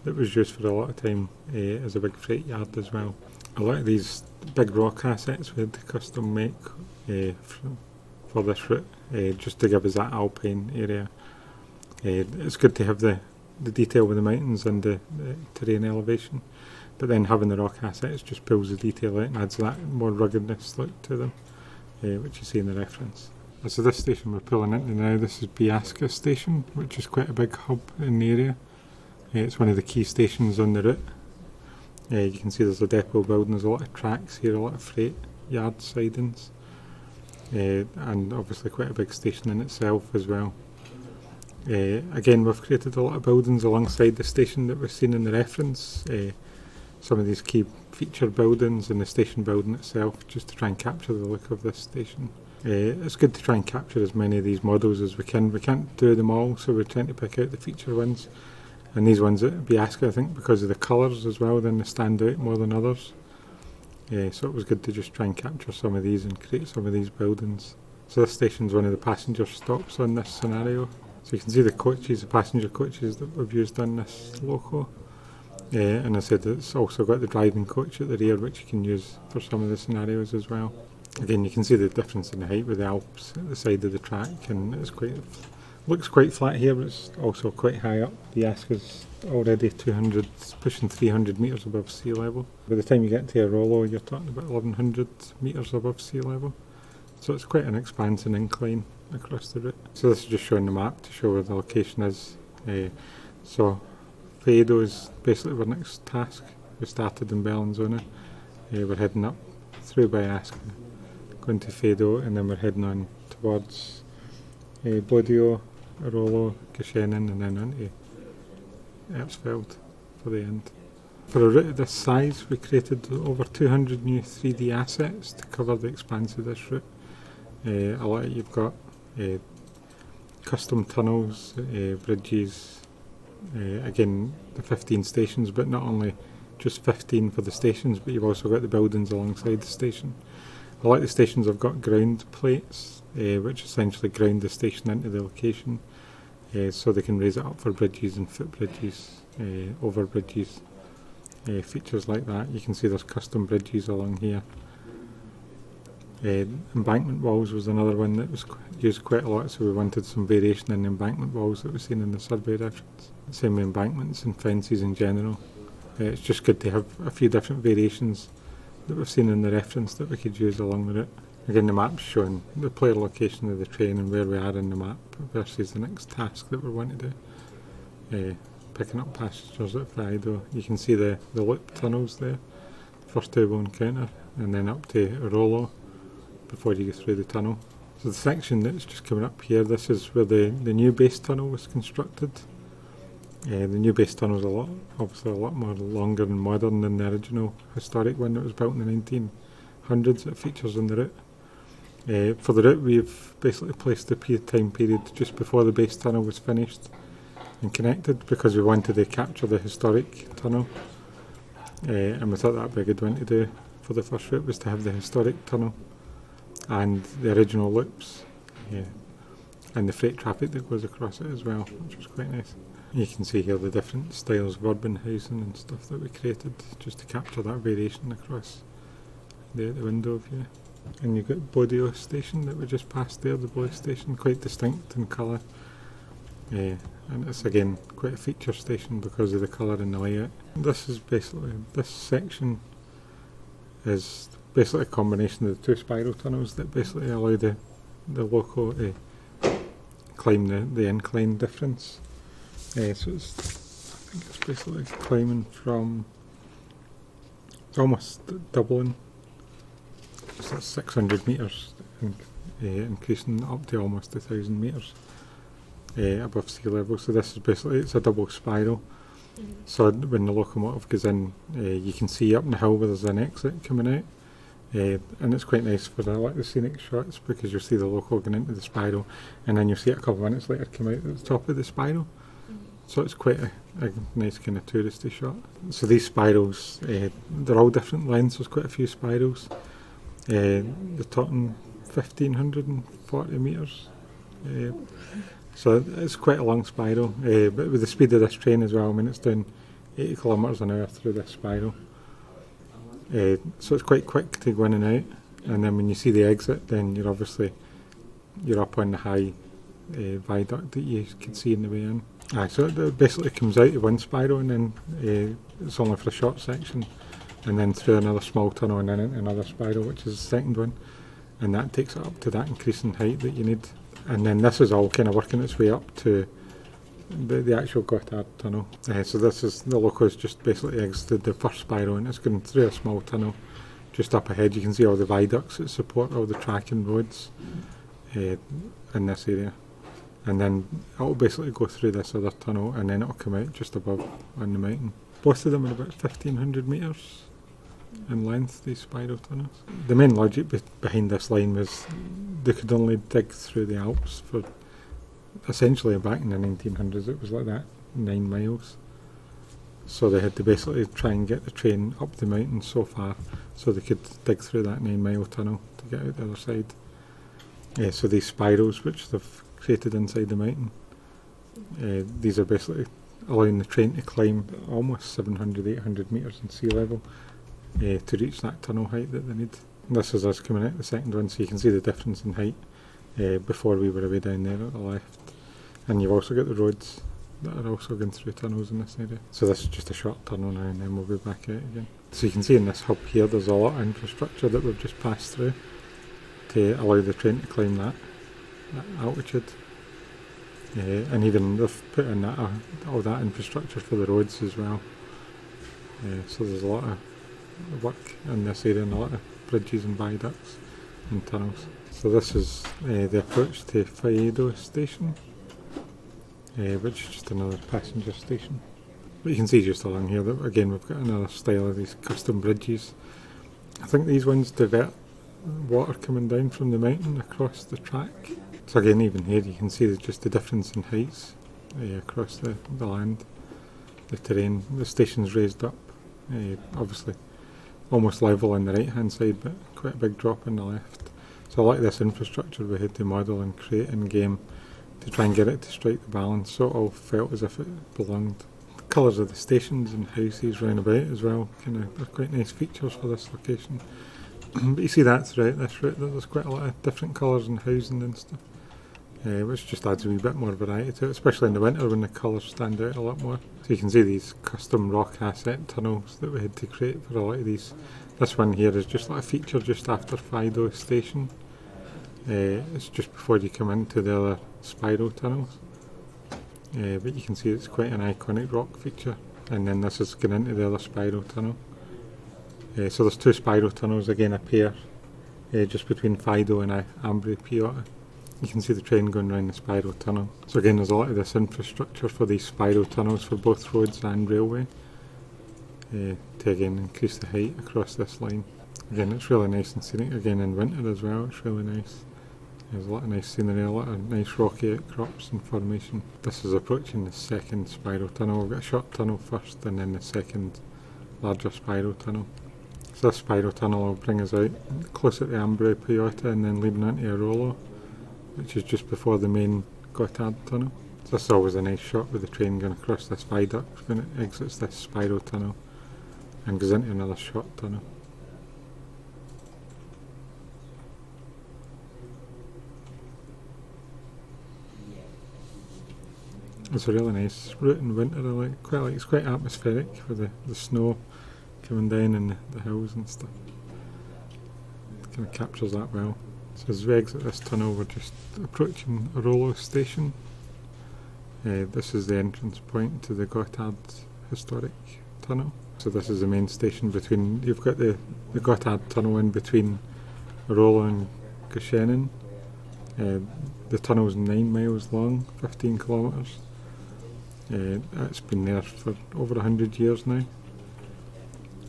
[SPEAKER 5] that was used for a lot of time as a big freight yard as well. A lot of these big rock assets we had to custom make for this route, just to give us that alpine area. It's good to have the detail with the mountains and the terrain elevation, but then having the rock assets just pulls the detail out and adds that more ruggedness look to them, which you see in the reference. So this station we're pulling into now, this is Biasca Station, which is quite a big hub in the area. It's one of the key stations on the route. You can see there's a depot building, there's a lot of tracks here, a lot of freight yard sidings, and obviously quite a big station in itself as well. Again, we've created a lot of buildings alongside the station that we've seen in the reference. Some of these key feature buildings and the station building itself, just to try and capture the look of this station. It's good to try and capture as many of these models as we can. We can't do them all, so we're trying to pick out the feature ones. And these ones at Biasca, I think, because of the colours as well, then they stand out more than others. So it was good to just try and capture some of these and create some of these buildings. So this station's one of the passenger stops on this scenario. So you can see the coaches, the passenger coaches that we've used on this loco. And I said it's also got the driving coach at the rear, which you can use for some of the scenarios as well. Again, you can see the difference in the height with the Alps at the side of the track, and it's looks quite flat here, but it's also quite high up. Biasca's already 200, pushing 300 metres above sea level. By the time you get to Arolo, you're talking about 1100 metres above sea level. So it's quite an expansive incline across the route. So this is just showing the map to show where the location is. So Fado is basically our next task. We started in Bellinzona. We're heading up through Biasca, going to Fado, and then we're heading on towards Bodio, Arolo, Gashenin, and then onto Epsfeld for the end. For a route of this size, we created over 200 new 3D assets to cover the expanse of this route. A lot you've got custom tunnels, bridges, again the 15 stations, but not only just 15 for the stations, but you've also got the buildings alongside the station. A lot of the stations have got ground plates, which essentially ground the station into the location, so they can raise it up for bridges and footbridges, over bridges, features like that. You can see there's custom bridges along here. Embankment walls was another one that was used quite a lot, so we wanted some variation in embankment walls that we've seen in the survey reference. Same with embankments and fences in general. It's just good to have a few different variations that we've seen in the reference that we could use along the route. Again, the map's showing the player location of the train and where we are in the map versus the next task that we want to do. Picking up passengers at Frido. You can see the loop tunnels there. First two we'll encounter, and then up to Arolo before you go through the tunnel. So the section that's just coming up here, this is where the new base tunnel was constructed. The new base tunnel is obviously a lot more longer and modern than the original historic one that was built in the 1900s. It features on the route. For the route, we've basically placed the time period just before the base tunnel was finished and connected, because we wanted to capture the historic tunnel, and we thought that would be a good one to do for the first route, was to have the historic tunnel and the original loops, and the freight traffic that goes across it as well, which was quite nice. You can see here the different styles of urban housing and stuff that we created just to capture that variation across the window view. And you've got Bodio station that we just passed there, the blue station, quite distinct in colour. And it's again quite a feature station because of the colour and the layout. This section is basically a combination of the two spiral tunnels that basically allow the loco to climb the incline difference. So I think it's basically climbing from, it's almost doubling, so that's 600 metres, increasing up to almost 1,000 metres above sea level. So this is basically, it's a double spiral. So when the locomotive goes in, you can see up in the hill where there's an exit coming out. And it's quite nice for the scenic shots, because you'll see the loco going into the spiral, and then you'll see it a couple of minutes later come out at the top of the spiral. So it's quite a nice kind of touristy shot. So these spirals, they're all different lengths. There's quite a few spirals. They're talking 1,540 metres. So it's quite a long spiral. But with the speed of this train as well, I mean, it's doing 80 kilometres an hour through this spiral. So it's quite quick to go in and out. And then when you see the exit, then you're up on the high viaduct that you can see in the way in. Aye, so it basically comes out of one spiral and then it's only for a short section, and then through another small tunnel and then into another spiral, which is the second one, and that takes it up to that increase in height that you need. And then this is all kind of working its way up to the actual Gotthard tunnel. So this is, the loco has just basically exited the first spiral and it's going through a small tunnel just up ahead. You can see all the viaducts that support all the track and roads in this area. And then it'll basically go through this other tunnel and then it'll come out just above on the mountain. Both of them are about 1,500 metres in length, these spiral tunnels. The main logic behind this line was they could only dig through the Alps for essentially back in the 1900s, it was like that, 9 miles. So they had to basically try and get the train up the mountain so far so they could dig through that 9-mile tunnel to get out the other side. So these spirals which they've created inside the mountain, these are basically allowing the train to climb almost 700-800 metres in sea level to reach that tunnel height that they need. And this is us coming out the second one, so you can see the difference in height before we were away down there at the left. And you've also got the roads that are also going through tunnels in this area. So this is just a short tunnel now and then we'll be back out again. So you can see in this hub here there's a lot of infrastructure that we've just passed through to allow the train to climb that altitude. And even they've put in that, all that infrastructure for the roads as well. So there's a lot of work in this area and a lot of bridges and viaducts and tunnels. So this is the approach to Faedo station, which is just another passenger station. But you can see just along here that again we've got another style of these custom bridges. I think these ones divert water coming down from the mountain across the track. So again, even here you can see just the difference in heights across the land, the terrain. The station's raised up, obviously almost level on the right hand side, but quite a big drop on the left. So I like this infrastructure we had to model and create in game to try and get it to strike the balance, so it all felt as if it belonged. The colours of the stations and houses round about as well, are quite nice features for this location. But you see that throughout this route, that there's quite a lot of different colours and housing and stuff, which just adds a wee bit more variety to it, especially in the winter when the colours stand out a lot more. So you can see these custom rock asset tunnels that we had to create for a lot of these. This one here is just like a feature just after Fido station. It's just before you come into the other spiral tunnels. But you can see it's quite an iconic rock feature. And then this is going into the other spiral tunnel. So there's 2 spiral tunnels, again a pair, just between Fido and Ambri Piotta. You can see the train going around the spiral tunnel. So again there's a lot of this infrastructure for these spiral tunnels for both roads and railway to again increase the height across this line. Again it's really nice and scenic, again in winter as well, it's really nice. There's a lot of nice scenery, a lot of nice rocky outcrops and formation. This is approaching the second spiral tunnel. We've got a short tunnel first and then the second larger spiral tunnel. So this spiral tunnel will bring us out closer to Ambri Piotta and then leading into Arolo, which is just before the main Gotthard tunnel. So this is always a nice shot with the train going across this viaduct when it exits this spiral tunnel and goes into another short tunnel. It's a really nice route in winter. It's quite atmospheric with the snow coming down and the hills and stuff. It kind of captures that well. So as we exit this tunnel, we're just approaching Arolo station. This is the entrance point to the Gotthard historic tunnel. So this is the main station between. You've got the Gotthard tunnel in between Arolo and Goshenin. The tunnel's 9 miles long, 15 kilometres. It's been there for over 100 years now,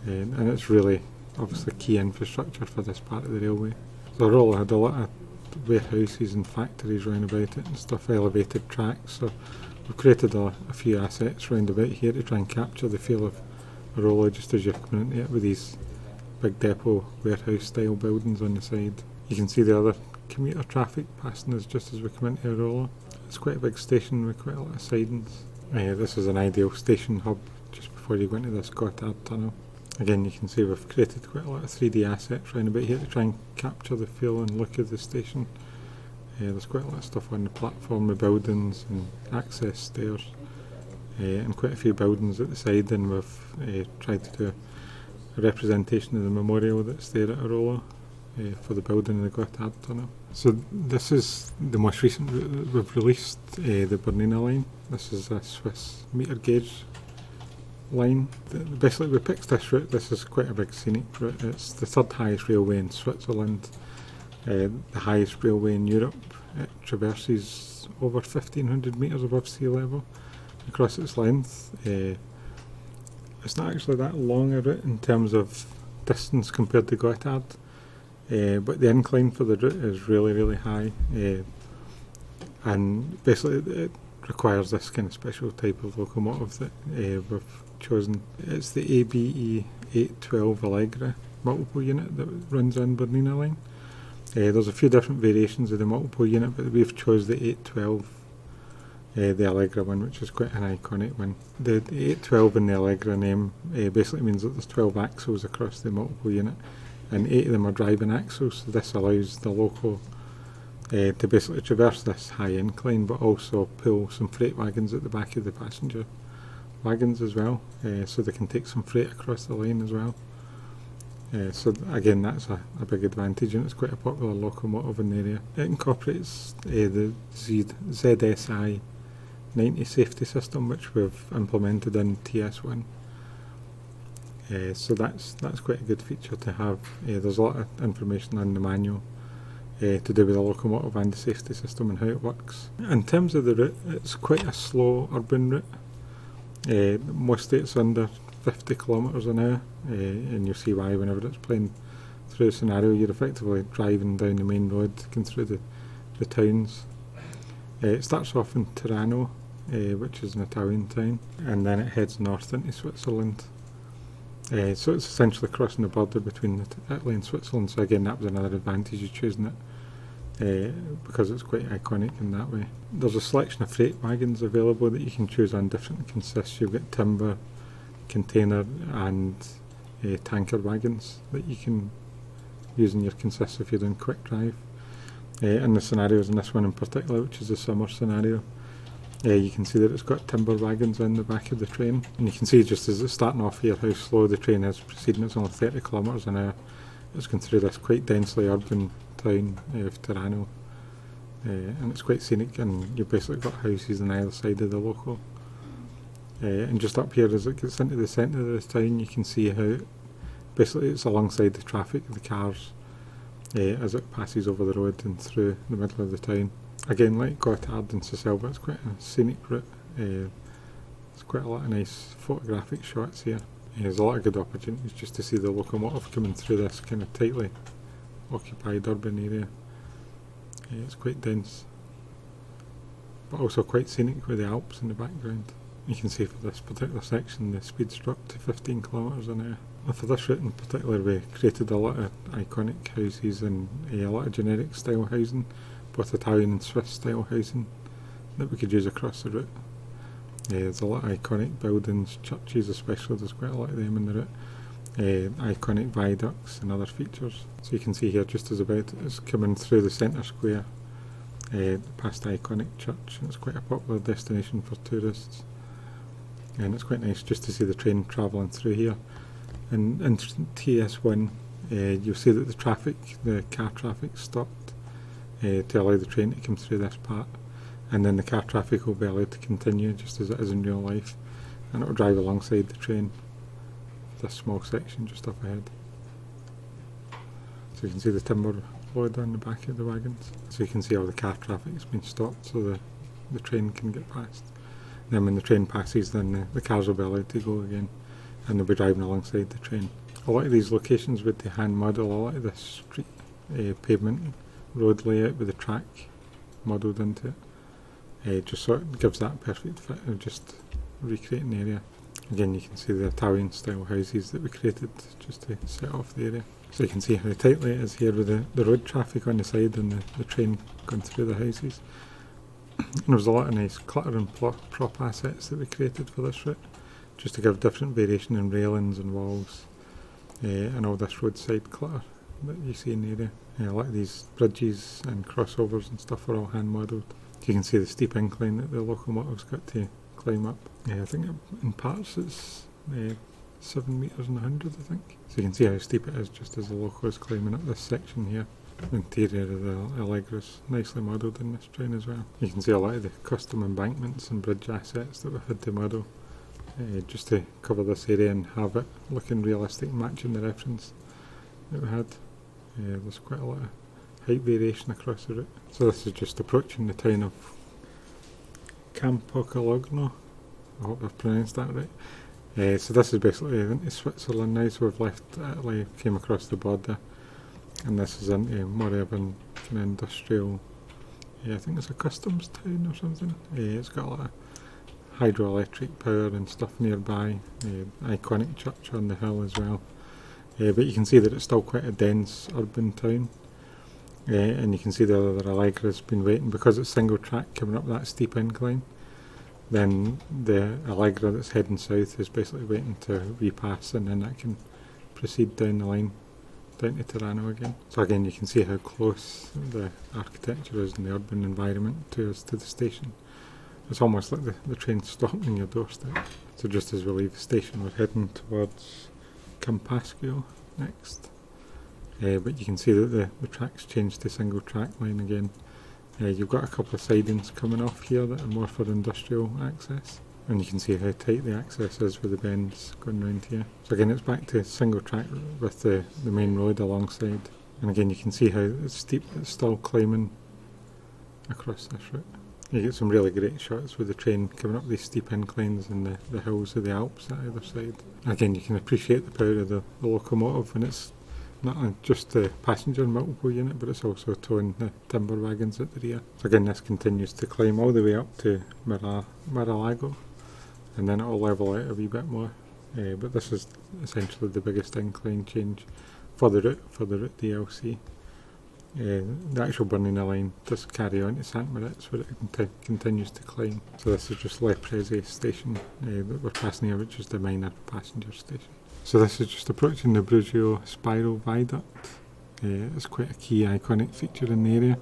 [SPEAKER 5] and it's really obviously key infrastructure for this part of the railway. So Arolo had a lot of warehouses and factories round about it and stuff, elevated tracks, so we've created a few assets round about here to try and capture the feel of Arolo just as you're coming into it, with these big depot warehouse style buildings on the side. You can see the other commuter traffic passing us just as we come into Arolo. It's quite a big station with quite a lot of sidings. This is an ideal station hub just before you go into this Gotthard tunnel. Again, you can see we've created quite a lot of 3D assets round about here to try and capture the feel and look of the station. There's quite a lot of stuff on the platform with buildings and access stairs. and quite a few buildings at the side, and we've tried to do a representation of the memorial that's there at Arola for the building of the Gotthard Tunnel. So this is the most recent route that we've released, the Bernina line. This is a Swiss metre gauge line. Basically we picked this route. This is quite a big scenic route. It's the third highest railway in Switzerland, the highest railway in Europe. It traverses over 1,500 metres above sea level across its length. It's not actually that long a route in terms of distance compared to Gotthard, but the incline for the route is really, really high, and basically it requires this kind of special type of locomotive that we've chosen. It's the ABE 812 Allegra multiple unit that runs on Bernina line. There's a few different variations of the multiple unit, but we've chose the 812, the Allegra one, which is quite an iconic one. The 812 in the Allegra name basically means that there's 12 axles across the multiple unit, and 8 of them are driving axles, so this allows the loco to basically traverse this high incline, but also pull some freight wagons at the back of the passenger wagons as well, so they can take some freight across the line as well. So again, that's a big advantage, and it's quite a popular locomotive in the area. It incorporates the ZSI 90 safety system, which we've implemented in TS1. So that's quite a good feature to have. There's a lot of information on the manual to do with the locomotive and the safety system and how it works. In terms of the route, it's quite a slow urban route. Mostly it's under 50 kilometres an hour, and you'll see why whenever it's playing through a scenario. You're effectively driving down the main road, going through the towns. It starts off in Tirano, which is an Italian town, and then it heads north into Switzerland. So it's essentially crossing the border between Italy and Switzerland. So again, that was another advantage of choosing it, because it's quite iconic in that way. There's a selection of freight wagons available that you can choose on different consists. You've got timber, container and tanker wagons that you can use in your consists if you're doing quick drive. And the scenarios in this one in particular, which is the summer scenario, you can see that it's got timber wagons in the back of the train, and you can see just as it's starting off here how slow the train is proceeding. It's only 30 kilometres an hour. It's going through this quite densely urban town of Tirano, and it's quite scenic, and you've basically got houses on either side of the loco. And just up here as it gets into the centre of the town, you can see how basically it's alongside the traffic, the cars, as it passes over the road and through the middle of the town. Again, like Gotthard and Sisilva, it's quite a scenic route. There's quite a lot of nice photographic shots here. There's a lot of good opportunities just to see the locomotive coming through this kind of tightly occupied urban area. It's quite dense, but also quite scenic with the Alps in the background. You can see for this particular section the speed's dropped to 15 kilometres an hour. And for this route in particular, we created a lot of iconic houses and a lot of generic style housing, both Italian and Swiss style housing, that we could use across the route. There's a lot of iconic buildings, churches especially, there's quite a lot of them in the route. Iconic viaducts and other features. So you can see here just as about it's coming through the centre square, past the iconic church, and it's quite a popular destination for tourists. And it's quite nice just to see the train travelling through here. And in TS1, you'll see that the car traffic stopped to allow the train to come through this part, and then the car traffic will be allowed to continue just as it is in real life, and it will drive alongside the train, this small section just up ahead. So you can see the timber load on the back of the wagons. So you can see all the car traffic has been stopped so the train can get past. Then when the train passes, then the cars will be allowed to go again, and they'll be driving alongside the train. A lot of these locations with the hand model, a lot of this street pavement road layout with the track modelled into it, just sort of gives that perfect fit of just recreating the area. Again, you can see the Italian style houses that we created just to set off the area. So you can see how tightly it is here with the road traffic on the side and the train going through the houses. And there was a lot of nice clutter and prop assets that we created for this route, just to give different variation in railings and walls, and all this roadside clutter that you see in the area. A lot of these bridges and crossovers and stuff are all hand modelled. You can see the steep incline that the locomotive's got to climb up. Yeah, I think in parts it's 7 metres and 100, I think. So you can see how steep it is just as the loco is climbing up this section here. The interior of the Allegra is nicely modelled in this train as well. You can see a lot of the custom embankments and bridge assets that we've had to model just to cover this area and have it looking realistic, matching the reference that we had. There's quite a lot of height variation across the route. So this is just approaching the town of Campocalogno. I hope I've pronounced that right. So this is basically into Switzerland now, so we've left Italy, came across the border, and this is into more of an kind of industrial, I think it's a customs town or something. It's got a lot of hydroelectric power and stuff nearby, iconic church on the hill as well. But you can see that it's still quite a dense urban town. And you can see the other Allegra's been waiting because it's single track coming up that steep incline. Then the Allegra that's heading south is basically waiting to repass, and then that can proceed down the line down to Tirano again. So again, you can see how close the architecture is in the urban environment to us, to the station. It's almost like the train stopping on your doorstep. So just as we leave the station, we're heading towards Campascio next. But you can see that the track's changed to single track line again. You've got a couple of sidings coming off here that are more for industrial access, and you can see how tight the access is with the bends going round here. So again, it's back to single track with the main road alongside, and again you can see how it's steep, it's still climbing across this route. You get some really great shots with the train coming up these steep inclines and the hills of the Alps at either side. And again, you can appreciate the power of the locomotive, and it's not just the passenger multiple unit, but it's also towing the timber wagons at the rear. So again, this continues to climb all the way up to Marilago, and then it'll level out a wee bit more. But this is essentially the biggest incline change for the route DLC. The actual Bernina line does carry on to Sant Moritz, where it continues to climb. So this is just Le Prese station that we're passing here, which is the minor passenger station. So this is just approaching the Brugio Spiral Viaduct. It's quite a key iconic feature in the area.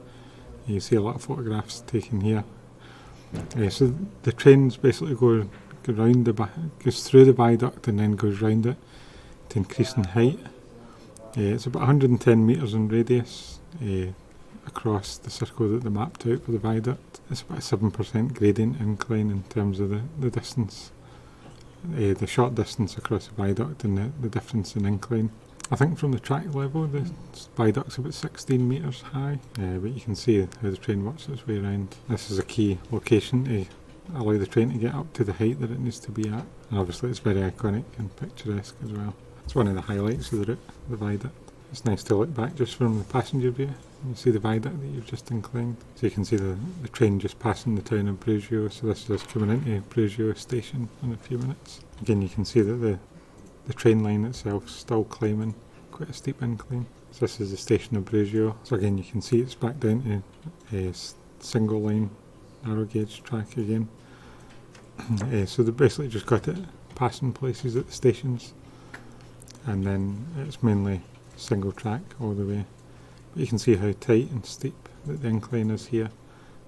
[SPEAKER 5] You see a lot of photographs taken here. So the trains basically go goes through the viaduct and then goes round it to increase in height. It's about 110 metres in radius across the circle that they mapped out for the viaduct. It's about a 7% gradient incline in terms of the distance. The short distance across the viaduct and the difference in incline. I think from the track level the viaduct's about 16 metres high, but you can see how the train works its way around. This is a key location to allow the train to get up to the height that it needs to be at, and obviously it's very iconic and picturesque as well. It's one of the highlights of the route, the viaduct. It's nice to look back just from the passenger view. You see the viaduct that you've just inclined. So you can see the train just passing the town of Brugio, so this is coming into Brugio station in a few minutes. Again, you can see that the train line itself is still climbing, quite a steep incline. So this is the station of Brugio. So again, you can see it's back down to a single line narrow gauge track again. So they basically just got it passing places at the stations, and then it's mainly single track all the way. But you can see how tight and steep that the incline is here,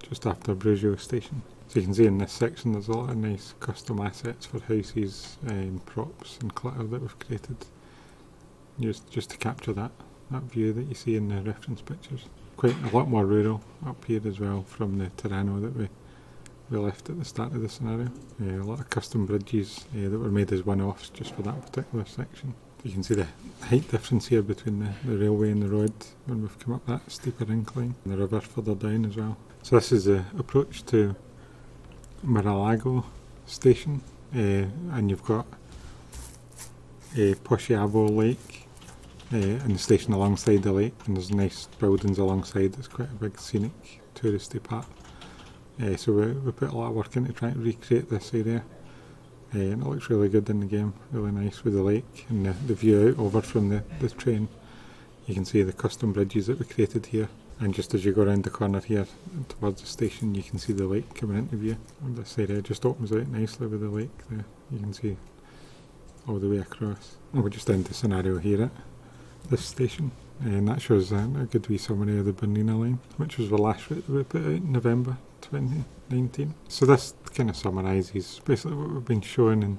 [SPEAKER 5] just after Brugio station. So you can see in this section there's a lot of nice custom assets for houses, props and clutter that we've created, just to capture that view that you see in the reference pictures. Quite a lot more rural up here as well from the Tirano that we left at the start of the scenario. A lot of custom bridges that were made as one-offs just for that particular section. You can see the height difference here between the railway and the road when we've come up that steeper incline, and the river further down as well. So this is the approach to Marilago station, and you've got Posciavo Lake and the station alongside the lake, and there's nice buildings alongside. It's quite a big scenic touristy part. So we put a lot of work into trying to recreate this area. And it looks really good in the game, really nice with the lake and the view out over from the train. You can see the custom bridges that we created here, and just as you go around the corner here towards the station you can see the lake coming into view. And this area just opens out nicely with the lake there, you can see all the way across. And we're just into scenario here at this station, and that shows a good wee summary of the Bernina line, which was the last route that we put out in November 2019. So this kind of summarises basically what we've been showing, and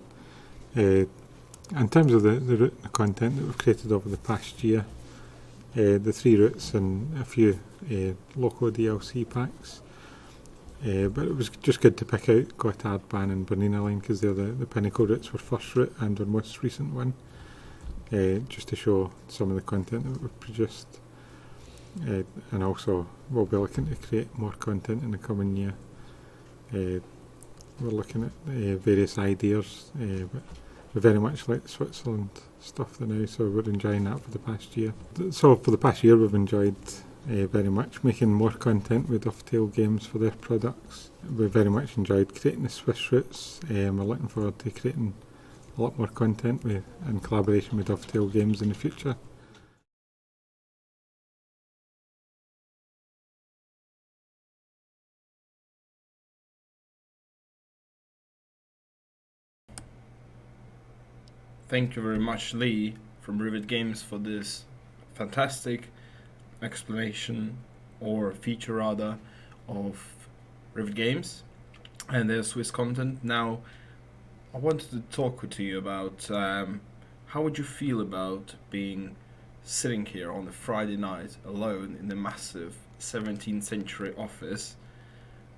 [SPEAKER 5] in terms of the route and the content that we've created over the past year, the 3 routes and a few local DLC packs. But it was just good to pick out Gotthard, Ban and Bernina Line because they're the pinnacle routes for first route and our most recent one. Just to show some of the content that we've produced. And also we'll be looking to create more content in the coming year. We're looking at various ideas, but we very much like the Switzerland stuff now, so we're enjoying that for the past year. So for the past year we've enjoyed very much making more content with Dovetail Games for their products. We very much enjoyed creating the Swiss routes. We're looking forward to creating a lot more content in collaboration with Dovetail Games in the future.
[SPEAKER 1] Thank you very much, Lee, from Rivet Games, for this fantastic explanation, or feature rather, of Rivet Games and their Swiss content. Now, I wanted to talk to you about how would you feel about being sitting here on a Friday night alone in the massive 17th century office,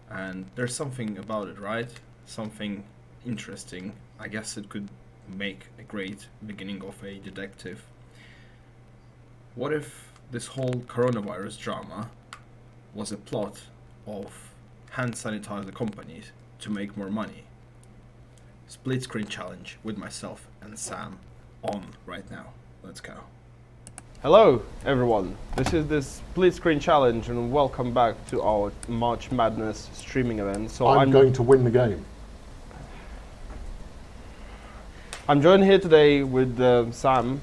[SPEAKER 1] and there's something about it, right? Something interesting. I guess it could make a great beginning of a detective. What if this whole coronavirus drama was a plot of hand sanitizer companies to make more money? Split screen challenge with myself and Sam on right now. Let's go. Hello everyone, this is the split screen challenge and welcome back to our March Madness streaming event. So
[SPEAKER 3] I'm going to win the game.
[SPEAKER 1] I'm joined here today with Sam.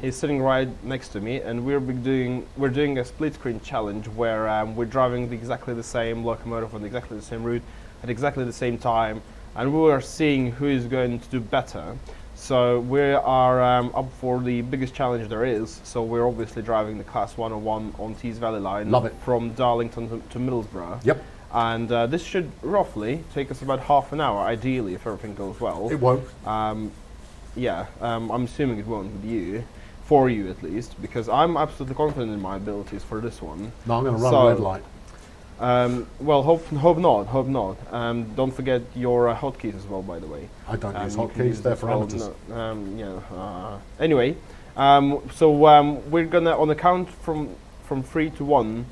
[SPEAKER 1] He's sitting right next to me, and we're doing a split screen challenge where we're driving exactly the same locomotive on exactly the same route at exactly the same time, and we are seeing who is going to do better. So we are up for the biggest challenge there is. So we're obviously driving the Class 101 on Tees Valley line.
[SPEAKER 3] Love it.
[SPEAKER 1] From Darlington to Middlesbrough.
[SPEAKER 3] Yep.
[SPEAKER 1] And this should roughly take us about half an hour, ideally, if everything goes well.
[SPEAKER 3] It won't.
[SPEAKER 1] I'm assuming it won't with you, for you at least, because I'm absolutely confident in my abilities for this one.
[SPEAKER 3] No, I'm going to run a red light.
[SPEAKER 1] Well, hope not. Don't forget your hotkeys as well, by the way.
[SPEAKER 3] I don't use hotkeys, they're for amateurs.
[SPEAKER 1] Anyway, so we're gonna, on the count from 3 to 1.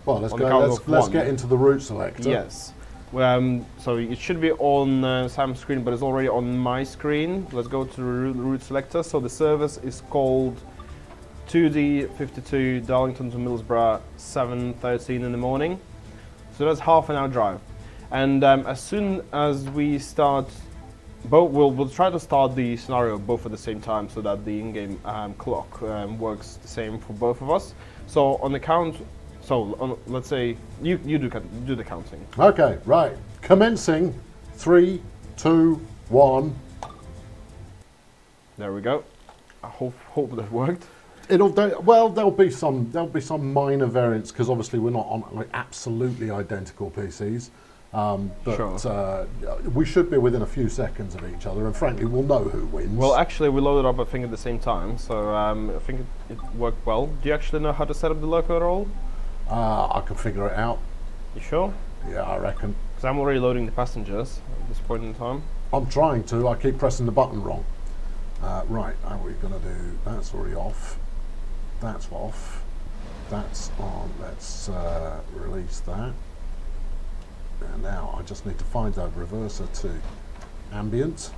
[SPEAKER 3] Well, let's get into the route selector.
[SPEAKER 1] Yes. So it should be on Sam's screen, but it's already on my screen. Let's go to the route selector. So the service is called 2D52 Darlington to Middlesbrough, 7:13 in the morning. So that's half an hour drive. And as soon as we start, we'll try to start the scenario both at the same time so that the in-game clock works the same for both of us. So on the count. So let's say you do the counting.
[SPEAKER 3] Okay, right. Commencing 3, 2, 1.
[SPEAKER 1] There we go. I hope that worked.
[SPEAKER 3] There'll be some minor variants because obviously we're not on like absolutely identical PCs. But
[SPEAKER 1] sure.
[SPEAKER 3] We should be within a few seconds of each other, and frankly, we'll know who wins.
[SPEAKER 1] Well, actually, we loaded up, I think, at the same time, so I think it worked well. Do you actually know how to set up the loco at all?
[SPEAKER 3] I can figure it out.
[SPEAKER 1] You sure?
[SPEAKER 3] Yeah, I reckon.
[SPEAKER 1] Because I'm already loading the passengers at this point in time.
[SPEAKER 3] I'm trying to. I keep pressing the button wrong. Right, how are we going to do? That's already off. That's off. That's on. Let's release that. And now I just need to find that reverser to ambient.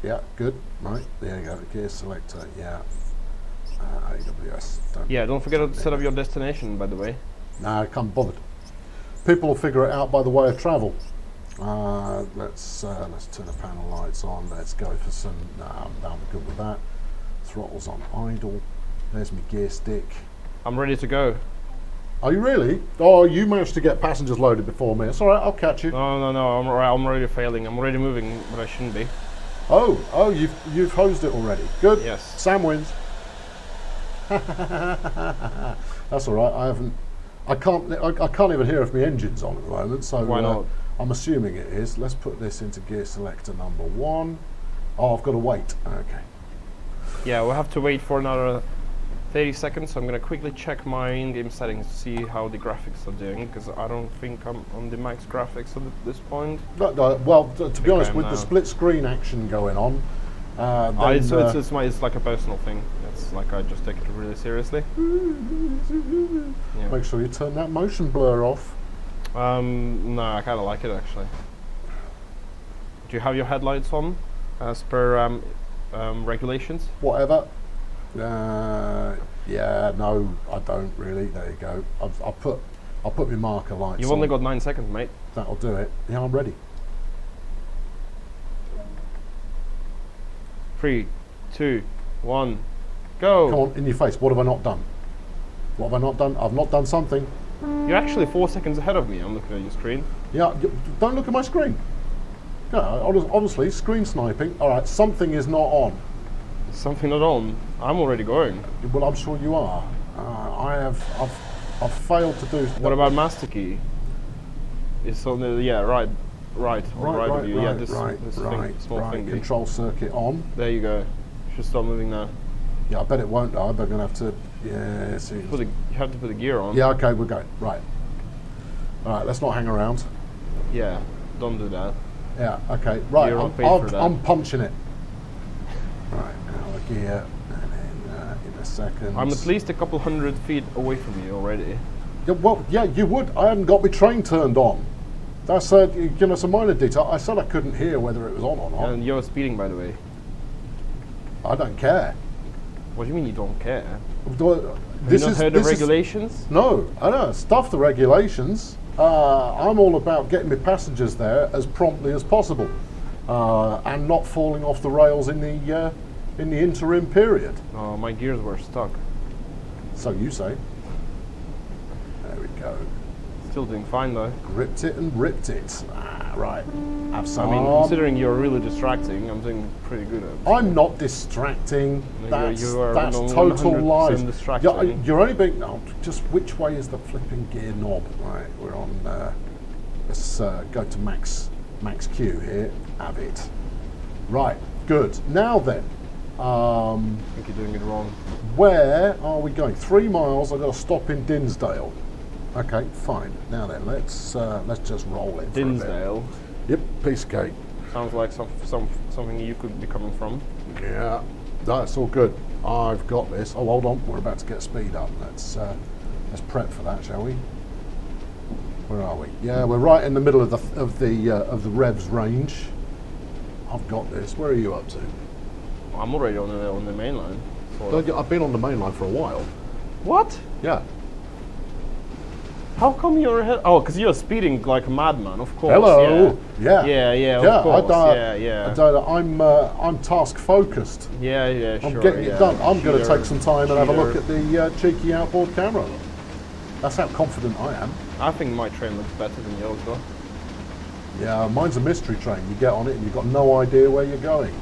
[SPEAKER 3] Yeah, good. Right, there you go. Gear selector, yeah. AWS.
[SPEAKER 1] Don't forget to set up your destination, by the way.
[SPEAKER 3] No, I can't bother. People will figure it out by the way of travel. Let's turn the panel lights on. Let's go for some. I'm good with that. Throttles on idle. There's my gear stick.
[SPEAKER 1] I'm ready to go.
[SPEAKER 3] Are you really? Oh, you managed to get passengers loaded before me. It's all right. I'll catch you.
[SPEAKER 1] No. I'm already failing. I'm already moving, but I shouldn't be.
[SPEAKER 3] Oh, you've hosed it already. Good.
[SPEAKER 1] Yes.
[SPEAKER 3] Sam wins. That's all right. I can't even hear if my engine's on at the moment, so
[SPEAKER 1] Why not?
[SPEAKER 3] I'm assuming it is. Let's put this into gear selector number 1. Oh, I've got to wait. Okay.
[SPEAKER 1] Yeah, we'll have to wait for another 30 seconds. So I'm going to quickly check my in-game settings to see how the graphics are doing, because I don't think I'm on the max graphics at this point.
[SPEAKER 3] Well, to be honest,
[SPEAKER 1] I am
[SPEAKER 3] with the
[SPEAKER 1] now.
[SPEAKER 3] split screen action going on,
[SPEAKER 1] It's like a personal thing. It's like I just take it really seriously. Yeah.
[SPEAKER 3] make sure you turn that motion blur off.
[SPEAKER 1] No, I kind of like it actually. Do you have your headlights on as per regulations?
[SPEAKER 3] Whatever. Yeah, no, I don't really. There you go. I'll put my marker lights
[SPEAKER 1] You've
[SPEAKER 3] on.
[SPEAKER 1] only got 9 seconds, mate.
[SPEAKER 3] That'll do it. Yeah, I'm ready.
[SPEAKER 1] 3, 2, 1, go!
[SPEAKER 3] Come on, in your face. What have I not done? What have I not done? I've not done something.
[SPEAKER 1] You're actually 4 seconds ahead of me. I'm looking at your screen.
[SPEAKER 3] Yeah, don't look at my screen. Yeah, obviously, screen sniping. All right, something is not on.
[SPEAKER 1] Something not on. I'm already going.
[SPEAKER 3] Well, I'm sure you are. I've failed to do.
[SPEAKER 1] What about master key? It's on the right of you. Yeah, this thing, small thing.
[SPEAKER 3] Control circuit on.
[SPEAKER 1] There you go. Should start moving now.
[SPEAKER 3] Yeah, I bet it won't though. They're gonna have to. Yeah, see.
[SPEAKER 1] You have to put the gear on.
[SPEAKER 3] Yeah, okay, we're going. Right. All right, let's not hang around.
[SPEAKER 1] Yeah. Don't do that.
[SPEAKER 3] Yeah, okay. Right,
[SPEAKER 1] You're unpaid for that.
[SPEAKER 3] I'm punching it. Right, now the gear, and then in a second.
[SPEAKER 1] I'm at least a couple 100 feet away from you already.
[SPEAKER 3] Yeah, well, yeah, you would. I hadn't got my train turned on. That's it's a minor detail. I said I couldn't hear whether it was on or not.
[SPEAKER 1] And you're speeding, by the way.
[SPEAKER 3] I don't care.
[SPEAKER 1] What do you mean you don't care? Have
[SPEAKER 3] This
[SPEAKER 1] you not
[SPEAKER 3] is
[SPEAKER 1] heard the
[SPEAKER 3] this is-
[SPEAKER 1] regulations?
[SPEAKER 3] No, I don't. Stuff the regulations. I'm all about getting my passengers there as promptly as possible, and not falling off the rails in the interim period.
[SPEAKER 1] Oh, my gears were stuck.
[SPEAKER 3] So you say. There we go.
[SPEAKER 1] Still doing fine though.
[SPEAKER 3] Gripped it and ripped it. Right. Have some.
[SPEAKER 1] I mean, considering you're really distracting, I'm doing pretty good at it.
[SPEAKER 3] I'm not distracting.
[SPEAKER 1] No,
[SPEAKER 3] That's
[SPEAKER 1] you are
[SPEAKER 3] that's
[SPEAKER 1] no
[SPEAKER 3] total
[SPEAKER 1] 100%
[SPEAKER 3] lies.
[SPEAKER 1] distracting.
[SPEAKER 3] You're only being. No, just which way is the flipping gear knob? Right, we're on. Let's go to max Q here. Have it. Right. Good. Now then.
[SPEAKER 1] I think you're doing it wrong.
[SPEAKER 3] Where are we going? 3 miles. I've got to stop in Dinsdale. Okay, fine. Now then, let's just roll it. for a bit.
[SPEAKER 1] Dinsdale.
[SPEAKER 3] Yep, piece of cake.
[SPEAKER 1] Sounds like something you could be coming from.
[SPEAKER 3] Yeah, that's all good. I've got this. Oh, hold on. We're about to get speed up. Let's prep for that, shall we? Where are we? Yeah, we're right in the middle of the revs range. I've got this. Where are you up to?
[SPEAKER 1] I'm already on the main line. sort of.
[SPEAKER 3] I've been on the main line for a while.
[SPEAKER 1] What?
[SPEAKER 3] Yeah.
[SPEAKER 1] How come you're ahead? Oh, because you're speeding like a madman, of course.
[SPEAKER 3] Hello. Yeah.
[SPEAKER 1] Of course.
[SPEAKER 3] I'm task focused.
[SPEAKER 1] Yeah, sure.
[SPEAKER 3] I'm getting it done. I'm going to
[SPEAKER 1] Cheater,
[SPEAKER 3] take some time and have a look
[SPEAKER 1] cheater.
[SPEAKER 3] at the cheeky outboard camera. That's how confident I am.
[SPEAKER 1] I think my train looks better than yours, though.
[SPEAKER 3] Yeah, mine's a mystery train. You get on it and you've got no idea where you're going.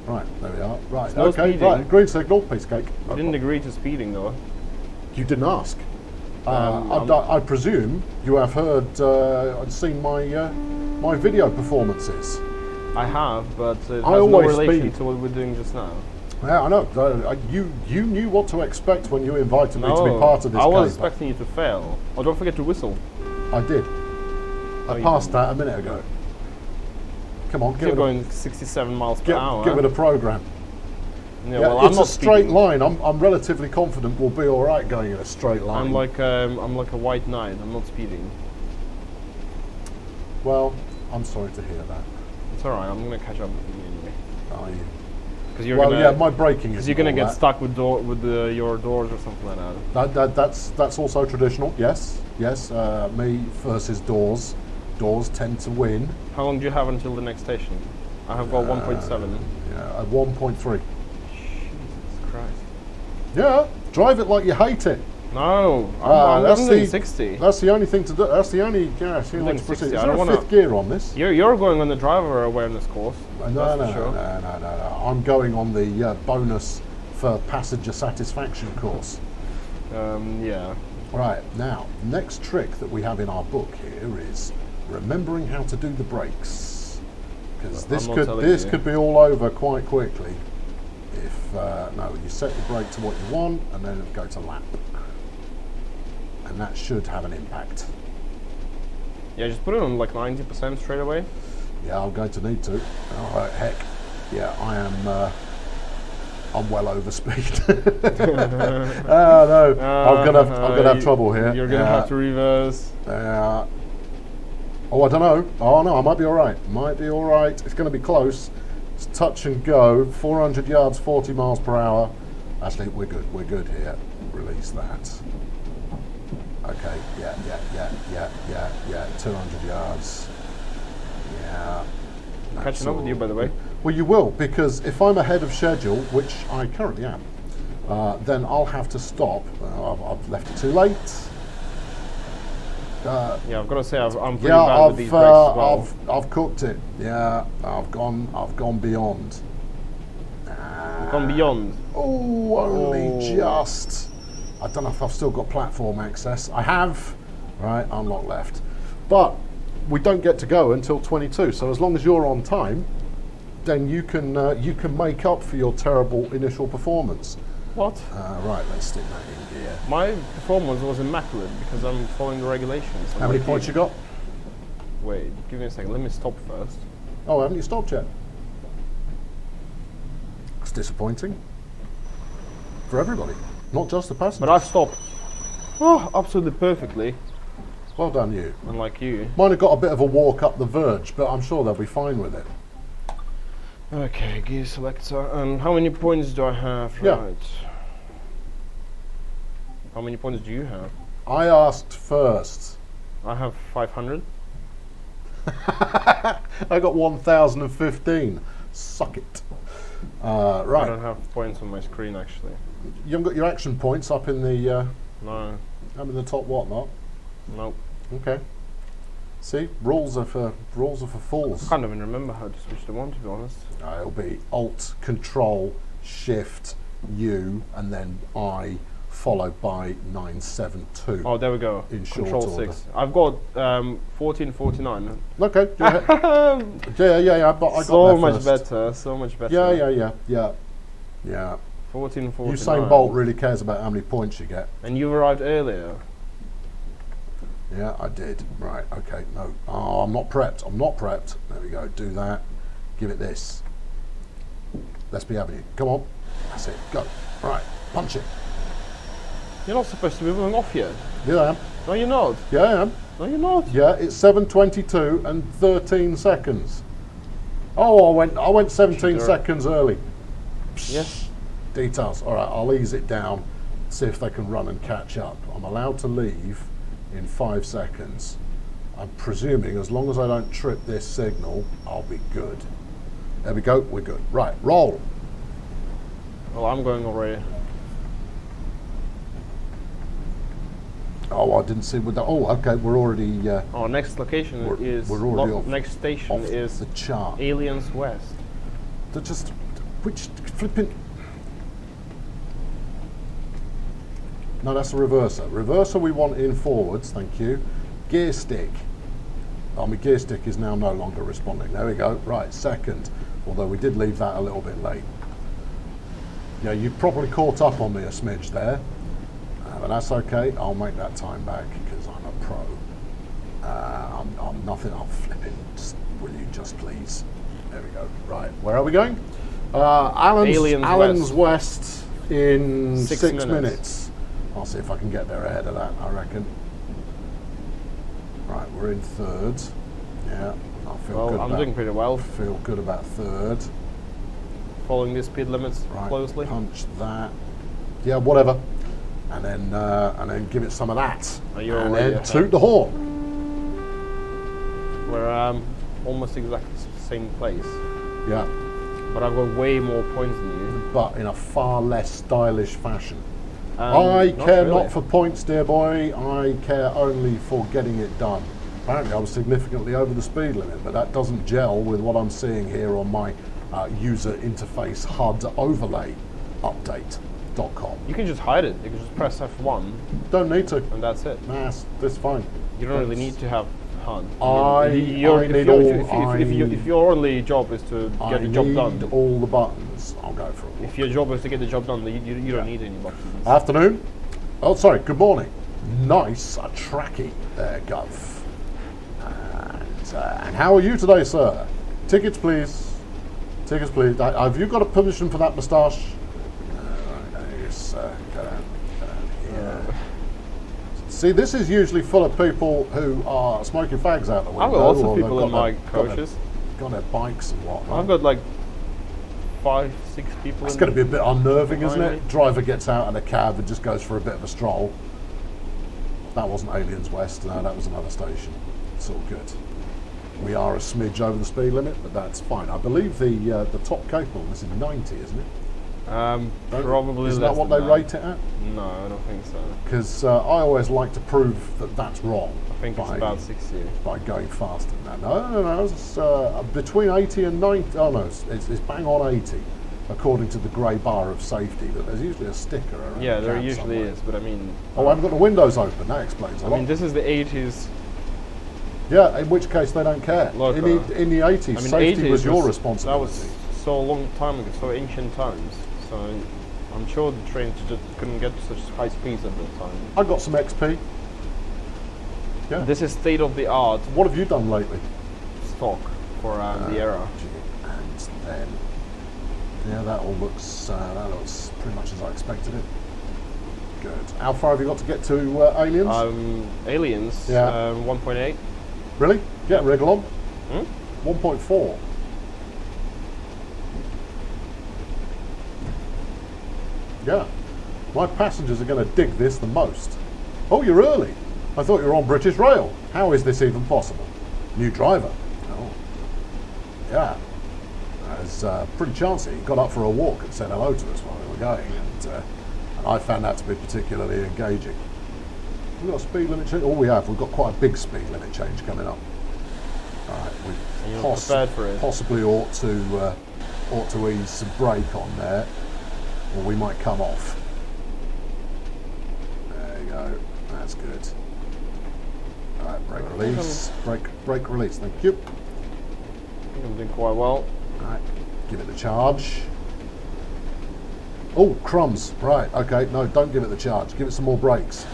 [SPEAKER 3] Right, there we are. Right,
[SPEAKER 1] No
[SPEAKER 3] okay,
[SPEAKER 1] speeding.
[SPEAKER 3] right. Green signal, piece of cake.
[SPEAKER 1] I didn't agree to speeding, though.
[SPEAKER 3] You didn't ask.
[SPEAKER 1] I'm-
[SPEAKER 3] I presume you have heard and seen my video performances.
[SPEAKER 1] I have, but it has
[SPEAKER 3] I
[SPEAKER 1] no
[SPEAKER 3] always
[SPEAKER 1] relation
[SPEAKER 3] speed.
[SPEAKER 1] to what we're doing just now.
[SPEAKER 3] Yeah, I know. You knew what to expect when you invited me to be part of this
[SPEAKER 1] I was
[SPEAKER 3] caper.
[SPEAKER 1] expecting you to fail. Oh, don't forget to whistle.
[SPEAKER 3] I did. I
[SPEAKER 1] you
[SPEAKER 3] passed
[SPEAKER 1] didn't.
[SPEAKER 3] that a minute ago. Come on,
[SPEAKER 1] You're going 67 miles per hour.
[SPEAKER 3] get with a program.
[SPEAKER 1] Yeah,
[SPEAKER 3] Yeah,
[SPEAKER 1] well, I'm
[SPEAKER 3] it's
[SPEAKER 1] not
[SPEAKER 3] a straight
[SPEAKER 1] speeding.
[SPEAKER 3] line. I'm relatively confident we'll be all right going in a straight line.
[SPEAKER 1] I'm like a white knight. I'm not speeding.
[SPEAKER 3] Well, I'm sorry to hear that.
[SPEAKER 1] It's alright. I'm gonna catch up with you anyway.
[SPEAKER 3] Are you?
[SPEAKER 1] Because you're
[SPEAKER 3] Well,
[SPEAKER 1] gonna.
[SPEAKER 3] yeah, my braking is.
[SPEAKER 1] Because you're gonna get stuck with your doors or something like that.
[SPEAKER 3] That's also traditional. Yes. Me versus doors. Doors tend to win.
[SPEAKER 1] How long do you have until the next station? I have got 1.7.
[SPEAKER 3] Yeah, at 1.3.
[SPEAKER 1] Jesus Christ.
[SPEAKER 3] Yeah, drive it like you hate it.
[SPEAKER 1] No, I'm
[SPEAKER 3] that's
[SPEAKER 1] doing
[SPEAKER 3] the
[SPEAKER 1] 60.
[SPEAKER 3] That's the only thing to do. That's the only. Yeah, see,
[SPEAKER 1] I'm
[SPEAKER 3] let's
[SPEAKER 1] doing
[SPEAKER 3] proceed.
[SPEAKER 1] 60.
[SPEAKER 3] Is
[SPEAKER 1] I
[SPEAKER 3] there
[SPEAKER 1] don't
[SPEAKER 3] a
[SPEAKER 1] wanna-
[SPEAKER 3] fifth gear on this?
[SPEAKER 1] You're going on the driver awareness course.
[SPEAKER 3] No.
[SPEAKER 1] that's for sure.
[SPEAKER 3] I'm going on the bonus for passenger satisfaction course.
[SPEAKER 1] Yeah.
[SPEAKER 3] Right, now, next trick that we have in our book here is remembering how to do the brakes. Because this
[SPEAKER 1] I'm not telling you.
[SPEAKER 3] could be all over quite quickly. If, no, you set the brake to what you want and then go to lap. And that should have an impact.
[SPEAKER 1] Yeah, just put it on like 90% straight away.
[SPEAKER 3] Yeah, I'm going to need to. Oh, heck. Yeah, I'm well over speed. No, I'm gonna have trouble here.
[SPEAKER 1] You're gonna have to reverse.
[SPEAKER 3] Oh, I don't know. Oh no, I might be all right. Might be all right. It's going to be close. It's touch and go. 400 yards, 40 miles per hour. Actually, we're good. We're good here. Release that. Okay. Yeah. 200 yards. Yeah.
[SPEAKER 1] I'm catching up with you, by the way.
[SPEAKER 3] Well, you will, because if I'm ahead of schedule, which I currently am, then I'll have to stop. I've left it too late.
[SPEAKER 1] Yeah, I've got to say, I'm pretty bad with these brakes as well.
[SPEAKER 3] I've cooked it. Yeah, I've gone beyond.
[SPEAKER 1] Gone beyond.
[SPEAKER 3] Oh, only just. I don't know if I've still got platform access. I have. Right, unlock left. But we don't get to go until 22. So as long as you're on time, then you can make up for your terrible initial performance.
[SPEAKER 1] What?
[SPEAKER 3] Right, let's stick that in here.
[SPEAKER 1] My performance was immaculate because I'm following the regulations.
[SPEAKER 3] How many points you got?
[SPEAKER 1] Wait, give me a second. Let me stop first.
[SPEAKER 3] Oh, haven't you stopped yet? That's disappointing. For everybody, not just the passengers.
[SPEAKER 1] But I've stopped. Oh, absolutely perfectly.
[SPEAKER 3] Well done, you.
[SPEAKER 1] Unlike you.
[SPEAKER 3] Might have got a bit of a walk up the verge, but I'm sure they'll be fine with it.
[SPEAKER 1] Okay, gear selector. And how many points do I have?
[SPEAKER 3] Yeah.
[SPEAKER 1] Right. How many points do you have?
[SPEAKER 3] I asked first.
[SPEAKER 1] I have 500.
[SPEAKER 3] I got 1,015. Suck it.
[SPEAKER 1] I
[SPEAKER 3] Right.
[SPEAKER 1] don't have points on my screen actually.
[SPEAKER 3] You haven't got your action points up in the
[SPEAKER 1] No.
[SPEAKER 3] up in the top whatnot.
[SPEAKER 1] Nope.
[SPEAKER 3] Okay. See, rules are for fools.
[SPEAKER 1] Can't even remember how to switch them on, to be honest.
[SPEAKER 3] It'll be Alt, Control, Shift, U, and then I, followed by 972.
[SPEAKER 1] Oh, there we go.
[SPEAKER 3] In short
[SPEAKER 1] Control
[SPEAKER 3] order.
[SPEAKER 1] 6. I've got 1449.
[SPEAKER 3] Okay. Go ahead. yeah. But I got
[SPEAKER 1] So
[SPEAKER 3] there
[SPEAKER 1] much
[SPEAKER 3] first.
[SPEAKER 1] better. So much better.
[SPEAKER 3] Yeah.
[SPEAKER 1] 1449.
[SPEAKER 3] Usain Bolt really cares about how many points you get.
[SPEAKER 1] And you arrived earlier.
[SPEAKER 3] Yeah, I did. Right, okay, no. Oh, I'm not prepped. There we go, do that. Give it this. Let's be having it. Come on. That's it, go. Right, punch it.
[SPEAKER 1] You're not supposed to be moving off yet.
[SPEAKER 3] Yeah, I am.
[SPEAKER 1] No, you're not.
[SPEAKER 3] Yeah, I am.
[SPEAKER 1] No, you're not.
[SPEAKER 3] Yeah, it's 7:22 and 13 seconds. Oh, I went 17
[SPEAKER 1] Cheater.
[SPEAKER 3] seconds early.
[SPEAKER 1] Yes.
[SPEAKER 3] Details. All right, I'll ease it down, see if they can run and catch up. I'm allowed to leave in 5 seconds. I'm presuming as long as I don't trip this signal, I'll be good. There we go, we're good. Right, roll.
[SPEAKER 1] Well, I'm going already.
[SPEAKER 3] Oh, I didn't see with that. Oh, okay, we're already.
[SPEAKER 1] Our next location is.
[SPEAKER 3] we're already off,
[SPEAKER 1] next station
[SPEAKER 3] off
[SPEAKER 1] is
[SPEAKER 3] the chart.
[SPEAKER 1] Aliens West.
[SPEAKER 3] They're just which flipping. No, that's a reverser. Reverser we want in forwards, thank you. Gear stick. Oh, my gear stick is now no longer responding. There we go. Right, second. Although we did leave that a little bit late. Yeah, you probably caught up on me a smidge there. But that's okay. I'll make that time back because I'm a pro. I'm nothing. I'll flip it. Will you just please? There we go. Right. Where are we going? Allen's West in 6 minutes. I'll see if I can get there ahead of that, I reckon. Right, we're in third. Yeah, I feel good.
[SPEAKER 1] I'm doing pretty well.
[SPEAKER 3] Feel good about third.
[SPEAKER 1] Following the speed limits closely.
[SPEAKER 3] Punch that. Yeah, whatever. And then give it some of that.
[SPEAKER 1] Are you
[SPEAKER 3] and
[SPEAKER 1] already
[SPEAKER 3] then
[SPEAKER 1] ahead?
[SPEAKER 3] toot the horn.
[SPEAKER 1] We're almost exactly the same place.
[SPEAKER 3] Yeah.
[SPEAKER 1] But I've got way more points than you.
[SPEAKER 3] But in a far less stylish fashion. I
[SPEAKER 1] Not
[SPEAKER 3] care
[SPEAKER 1] really.
[SPEAKER 3] not for points, dear boy. I care only for getting it done. Apparently I was significantly over the speed limit, but that doesn't gel with what I'm seeing here on my user interface HUD overlay update. .com.
[SPEAKER 6] You can just hide it. You can just press F1
[SPEAKER 3] Don't need to.
[SPEAKER 6] and that's it.
[SPEAKER 3] Nah, that's fine.
[SPEAKER 6] You don't really need to have HUD.
[SPEAKER 3] If
[SPEAKER 6] your only job is to get the job done.
[SPEAKER 3] all the buttons. I'll go for it.
[SPEAKER 6] If your job is to get the job done, you don't need any buttons.
[SPEAKER 3] Afternoon. Oh, sorry. Good morning. Nice tracky there, Gov. And how are you today, sir? Tickets, please. Tickets, please. Have you got a permission for that moustache? Yes, go down here. See, this is usually full of people who are smoking fags out the window.
[SPEAKER 6] I've got lots of
[SPEAKER 3] or
[SPEAKER 6] people
[SPEAKER 3] they've
[SPEAKER 6] in my
[SPEAKER 3] got
[SPEAKER 6] coaches.
[SPEAKER 3] Got their bikes and whatnot.
[SPEAKER 6] I've got like 5, 6 people.
[SPEAKER 3] It's going to be a bit unnerving, isn't
[SPEAKER 6] behind
[SPEAKER 3] it?
[SPEAKER 6] me.
[SPEAKER 3] Driver gets out in a cab and just goes for a bit of a stroll. That wasn't Aliens West, no, that was another station. It's all good. We are a smidge over the speed limit, but that's fine. I believe the top capable is in 90, isn't it?
[SPEAKER 6] Probably.
[SPEAKER 3] Isn't that
[SPEAKER 6] less
[SPEAKER 3] what
[SPEAKER 6] than
[SPEAKER 3] they rate it at?
[SPEAKER 6] No, I don't think so.
[SPEAKER 3] Because I always like to prove that that's wrong.
[SPEAKER 6] I think it's about 60.
[SPEAKER 3] By going faster than that. No. It's between 80 and 90. Oh no, it's bang on 80, according to the grey bar of safety. But there's usually a sticker around.
[SPEAKER 6] Yeah,
[SPEAKER 3] the
[SPEAKER 6] there
[SPEAKER 3] cab
[SPEAKER 6] usually
[SPEAKER 3] somewhere.
[SPEAKER 6] is, but I mean.
[SPEAKER 3] Oh, I've got the windows open. That explains a
[SPEAKER 6] I
[SPEAKER 3] lot.
[SPEAKER 6] mean, this is the 80s.
[SPEAKER 3] Yeah, in which case they don't care.
[SPEAKER 6] Look,
[SPEAKER 3] in the 80s,
[SPEAKER 6] I mean,
[SPEAKER 3] safety
[SPEAKER 6] 80s
[SPEAKER 3] was your
[SPEAKER 6] That
[SPEAKER 3] responsibility.
[SPEAKER 6] was so long time ago, so ancient times. So I'm sure the trains just couldn't get to such high speeds at that time.
[SPEAKER 3] I got some XP. Yeah.
[SPEAKER 6] This is state of the art
[SPEAKER 3] What have you done lately?
[SPEAKER 6] stock for the era.
[SPEAKER 3] And then, yeah, that looks pretty much as I expected it. Good. How far have you got to get to Aliens?
[SPEAKER 6] Aliens,
[SPEAKER 3] Yeah.
[SPEAKER 6] 1.8.
[SPEAKER 3] Really? Get a wriggle on.
[SPEAKER 6] Hmm?
[SPEAKER 3] 1.4. Yeah. My passengers are going to dig this the most. Oh, you're early. I thought you were on British Rail. How is this even possible? New driver. Oh. Yeah. It's pretty chancy. He got up for a walk and said hello to us while we were going, and I found that to be particularly engaging. We've got a speed limit change. Oh, we have. We've got quite a big speed limit change coming up. All right, we
[SPEAKER 6] You're prepared for it.
[SPEAKER 3] possibly ought to ease some brake on there, or we might come off. There you go. That's good. All right, brake release. Brake release. Thank you.
[SPEAKER 6] I think I'm doing quite well.
[SPEAKER 3] All right, give it the charge. Oh, crumbs. Right, okay. No, don't give it the charge. Give it some more brakes.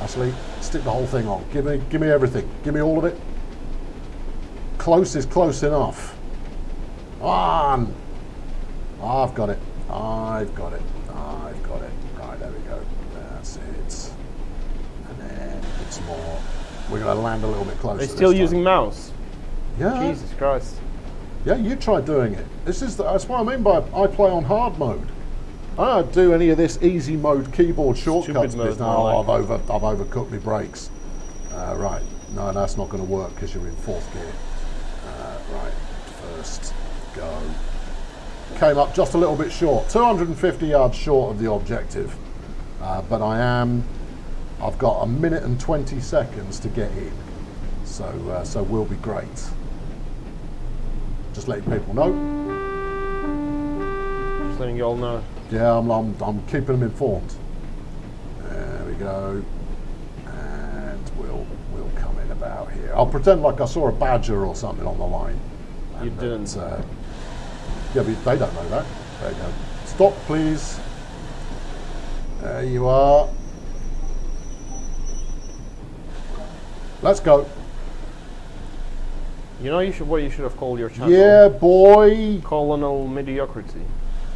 [SPEAKER 3] Actually, stick the whole thing on. Give me everything. Give me all of it. Close is close enough. On. I've got it. I've got it. I've got it. Right, there we go. That's it. And then get some more. We're going to land a little bit closer.
[SPEAKER 6] They're still
[SPEAKER 3] this time.
[SPEAKER 6] using mouse.
[SPEAKER 3] Yeah.
[SPEAKER 6] Jesus Christ.
[SPEAKER 3] Yeah, you try doing it. That's what I mean by I play on hard mode. I don't do any of this easy mode keyboard shortcuts.
[SPEAKER 6] mode,
[SPEAKER 3] business.
[SPEAKER 6] more
[SPEAKER 3] No,
[SPEAKER 6] like.
[SPEAKER 3] I've overcooked my brakes. Right, no, that's not going to work because you're in 4th gear. Right, first go. Came up just a little bit short, 250 yards short of the objective, but I've got 1 minute and 20 seconds to get in, so we'll be great. Just letting people know.
[SPEAKER 6] Just letting you all know.
[SPEAKER 3] Yeah, I'm keeping them informed. There we go, and we'll come in about here. I'll pretend like I saw a badger or something on the line.
[SPEAKER 6] You didn't.
[SPEAKER 3] Yeah, but they don't know that. There you go. Stop, please. There you are. Let's go.
[SPEAKER 6] You know what you should have called your channel?
[SPEAKER 3] Yeah, boy.
[SPEAKER 6] Colonel Mediocrity.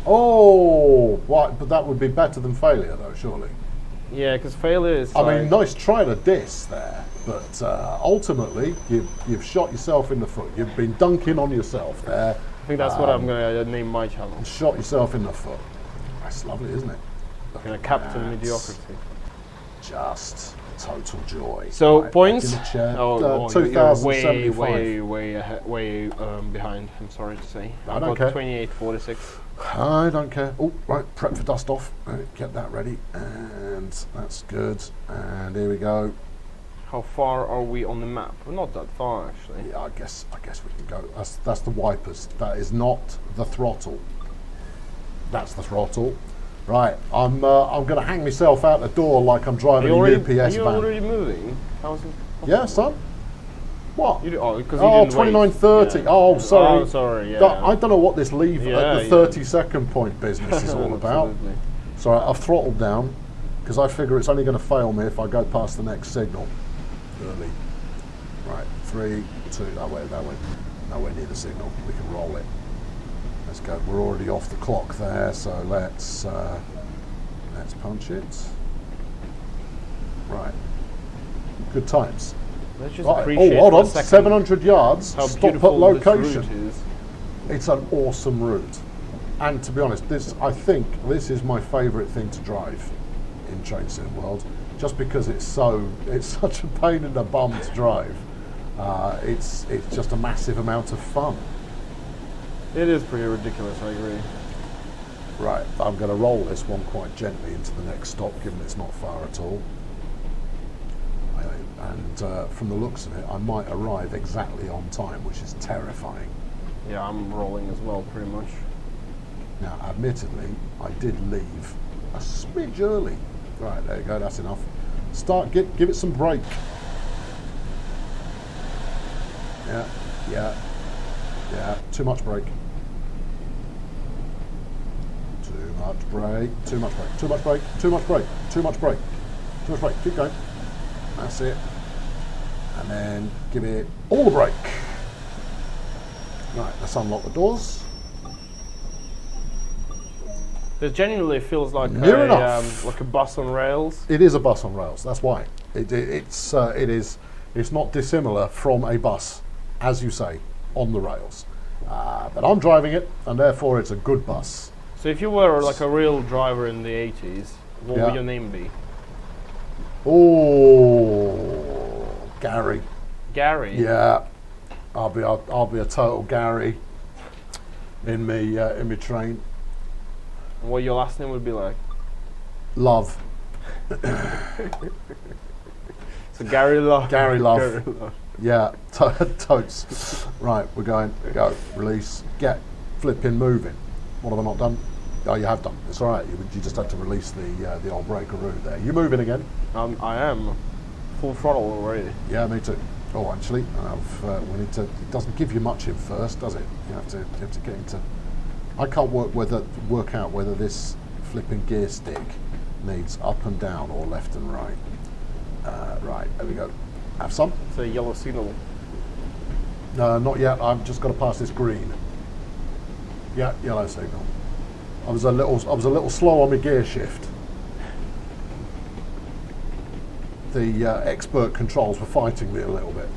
[SPEAKER 3] Oh, what? But that would be better than failure, though, surely.
[SPEAKER 6] Yeah, because failure is
[SPEAKER 3] I
[SPEAKER 6] like,
[SPEAKER 3] mean, nice try to diss there, but ultimately you've shot yourself in the foot. You've been dunking on yourself there.
[SPEAKER 6] I think that's what I'm going to name my channel.
[SPEAKER 3] And shot yourself in the foot. That's lovely, isn't it?
[SPEAKER 6] I'm going to Captain
[SPEAKER 3] That's
[SPEAKER 6] Mediocrity.
[SPEAKER 3] Just total joy.
[SPEAKER 6] So
[SPEAKER 3] Right,
[SPEAKER 6] points?
[SPEAKER 3] back in the chair.
[SPEAKER 6] You're
[SPEAKER 3] 2075.
[SPEAKER 6] way behind. I'm sorry to say.
[SPEAKER 3] I
[SPEAKER 6] I've
[SPEAKER 3] don't
[SPEAKER 6] got
[SPEAKER 3] care.
[SPEAKER 6] 28.46.
[SPEAKER 3] I don't care. Oh, right, prep for dust off. Right, get that ready, and that's good. And here we go.
[SPEAKER 6] How far are we on the map? We're not that far, actually.
[SPEAKER 3] Yeah, I guess we can go. That's the wipers. That is not the throttle. That's the throttle. Right, I'm going to hang myself out the door like I'm driving a UPS
[SPEAKER 6] Are you
[SPEAKER 3] van.
[SPEAKER 6] already moving? How's it?
[SPEAKER 3] Yeah, son. What?
[SPEAKER 6] You, oh, because
[SPEAKER 3] Oh,
[SPEAKER 6] you didn't
[SPEAKER 3] 29:30.
[SPEAKER 6] wait.
[SPEAKER 3] Oh, sorry.
[SPEAKER 6] Oh, sorry. Yeah.
[SPEAKER 3] I don't know what this leave
[SPEAKER 6] Yeah,
[SPEAKER 3] at the
[SPEAKER 6] yeah.
[SPEAKER 3] 30-second point business is all about.
[SPEAKER 6] Absolutely.
[SPEAKER 3] Sorry, I've throttled down because I figure it's only going to fail me if I go past the next signal early. Right, 3, 2. Nowhere near the signal. We can roll it. Let's go. We're already off the clock there, so let's punch it. Right. Good times.
[SPEAKER 6] Let's just
[SPEAKER 3] Right.
[SPEAKER 6] appreciate
[SPEAKER 3] Oh, hold
[SPEAKER 6] for a
[SPEAKER 3] on.
[SPEAKER 6] second
[SPEAKER 3] 700 yards.
[SPEAKER 6] how
[SPEAKER 3] Stop at
[SPEAKER 6] beautiful
[SPEAKER 3] location.
[SPEAKER 6] this route is.
[SPEAKER 3] It's an awesome route, and to be honest, I think this is my favourite thing to drive in Train Sim World, just because it's such a pain in the bum to drive. It's just a massive amount of fun.
[SPEAKER 6] It is pretty ridiculous, I agree.
[SPEAKER 3] Right, I'm going to roll this one quite gently into the next stop, given it's not far at all. And from the looks of it, I might arrive exactly on time, which is terrifying.
[SPEAKER 6] Yeah, I'm rolling as well, pretty much.
[SPEAKER 3] Now, admittedly, I did leave a smidge early. Right, there you go, that's enough. Give it some brake. Yeah, too much brake. Too much brake. Keep going. That's it. And then give it all the brake. Right, let's unlock the doors.
[SPEAKER 6] It genuinely feels like
[SPEAKER 3] Near enough.
[SPEAKER 6] like a bus on rails.
[SPEAKER 3] It is a bus on rails. That's why it's not dissimilar from a bus, as you say, on the rails. But I'm driving it, and therefore it's a good bus.
[SPEAKER 6] So if you were like a real driver in the 80s, what
[SPEAKER 3] Yeah.
[SPEAKER 6] would your name be?
[SPEAKER 3] Oh, Gary.
[SPEAKER 6] Gary?
[SPEAKER 3] Yeah, I'll be a total Gary in me train.
[SPEAKER 6] And what your last name would be like?
[SPEAKER 3] Love.
[SPEAKER 6] So Gary Love.
[SPEAKER 3] Gary Love.
[SPEAKER 6] Gary Love.
[SPEAKER 3] Yeah, totes. Right, we're going. Go. Release. Get. Flipping. Moving. What have I not done? Oh, you have done. It's all right. You just had to release the old breaker route there. You moving again?
[SPEAKER 6] I am full throttle already.
[SPEAKER 3] Yeah, me too. Oh, actually, we need to. It doesn't give you much in first, does it? You have to get into. I can't work out whether this flipping gear stick needs up and down or left and right. Right, there we go. Have some?
[SPEAKER 6] It's a yellow signal.
[SPEAKER 3] No, not yet. I've just got to pass this green. Yeah, yellow signal. I was a little slow on my gear shift. The expert controls were fighting me a little bit,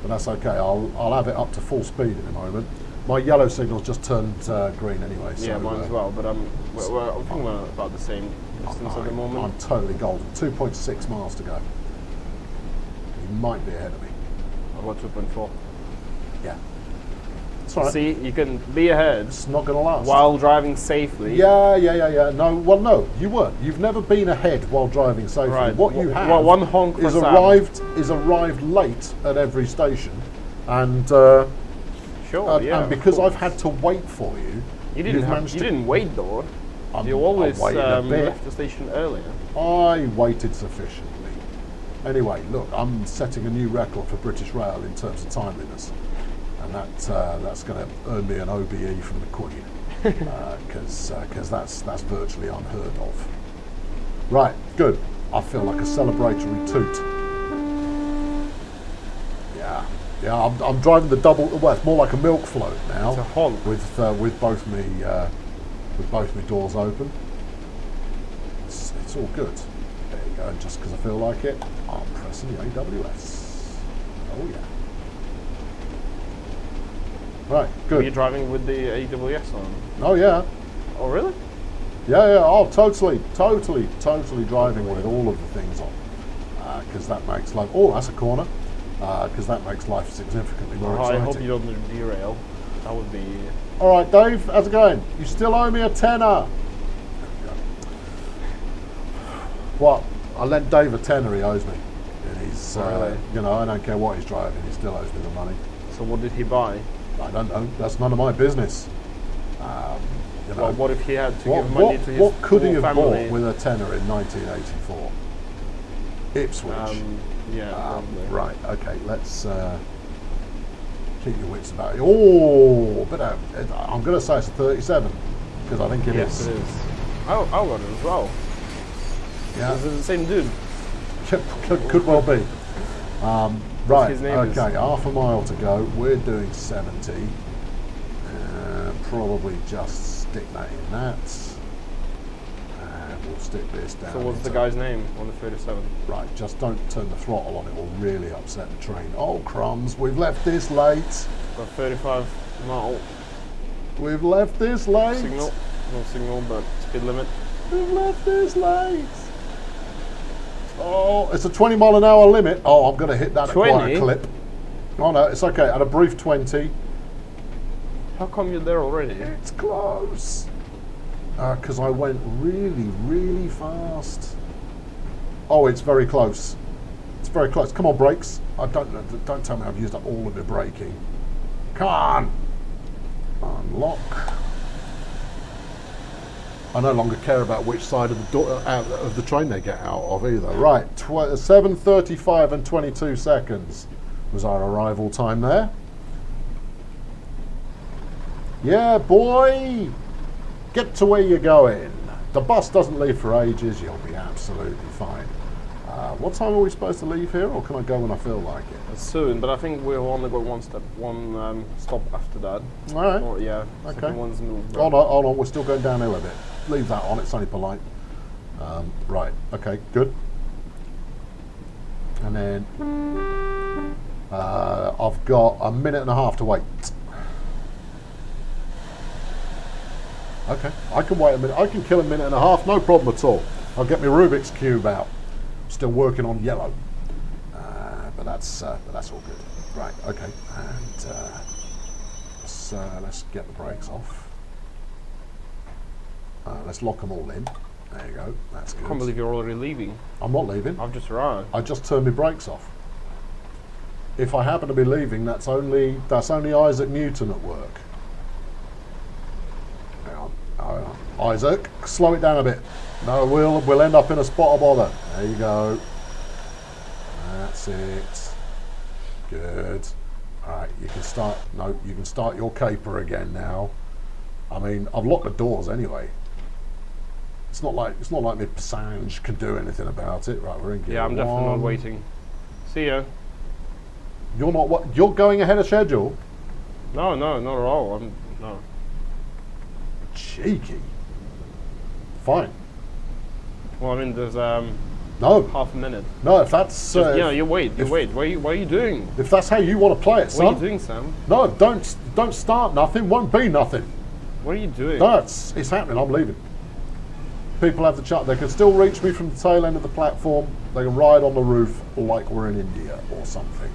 [SPEAKER 3] but that's okay. I'll have it up to full speed in a moment. My yellow signal's just turned green anyway.
[SPEAKER 6] Yeah,
[SPEAKER 3] so,
[SPEAKER 6] mine as well. But I think we're about the same distance at the moment.
[SPEAKER 3] I'm totally golden. 2.6 miles to go. You might be ahead of me.
[SPEAKER 6] I've got 2.4.
[SPEAKER 3] Yeah. It's all right.
[SPEAKER 6] See, you can be ahead
[SPEAKER 3] It's not going to last.
[SPEAKER 6] while driving safely.
[SPEAKER 3] Yeah. No, you weren't. You've never been ahead while driving safely.
[SPEAKER 6] Right.
[SPEAKER 3] What you have
[SPEAKER 6] Well, one honk for
[SPEAKER 3] is
[SPEAKER 6] Sam.
[SPEAKER 3] arrived late at every station, and
[SPEAKER 6] Sure.
[SPEAKER 3] and because I've had to wait for you,
[SPEAKER 6] You
[SPEAKER 3] you've managed to.
[SPEAKER 6] didn't wait though.
[SPEAKER 3] I
[SPEAKER 6] You always
[SPEAKER 3] waited a bit.
[SPEAKER 6] left the station earlier.
[SPEAKER 3] I waited sufficiently. Anyway, look, I'm setting a new record for British Rail in terms of timeliness, and that's going to earn me an OBE from the Queen, because that's virtually unheard of. Right, good. I feel like a celebratory toot. Yeah, I'm driving the double. Well, it's more like a milk float now.
[SPEAKER 6] It's a honk.
[SPEAKER 3] with both me doors open. It's all good. There you go. And just because I feel like it, I'm pressing the AWS. Oh yeah. Right,
[SPEAKER 6] Were you
[SPEAKER 3] good.
[SPEAKER 6] driving with the AWS on?
[SPEAKER 3] Oh yeah.
[SPEAKER 6] Oh, really?
[SPEAKER 3] Yeah. Oh, totally driving with all of the things on. Because that makes life. Oh, that's a corner. Because that makes life significantly more
[SPEAKER 6] Oh, I
[SPEAKER 3] exciting.
[SPEAKER 6] hope you don't derail. That would be.
[SPEAKER 3] All right, Dave, how's it going? You still owe me a tenner. What? I lent Dave a tenner. He owes me, and he's,
[SPEAKER 6] Really?
[SPEAKER 3] I don't care what he's driving. He still owes me the money.
[SPEAKER 6] So what did he buy?
[SPEAKER 3] I don't know. That's none of my business. You know,
[SPEAKER 6] Well, what if he had to give money to his
[SPEAKER 3] what could he
[SPEAKER 6] poor
[SPEAKER 3] have
[SPEAKER 6] family?
[SPEAKER 3] bought with a tenner in 1984? Ipswich.
[SPEAKER 6] Yeah, probably.
[SPEAKER 3] Right. Okay. Let's keep your wits about you. Oh, but I'm going to say it's a 37 because I think it
[SPEAKER 6] Yes,
[SPEAKER 3] is.
[SPEAKER 6] it is. Oh, I got it as well.
[SPEAKER 3] Yeah.
[SPEAKER 6] Is it the same dude?
[SPEAKER 3] could well be. Right.
[SPEAKER 6] his name is?
[SPEAKER 3] Okay. Half a mile to go. We're doing 70. Probably just stick that in that. And we'll stick this down.
[SPEAKER 6] So what's the
[SPEAKER 3] into-
[SPEAKER 6] guy's name on the 37?
[SPEAKER 3] Right, just don't turn the throttle on, it will really upset the train. Oh crumbs, we've left this late.
[SPEAKER 6] Got 35 mile
[SPEAKER 3] We've left this late.
[SPEAKER 6] signal. No signal, but speed limit.
[SPEAKER 3] We've left this late. Oh, it's a 20 mile an hour limit. Oh, I'm going to hit that at quite
[SPEAKER 6] 20?
[SPEAKER 3] a clip. Oh no, it's okay, at a brief 20.
[SPEAKER 6] How come you're there already?
[SPEAKER 3] It's close. Because I went really, really fast. Oh, it's very close. It's very close. Come on, brakes. Don't tell me I've used up all of the braking. Come on. Unlock. I no longer care about which side of the door, out of the train they get out of either. Right, 7:35 and 22 seconds was our arrival time there. Yeah, boy. Get to where you're going. The bus doesn't leave for ages. You'll be absolutely fine. What time are we supposed to leave here, or can I go when I feel like it?
[SPEAKER 6] Soon, but I think we'll only go one stop after that.
[SPEAKER 3] All right.
[SPEAKER 6] Or yeah,
[SPEAKER 3] Okay.
[SPEAKER 6] second one's moved.
[SPEAKER 3] Hold on. We're still going downhill a bit. Leave that on. It's only polite. Right. Okay. Good. And then I've got a minute and a half to wait. Okay, I can wait a minute. I can kill a minute and a half, no problem at all. I'll get my Rubik's Cube out. Still working on yellow, but that's all good. Right, okay, and let's get the brakes off. Let's lock them all in. There you go. That's good.
[SPEAKER 6] I can't believe you're already leaving.
[SPEAKER 3] I'm not leaving.
[SPEAKER 6] I've just arrived.
[SPEAKER 3] I just turned my brakes off. If I happen to be leaving, that's only Isaac Newton at work. Isaac, slow it down a bit. No, we'll end up in a spot of bother. There you go. That's it. Good. All right, you can start. No, you can start your caper again now. I mean, I've locked the doors anyway. It's not like my Passage can do anything about it. Right, we're in gear
[SPEAKER 6] Yeah, I'm definitely not
[SPEAKER 3] one.
[SPEAKER 6] waiting. See ya.
[SPEAKER 3] You're not what? You're going ahead of schedule.
[SPEAKER 6] No, not at all. No.
[SPEAKER 3] Cheeky. Fine.
[SPEAKER 6] Well, I mean, there's
[SPEAKER 3] No,
[SPEAKER 6] half a minute.
[SPEAKER 3] no. If that's
[SPEAKER 6] Just, you wait.
[SPEAKER 3] if-
[SPEAKER 6] What are you doing?
[SPEAKER 3] if that's how you want to play it,
[SPEAKER 6] What are you
[SPEAKER 3] son.
[SPEAKER 6] doing, Sam?
[SPEAKER 3] No, don't start nothing. Won't be nothing.
[SPEAKER 6] What are you doing?
[SPEAKER 3] No, it's happening. I'm leaving. People have the chance. They can still reach me from the tail end of the platform. They can ride on the roof like we're in India or something.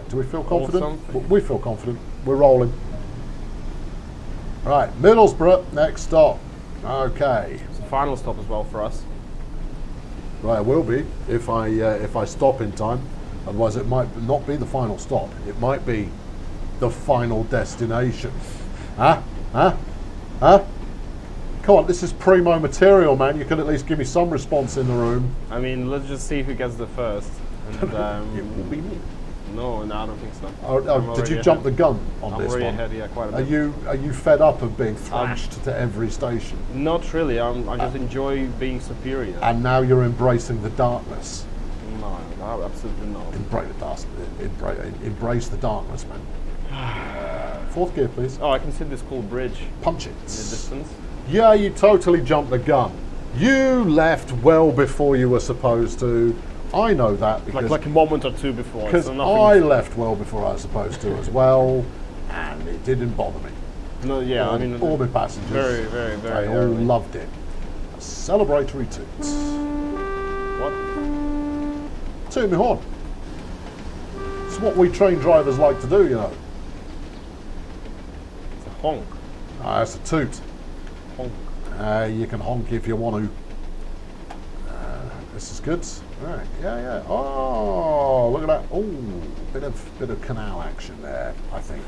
[SPEAKER 3] Do we feel confident?
[SPEAKER 6] something.
[SPEAKER 3] We feel confident. We're rolling. Right, Middlesbrough, next stop. Okay.
[SPEAKER 6] It's the final stop as well for us.
[SPEAKER 3] Right, it will be if I stop in time. Otherwise, it might not be the final stop. It might be the final destination. Huh? Come on, this is primo material, man. You can at least give me some response in the room.
[SPEAKER 6] I mean, let's just see who gets the first. And,
[SPEAKER 3] It will be me.
[SPEAKER 6] No, I don't think so.
[SPEAKER 3] Oh,
[SPEAKER 6] I'm
[SPEAKER 3] did
[SPEAKER 6] already
[SPEAKER 3] you jump the
[SPEAKER 6] ahead.
[SPEAKER 3] gun on
[SPEAKER 6] I'm
[SPEAKER 3] this
[SPEAKER 6] already
[SPEAKER 3] one?
[SPEAKER 6] ahead, yeah, quite a
[SPEAKER 3] Are
[SPEAKER 6] bit.
[SPEAKER 3] you fed up of being thrashed to every station?
[SPEAKER 6] Not really. I just enjoy being superior.
[SPEAKER 3] And now you're embracing the darkness.
[SPEAKER 6] No, absolutely not.
[SPEAKER 3] Embrace the darkness, man. Fourth gear, please.
[SPEAKER 6] Oh, I can see this cool bridge in
[SPEAKER 3] Punch
[SPEAKER 6] the
[SPEAKER 3] it.
[SPEAKER 6] distance.
[SPEAKER 3] Yeah, you totally jumped the gun. You left well before you were supposed to. I know that because
[SPEAKER 6] Like a moment or two before.
[SPEAKER 3] because
[SPEAKER 6] So nothing.
[SPEAKER 3] I left well before I was supposed to as well, and it didn't bother me.
[SPEAKER 6] No, yeah, I mean,
[SPEAKER 3] all my passengers,
[SPEAKER 6] very, very, very
[SPEAKER 3] they all
[SPEAKER 6] early.
[SPEAKER 3] loved it. Celebratory toots.
[SPEAKER 6] What?
[SPEAKER 3] Toot me horn. It's what we train drivers like to do, you know.
[SPEAKER 6] It's a honk.
[SPEAKER 3] It's a toot.
[SPEAKER 6] Honk.
[SPEAKER 3] You can honk if you want to. This is good. Right, yeah. Oh, look at that. Oh, bit of canal action there, I think.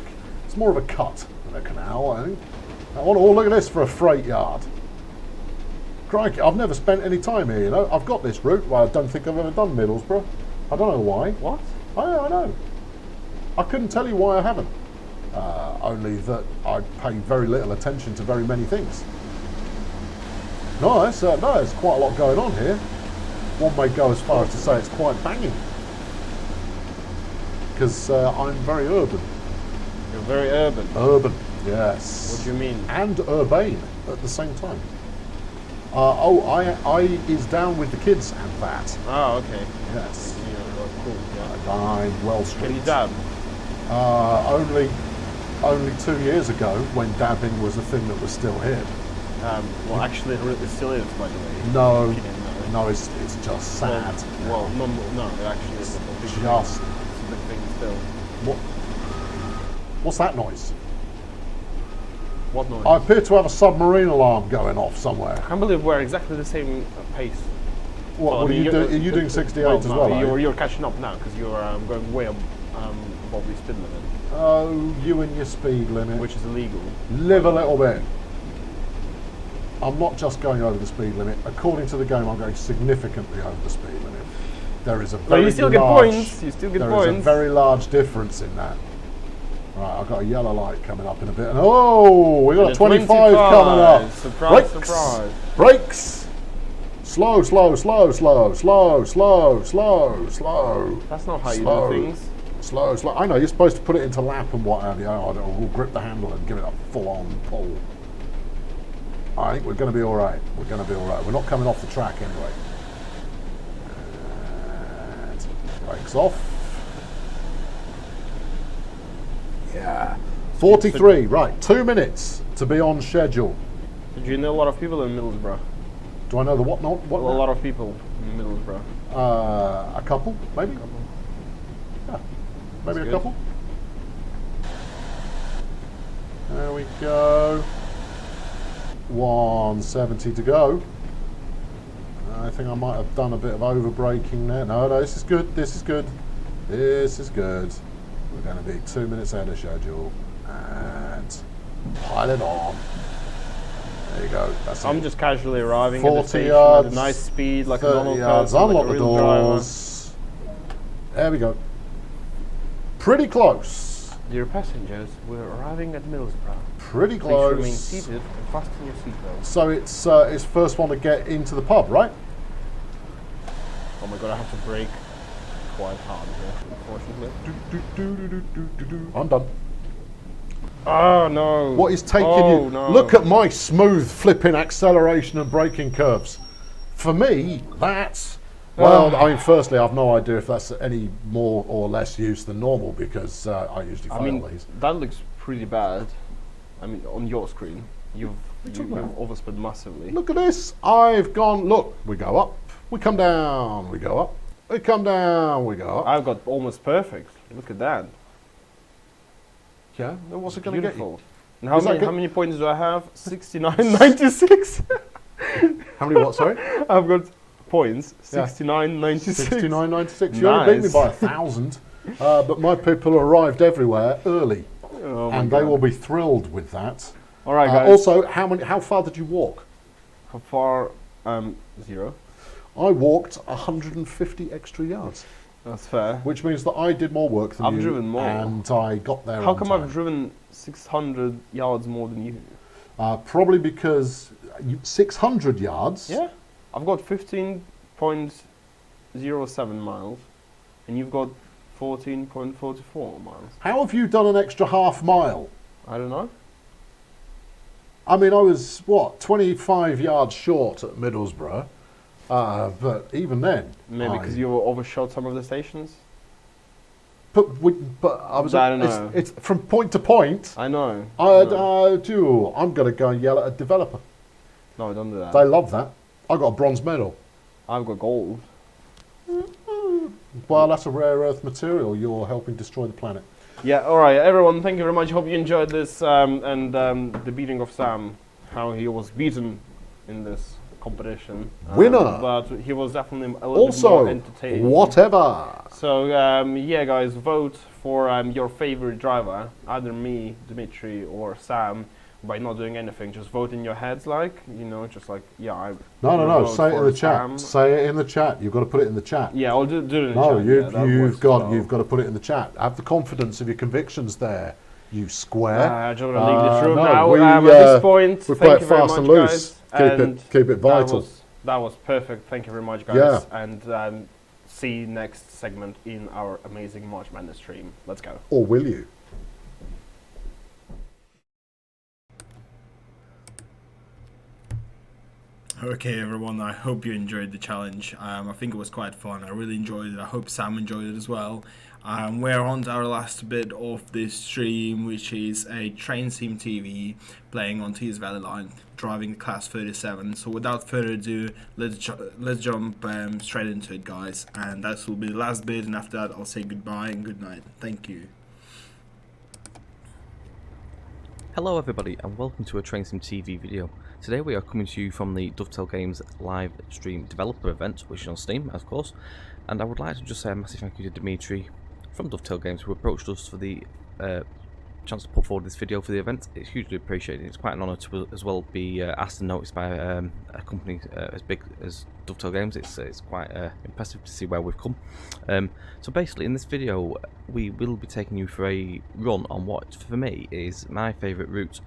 [SPEAKER 7] more of a cut than a canal, I think. Oh, look at this for a freight yard. Crikey, I've never spent any time here, you know. I've got this route, well, I don't think I've ever done Middlesbrough. I don't know why.
[SPEAKER 6] What?
[SPEAKER 7] I know. I couldn't tell you why I haven't. Only that I pay very little attention to very many things. No, there's quite a lot going on here. One may go as far as to say it's quite banging. Because I'm very urban.
[SPEAKER 6] You're very urban.
[SPEAKER 7] Urban, yes.
[SPEAKER 6] What do you mean?
[SPEAKER 7] And urbane at the same time. I is down with the kids and that.
[SPEAKER 6] Oh, okay.
[SPEAKER 7] Yes.
[SPEAKER 6] Yeah, cool. Yeah.
[SPEAKER 7] I'm well
[SPEAKER 6] Can you
[SPEAKER 7] street.
[SPEAKER 6] dab?
[SPEAKER 7] Only 2 years ago, when dabbing was a thing that was still here.
[SPEAKER 6] Well, actually, it still is, by the way.
[SPEAKER 7] No,
[SPEAKER 6] Kidding,
[SPEAKER 7] no, it's just sad.
[SPEAKER 6] Well, no, it actually is.
[SPEAKER 7] Just
[SPEAKER 6] It's a big thing still.
[SPEAKER 7] what's that noise?
[SPEAKER 6] What noise?
[SPEAKER 7] I appear to have a submarine alarm going off somewhere.
[SPEAKER 6] I can't believe we're exactly the same pace.
[SPEAKER 7] What,
[SPEAKER 6] Well, I mean,
[SPEAKER 7] are you doing 68 as
[SPEAKER 6] no,
[SPEAKER 7] well? Are you?
[SPEAKER 6] You're catching up now because you're going way above the speed limit,
[SPEAKER 7] Oh, you and your speed limit.
[SPEAKER 6] which is illegal.
[SPEAKER 7] Live a little bit. I'm not just going over the speed limit. According to the game, I'm going significantly over the speed limit. There is a
[SPEAKER 6] No,
[SPEAKER 7] very
[SPEAKER 6] you still get
[SPEAKER 7] large,
[SPEAKER 6] points. You still get
[SPEAKER 7] there
[SPEAKER 6] points.
[SPEAKER 7] is a very large difference in that. Right, I've got a yellow light coming up in a bit. And oh, we got
[SPEAKER 6] And
[SPEAKER 7] a
[SPEAKER 6] a
[SPEAKER 7] 25
[SPEAKER 6] 25.
[SPEAKER 7] coming up.
[SPEAKER 6] Surprise,
[SPEAKER 7] Brakes.
[SPEAKER 6] surprise.
[SPEAKER 7] Brakes. Slow, slow, slow, slow, slow, slow, slow, slow.
[SPEAKER 6] That's not how
[SPEAKER 7] Slow.
[SPEAKER 6] you do things.
[SPEAKER 7] Slow, slow. I know, you're supposed to put it into lap and what have you. We'll grip the handle and give it a full-on pull. I think we're going to be all right. We're going to be all right. We're not coming off the track anyway. And brakes off. Yeah. 43, right. 2 minutes to be on schedule.
[SPEAKER 6] Did you know a lot of people in Middlesbrough?
[SPEAKER 7] Do I know the what not? What
[SPEAKER 6] Well, a lot of people in Middlesbrough.
[SPEAKER 7] A couple, maybe? Yeah. Maybe
[SPEAKER 6] That's
[SPEAKER 7] a
[SPEAKER 6] good.
[SPEAKER 7] couple. There we go. 170 to go. I think I might have done a bit of over braking there. No, this is good. This is good. This is good. We're going to be 2 minutes ahead of schedule. And pile it on. There you go. That's
[SPEAKER 6] I'm
[SPEAKER 7] it.
[SPEAKER 6] just casually arriving at
[SPEAKER 7] 40
[SPEAKER 6] the station
[SPEAKER 7] yards,
[SPEAKER 6] at a nice speed, like a
[SPEAKER 7] 30
[SPEAKER 6] normal
[SPEAKER 7] yards.
[SPEAKER 6] person,
[SPEAKER 7] Unlock
[SPEAKER 6] like a
[SPEAKER 7] the
[SPEAKER 6] real driver.
[SPEAKER 7] doors. There we go. Pretty close.
[SPEAKER 6] Dear passengers, we're arriving at Middlesbrough.
[SPEAKER 7] Pretty
[SPEAKER 6] Please remain
[SPEAKER 7] close.
[SPEAKER 6] seated and fasten your seatbelts.
[SPEAKER 7] So it's first one to get into the pub, right?
[SPEAKER 6] Oh my god, I have to brake quite hard here, unfortunately.
[SPEAKER 7] I'm done.
[SPEAKER 6] Oh no!
[SPEAKER 7] What is taking
[SPEAKER 6] Oh,
[SPEAKER 7] you?
[SPEAKER 6] no.
[SPEAKER 7] Look at my smooth flipping acceleration and braking curves. For me, that's well. I mean, firstly, I've no idea if that's any more or less use than normal because I usually fail
[SPEAKER 6] I mean,
[SPEAKER 7] these.
[SPEAKER 6] that looks pretty bad. I mean, on your screen, you've
[SPEAKER 7] talking about?
[SPEAKER 6] oversped massively.
[SPEAKER 7] Look at this. I've gone. Look, we go up, we come down, we go up, we come down, we go up.
[SPEAKER 6] I've got almost perfect. Look at that.
[SPEAKER 7] Yeah. Then what's it going to get you?
[SPEAKER 6] Beautiful. And how
[SPEAKER 7] Is that
[SPEAKER 6] many,
[SPEAKER 7] good?
[SPEAKER 6] how many points do I have? 69.96.
[SPEAKER 7] How many what? Sorry.
[SPEAKER 6] I've got points.
[SPEAKER 7] Yeah.
[SPEAKER 6] 69.96.
[SPEAKER 7] 69.96. You only beat me
[SPEAKER 6] Nice.
[SPEAKER 7] by 1,000. But my people arrived everywhere early,
[SPEAKER 6] Oh my
[SPEAKER 7] and they
[SPEAKER 6] God.
[SPEAKER 7] will be thrilled with that.
[SPEAKER 6] All right, guys.
[SPEAKER 7] Also, how far did you walk?
[SPEAKER 6] How far? 0.
[SPEAKER 7] I walked 150 extra yards,
[SPEAKER 6] That's fair.
[SPEAKER 7] which means that I did more work than
[SPEAKER 6] I've
[SPEAKER 7] you,
[SPEAKER 6] driven more.
[SPEAKER 7] and I got there.
[SPEAKER 6] How
[SPEAKER 7] on
[SPEAKER 6] come
[SPEAKER 7] time.
[SPEAKER 6] I've driven 600 yards more than you?
[SPEAKER 7] Probably because 600 yards.
[SPEAKER 6] Yeah. I've got 15.07 miles, and you've got 14.44 miles.
[SPEAKER 7] How have you done an extra half mile?
[SPEAKER 6] I don't know.
[SPEAKER 7] I mean, I was 25 yards short at Middlesbrough, but even then,
[SPEAKER 6] Maybe because you overshot some of the stations.
[SPEAKER 7] But I was.
[SPEAKER 6] I don't know.
[SPEAKER 7] It's from point to point.
[SPEAKER 6] I know.
[SPEAKER 7] I'm going to go and yell at a developer.
[SPEAKER 6] No, don't do that.
[SPEAKER 7] They love that. I got a bronze medal.
[SPEAKER 6] I've got gold.
[SPEAKER 7] Well, that's a rare earth material. You're helping destroy the planet.
[SPEAKER 6] Yeah, alright, everyone, thank you very much. Hope you enjoyed this and the beating of Sam, how he was beaten in this. competition.
[SPEAKER 7] Winner.
[SPEAKER 6] But he was definitely a little bit more
[SPEAKER 7] Also,
[SPEAKER 6] entertaining.
[SPEAKER 7] whatever.
[SPEAKER 6] So yeah, guys, vote for your favorite driver, either me, Dimitri, or Sam. By not doing anything, just vote in your heads, just like, yeah.
[SPEAKER 7] No.
[SPEAKER 6] vote
[SPEAKER 7] Say it in
[SPEAKER 6] for
[SPEAKER 7] the chat.
[SPEAKER 6] Sam.
[SPEAKER 7] Say it in the chat. You've got to put it in the chat.
[SPEAKER 6] Yeah, I'll do it in the
[SPEAKER 7] No,
[SPEAKER 6] chat.
[SPEAKER 7] you've
[SPEAKER 6] yeah, that works as well.
[SPEAKER 7] got to put it in the chat. Have the confidence of your convictions there, you square.
[SPEAKER 6] I don't want to leave this room
[SPEAKER 7] no,
[SPEAKER 6] now. At this point,
[SPEAKER 7] we play
[SPEAKER 6] thank
[SPEAKER 7] it
[SPEAKER 6] you very
[SPEAKER 7] fast
[SPEAKER 6] much,
[SPEAKER 7] and loose.
[SPEAKER 6] guys.
[SPEAKER 7] Keep it vital.
[SPEAKER 6] That was perfect. Thank you very much, guys.
[SPEAKER 7] Yeah.
[SPEAKER 6] And see you next segment in our amazing March Madness stream. Let's go.
[SPEAKER 7] Or will you?
[SPEAKER 1] Okay, everyone, I hope you enjoyed the challenge. I think it was quite fun. I really enjoyed it. I hope Sam enjoyed it as well. We're on to our last bit of this stream, which is a Train Sim TV playing on Tees Valley Line, driving Class 37. So without further ado, let's jump straight into it, guys. And that will be the last bit, and after that I'll say goodbye and good night. Thank you.
[SPEAKER 8] Hello everybody and welcome to a Train Sim TV video. Today we are coming to you from the Dovetail Games live stream developer event, which is on Steam of course, and I would like to just say a massive thank you to Dimitri from Dovetail Games who approached us for the chance to put forward this video for the event. It's hugely appreciated. It's quite an honour to as well be asked and noticed by a company as big as Dovetail Games. It's quite impressive to see where we've come. So basically in this video we will be taking you for a run on what for me is my favourite route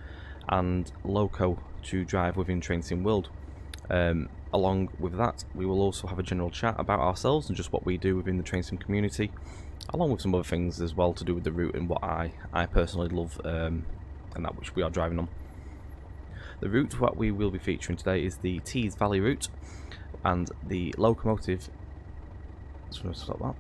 [SPEAKER 8] and loco to drive within Train Sim World. Along with that we will also have a general chat about ourselves and just what we do within the Train Sim community, along with some other things as well to do with the route and what I personally love and that which we are driving on. The route what we will be featuring today is the Tees Valley route, and the locomotive, just going to stop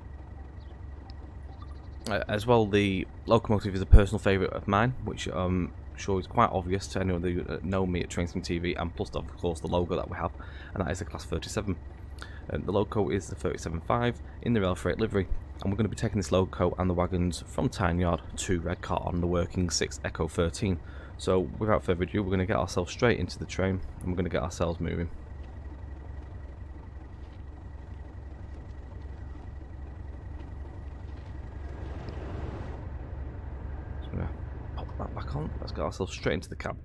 [SPEAKER 8] that. As well, the locomotive is a personal favourite of mine, which I'm sure is quite obvious to anyone who know me at Train Sim TV, and plus of course the logo that we have, and that is a Class 37. The loco is the 37.5 in the rail freight livery, and we're going to be taking this loco and the wagons from Tyne to Redcar on the working 6 Echo 13. So without further ado, we're going to get ourselves straight into the train and we're going to get ourselves moving. So we're going to pop that back on. Let's get ourselves straight into the cab.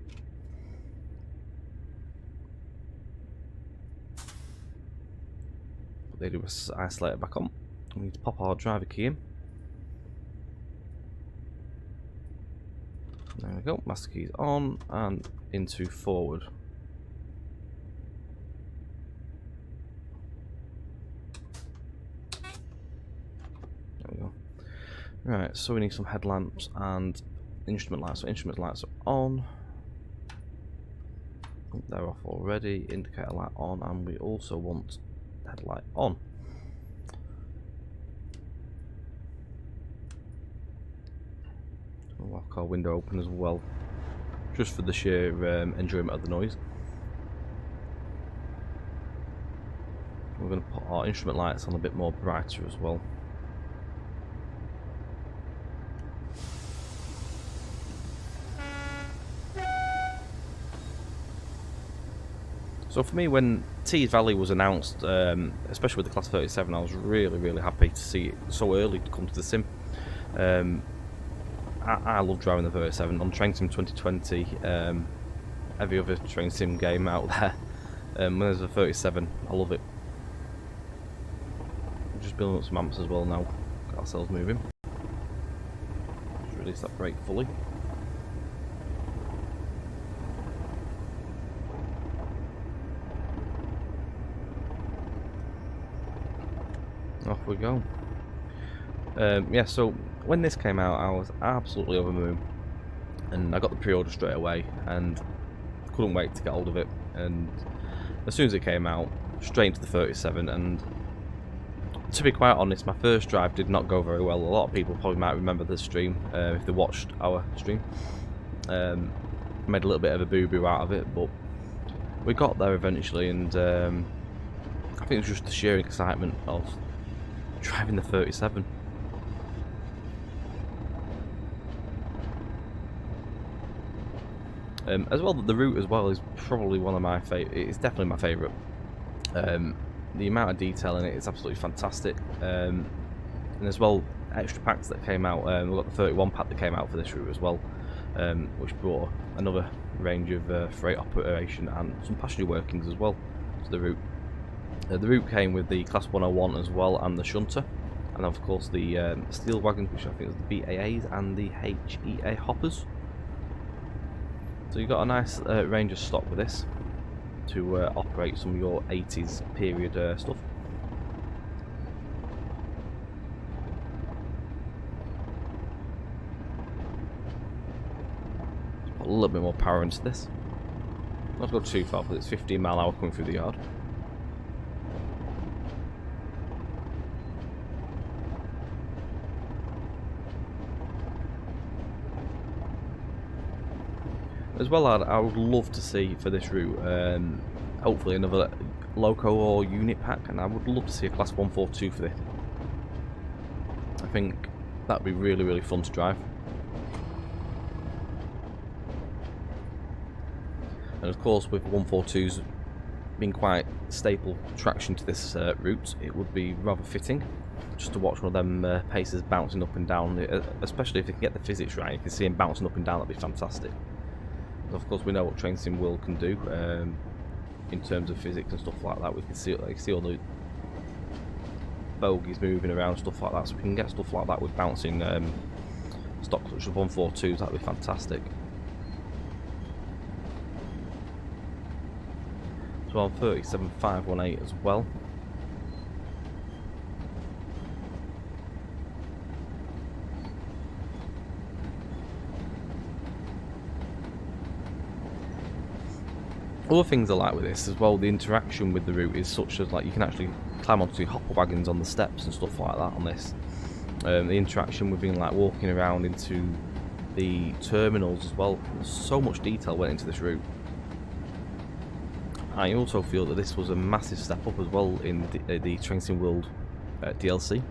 [SPEAKER 8] They do a isolator back on. We need to pop our driver key in. There we go, master keys on and into forward. There we go. Right, so we need some headlamps and instrument lights. So instrument lights are on. They're off already. Indicator light on, and we also want headlight on. We'll lock our window open as well, just for the sheer enjoyment of the noise. We're going to put our instrument lights on a bit more brighter as well. So for me, when Tees Valley was announced, especially with the Class 37, I was really happy to see it so early to come to the sim. I love driving the 37 on Train Sim 2020. Every other Train Sim game out there, when there's a 37, I love it. We're just building up some amps as well now. Got ourselves moving. Just release that brake fully. Off we go. Yeah, so when this came out, I was absolutely over the moon, and I got the pre-order straight away, and couldn't wait to get hold of it. And as soon as it came out, straight into the 37. And to be quite honest, my first drive did not go very well. A lot of people probably might remember this stream if they watched our stream. Made a little bit of a boo-boo out of it, but we got there eventually, and I think it was just the sheer excitement of driving the 37. As well, the route as well is probably one of my favourite. It's definitely my favourite. The amount of detail in it is absolutely fantastic. And as well, extra packs that came out. We've got the 31 pack that came out for this route as well, which brought another range of freight operation and some passenger workings as well to the route. The route came with the Class 101 as well, and the shunter, and of course the steel wagons, which I think was the BAAs and the HEA hoppers. So you've got a nice range of stock with this to operate some of your 80s period stuff. Put a little bit more power into this. Not go too far, but it's 15 mile an hour coming through the yard. As well, I would love to see for this route, hopefully another loco or unit pack, and I would love to see a Class 142 for this. I think that would be really, really fun to drive. And of course, with 142s being quite staple traction to this route, it would be rather fitting just to watch one of them paces bouncing up and down, especially if they can get the physics right. You can see him bouncing up and down, that'd be fantastic. Of course, we know what Train Sim World can do in terms of physics and stuff like that. We can see all the bogies moving around, stuff like that. So we can get stuff like that with bouncing stock such as 142s. That'd be fantastic. So on 37518 as well. Other things I like with this as well, the interaction with the route is such as, like, you can actually climb onto hopper wagons on the steps and stuff like that on this. The interaction with being like walking around into the terminals as well. So much detail went into this route. I also feel that this was a massive step up as well in the Train Sim World DLC.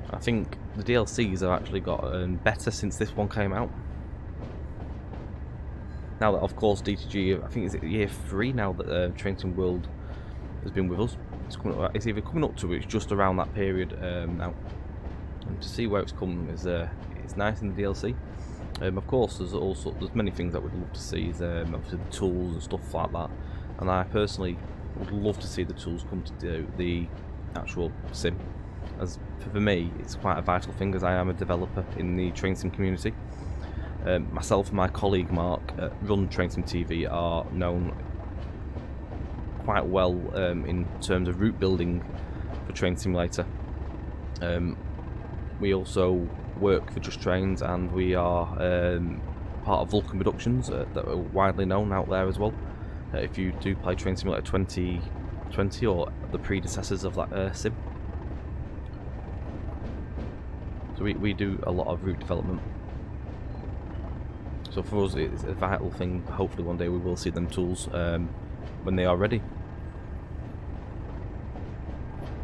[SPEAKER 8] I think the DLCs have actually gotten better since this one came out. Now that, of course, DTG, I think it's year 3 now that Train Sim World has been with us. It's either coming up to it, it's just around that period now. And to see where it's come is it's nice in the DLC. Of course, there's many things that we'd love to see. Is obviously the tools and stuff like that. And I personally would love to see the tools come to do the actual sim. As for me, it's quite a vital thing, as I am a developer in the Train Sim community. Myself and my colleague Mark run Train Sim TV are known quite well in terms of route building for Train Simulator. We also work for Just Trains, and we are part of Vulcan Productions that are widely known out there as well. If you do play Train Simulator 2020 or the predecessors of that sim. So we do a lot of route development. So for us, it's a vital thing. Hopefully one day we will see them tools when they are ready.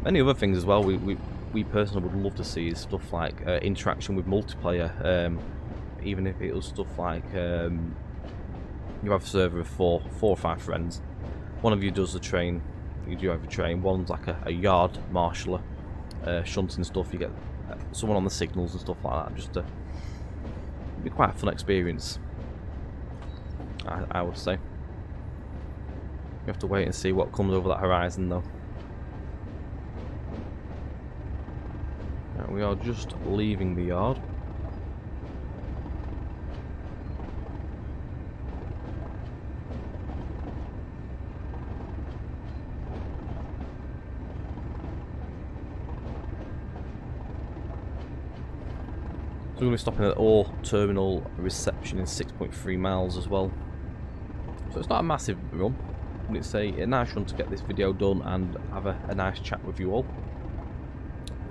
[SPEAKER 8] Many other things as well we personally would love to see is stuff like interaction with multiplayer. Even if it was stuff like you have a server of four or five friends. One of you does the train, you do have a train. One's like a yard marshaller, shunting stuff. You get someone on the signals and stuff like that. Just be quite a fun experience, I would say. You have to wait and see what comes over that horizon though. Right, we are just leaving the yard. So we're going to be stopping at Ore Terminal reception in 6.3 miles as well. So it's not a massive run, but it's a nice run to get this video done and have a nice chat with you all.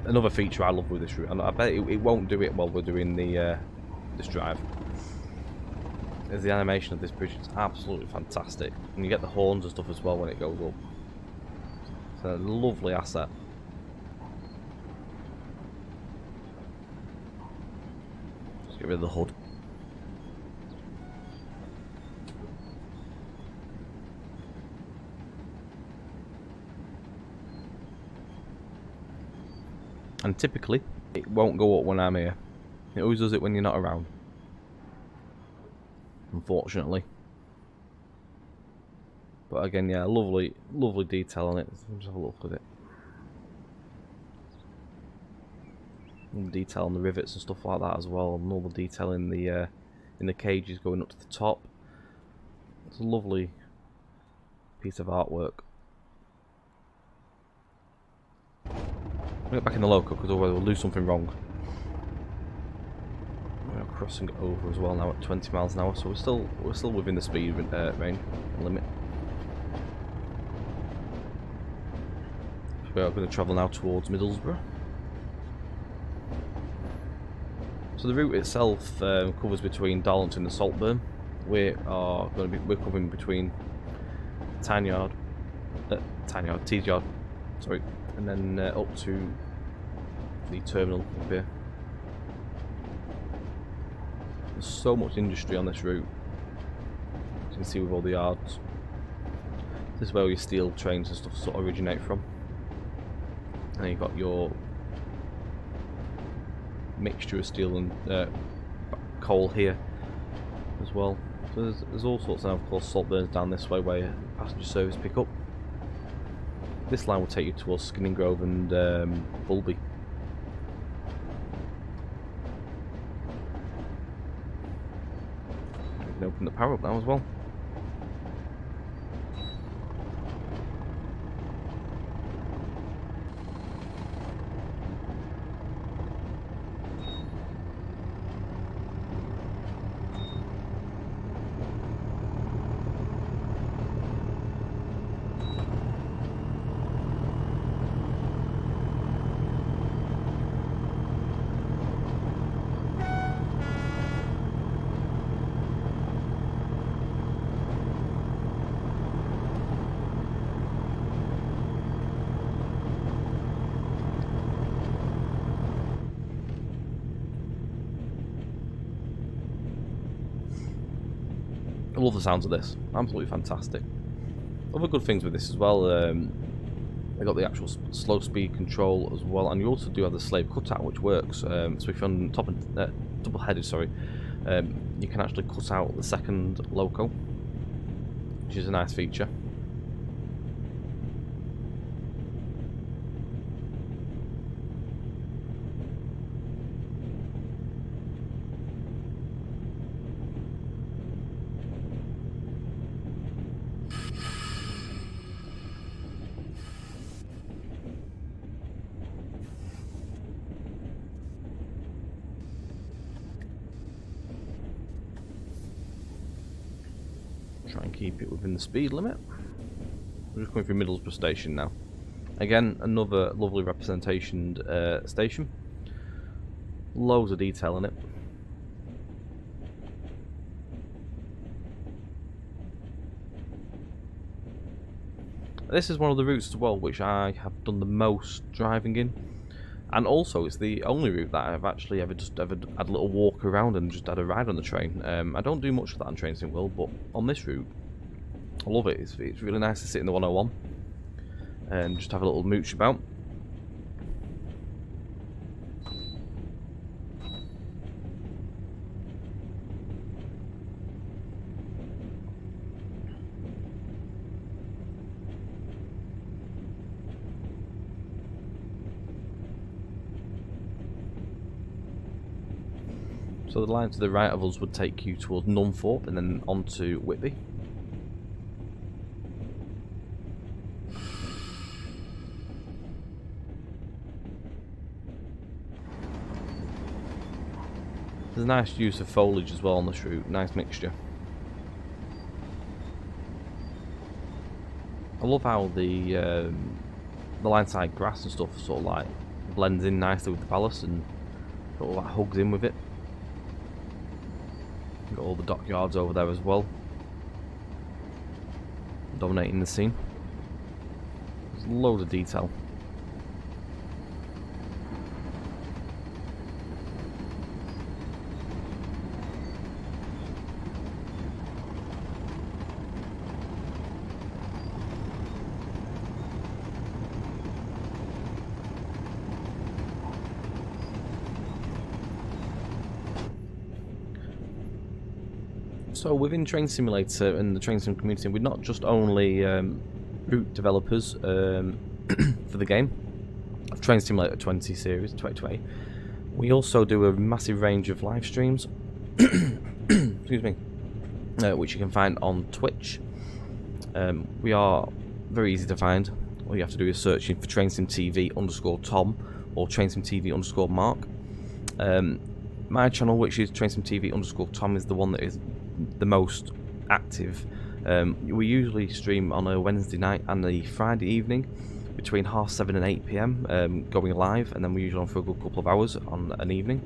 [SPEAKER 8] Another feature I love with this route, and I bet it won't do it while we're doing the this drive, is the animation of this bridge. It's absolutely fantastic, and you get the horns and stuff as well when it goes up. It's a lovely asset. Get rid of the hood. And typically, it won't go up when I'm here. It always does it when you're not around. Unfortunately. But again, yeah, lovely detail on it. Let's have a look at it. And detail on the rivets and stuff like that as well, and all the detail in the cages going up to the top. It's a lovely piece of artwork. I'll get back in the local because otherwise we'll do something wrong. We're crossing over as well now at 20 miles an hour, so we're still within the speed range limit. So we are going to travel now towards Middlesbrough. So the route itself covers between Darlington and Saltburn. We're covering between Tees Yard, sorry, and then up to the terminal up here. There's so much industry on this route, as you can see with all the yards. This is where all your steel trains and stuff sort of originate from. And you've got your mixture of steel and coal here as well. So there's all sorts, and of course Saltburn's down this way where passenger service pick up. This line will take you towards Skinning Grove and Bulby. We can open the power up now as well. I love the sounds of this, absolutely fantastic. Other good things with this as well, they got the actual slow speed control as well, and you also do have the slave cutout which works. So if you're on double headed, sorry, you can actually cut out the second loco, which is a nice feature. Try and keep it within the speed limit. We're just going through Middlesbrough station now. Again, another lovely representation station. Loads of detail in it. This is one of the routes as well which I have done the most driving in, and also it's the only route that I've actually ever had a little walk around and just had a ride on the train. I don't do much of that on Train Sim World, but on this route I love it. It's really nice to sit in the 101 and just have a little mooch about. So the line to the right of us would take you towards Nunthorpe and then on to Whitby. There's a nice use of foliage as well on this route, nice mixture. I love how the line side grass and stuff sort of like blends in nicely with the ballast and sort of like hugs in with it. Got all the dockyards over there as well, dominating the scene. There's loads of detail. So within Train Simulator and the Train Sim community, we're not just only route developers for the game of Train Simulator 20 series 2020. We also do a massive range of live streams, excuse me, which you can find on Twitch. We are very easy to find. All you have to do is search for TrainSimTV_Tom or TrainSimTV_Mark. My channel, which is TrainSimTV_Tom, is the one that is the most active. We usually stream on a Wednesday night and a Friday evening between 7:30 and 8 PM, going live, and then we're usually on for a good couple of hours on an evening.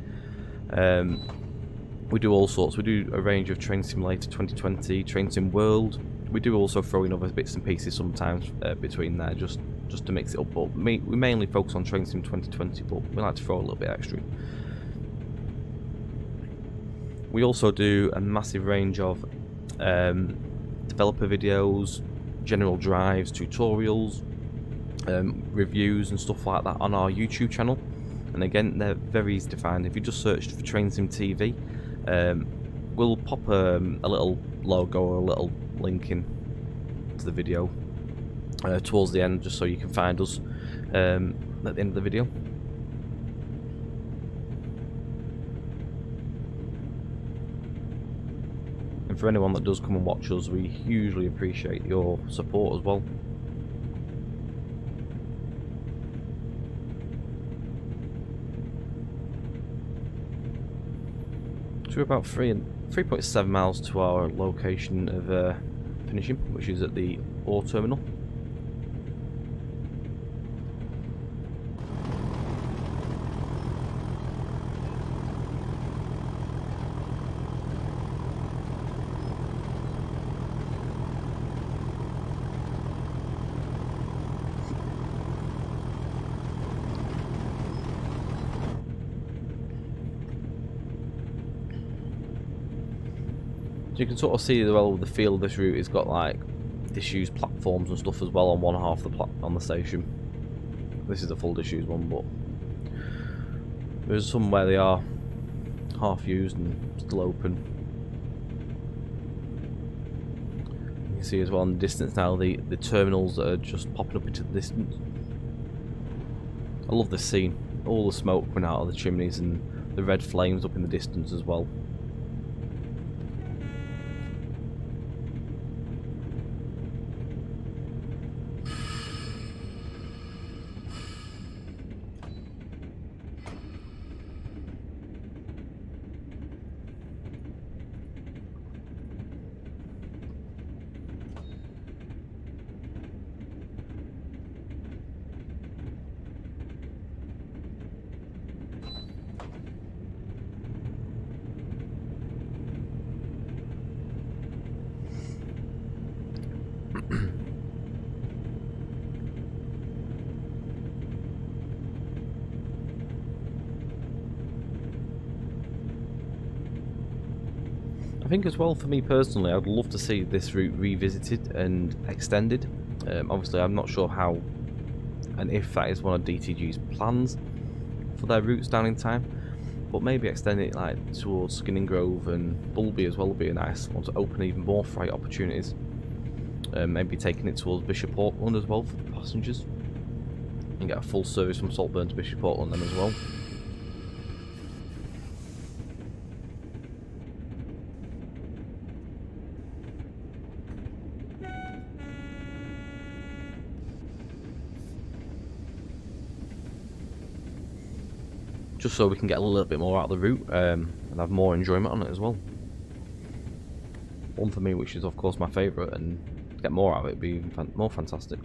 [SPEAKER 8] We do all sorts. We do a range of Train Simulator 2020, Train Sim World. We do also throw in other bits and pieces sometimes between there, just to mix it up. But we mainly focus on Train Sim 2020, but we like to throw a little bit extra. We also do a massive range of developer videos, general drives, tutorials, reviews and stuff like that on our YouTube channel. And again, they're very easy to find. If you just search for Train Sim TV, we'll pop a little logo or a little link in to the video towards the end, just so you can find us at the end of the video. And for anyone that does come and watch us, we hugely appreciate your support as well. So we're about 3.7 miles to our location of finishing, which is at the ore terminal. So you can sort of see the feel of this route. It's got like disused platforms and stuff as well on one half of on the station. This is the full disused one, but there's some where they are half used and still open. You can see as well in the distance now the terminals that are just popping up into the distance. I love this scene. All the smoke coming out of the chimneys and the red flames up in the distance as well. I think as well, for me personally, I'd love to see this route revisited and extended. Obviously, I'm not sure how and if that is one of DTG's plans for their routes down in time, but maybe extending it like towards Skinning Grove and Bulby as well would be a nice one to open even more freight opportunities. Maybe taking it towards Bishop Auckland as well for the passengers, and get a full service from Saltburn to Bishop Auckland then as well. Just so we can get a little bit more out of the route and have more enjoyment on it as well. One for me, which is of course my favourite, and to get more out of it would be even more fantastic.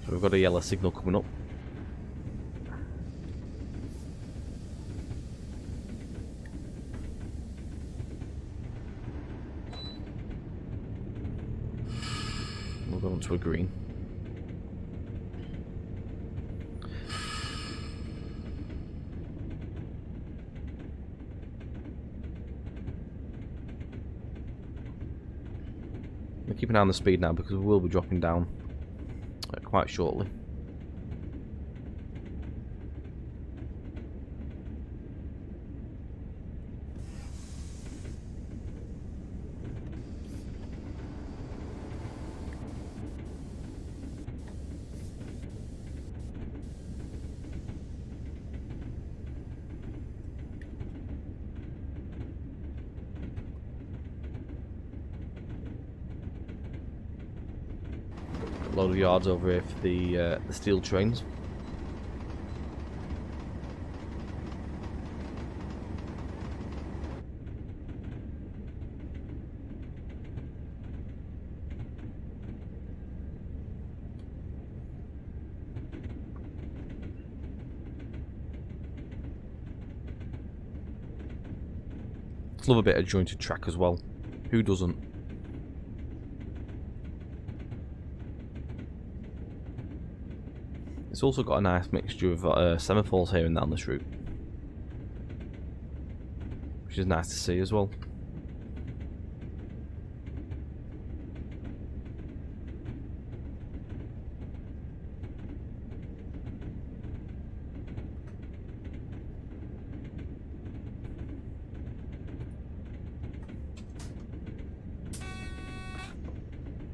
[SPEAKER 8] So we've got a yellow signal coming up. We'll go on to a green. Keep an eye on the speed now because we will be dropping down quite shortly. load of yards over here for the steel trains. Love a bit of jointed track as well. Who doesn't? It's also got a nice mixture of semaphores here and down this route, which is nice to see as well.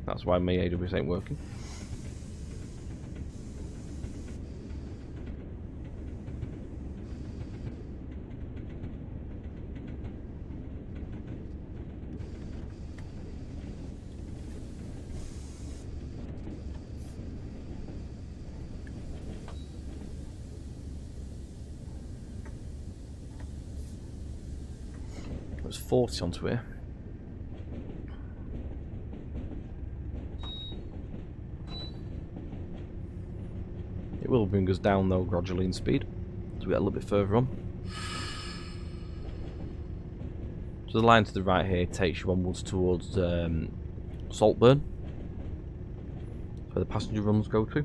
[SPEAKER 8] That's why my AWS ain't working. There's 40 onto here. It will bring us down though gradually in speed as we get a little bit further on. So the line to the right here takes you onwards towards Saltburn, where the passenger runs go to.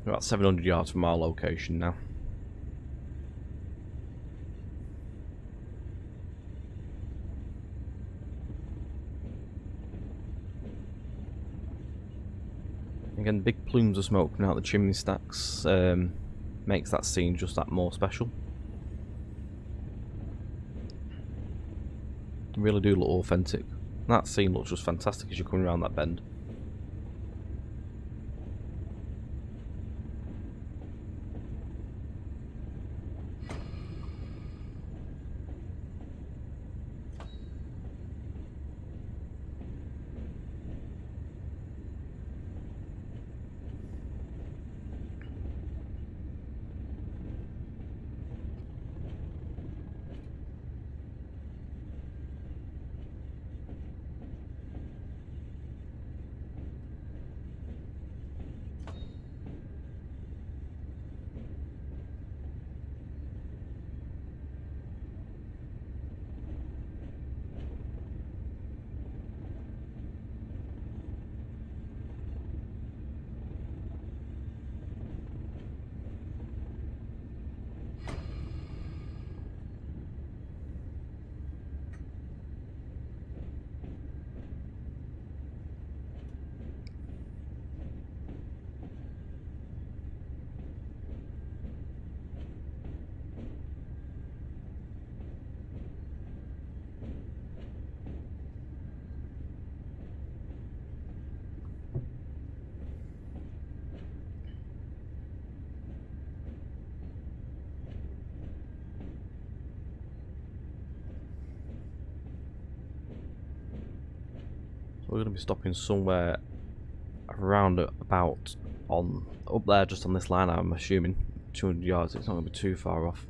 [SPEAKER 8] We're about 700 yards from our location now. Again, big plumes of smoke coming out the chimney stacks makes that scene just that more special. Really do look authentic. That scene looks just fantastic as you're coming around that bend. We're going to be stopping somewhere around about on up there, just on this line. I'm assuming 200 yards. It's not going to be too far off.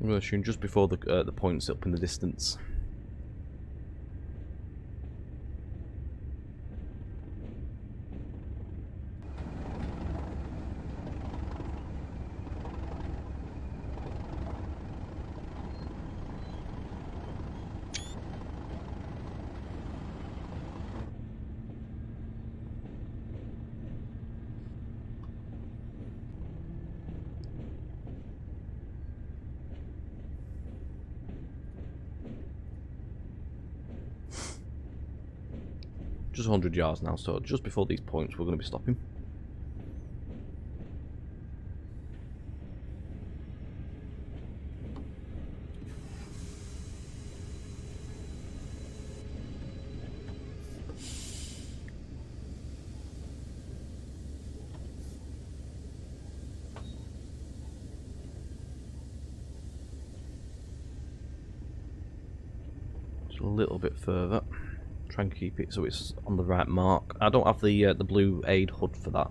[SPEAKER 8] I'm going to assume just before the points up in the distance. Just 100 yards now, so just before these points we're going to be stopping. Just a little bit further. Try and keep it so it's on the right mark. I don't have the blue aid HUD for that,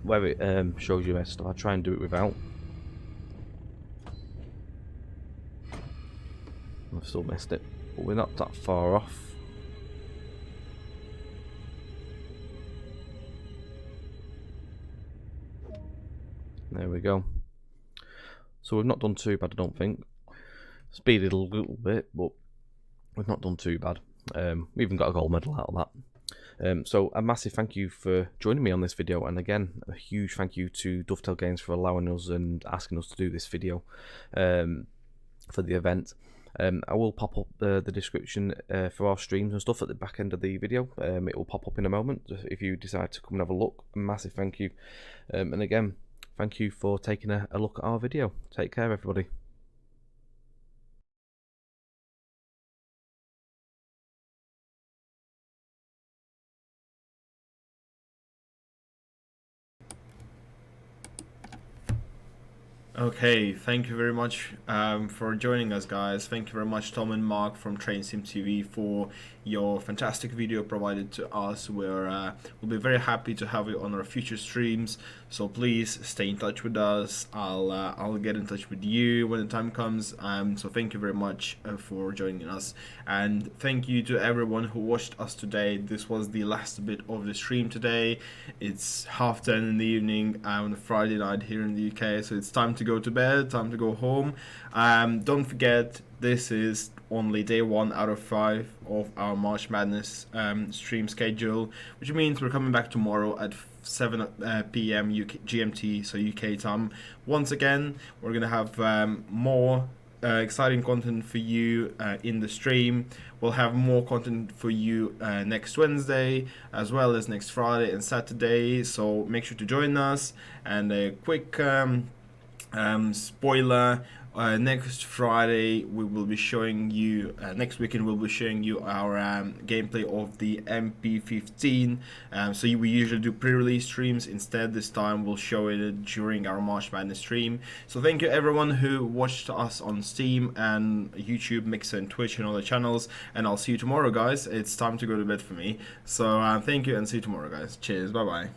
[SPEAKER 8] where it shows you best. I try and do it without. I've still missed it, but we're not that far off. There we go. So we've not done too bad, I don't think. Speeded a little bit, but we've not done too bad. We even got a gold medal out of that. So a massive thank you for joining me on this video, and again a huge thank you to Dovetail Games for allowing us and asking us to do this video for the event. I will pop up the description for our streams and stuff at the back end of the video. It will pop up in a moment if you decide to come and have a look. A massive thank you, and again thank you for taking a look at our video. Take care, everybody.
[SPEAKER 1] Okay, thank you very much for joining us, guys. Thank you very much, Tom and Mark from Train Sim TV, for your fantastic video provided to us. We'll be very happy to have you on our future streams, so please stay in touch with us. I'll get in touch with you when the time comes. So thank you very much for joining us, and thank you to everyone who watched us today. This was the last bit of the stream today. It's 10:30 in the evening on a Friday night here in the UK, so it's time to go to bed, time to go home. Don't forget, this is only day 1 out of 5 of our March Madness stream schedule, which means we're coming back tomorrow at 7 p.m. GMT, so UK time. Once again, we're gonna have more exciting content for you in the stream. We'll have more content for you next Wednesday, as well as next Friday and Saturday, so make sure to join us. And a quick spoiler, next Friday we will be showing you, next weekend we'll be showing you our gameplay of the MP15. We usually do pre-release streams. Instead, this time we'll show it during our March Madness stream. So thank you everyone who watched us on Steam and YouTube, Mixer and Twitch and other channels, and I'll see you tomorrow, guys. It's time to go to bed for me, so thank you and see you tomorrow, guys. Cheers, bye bye.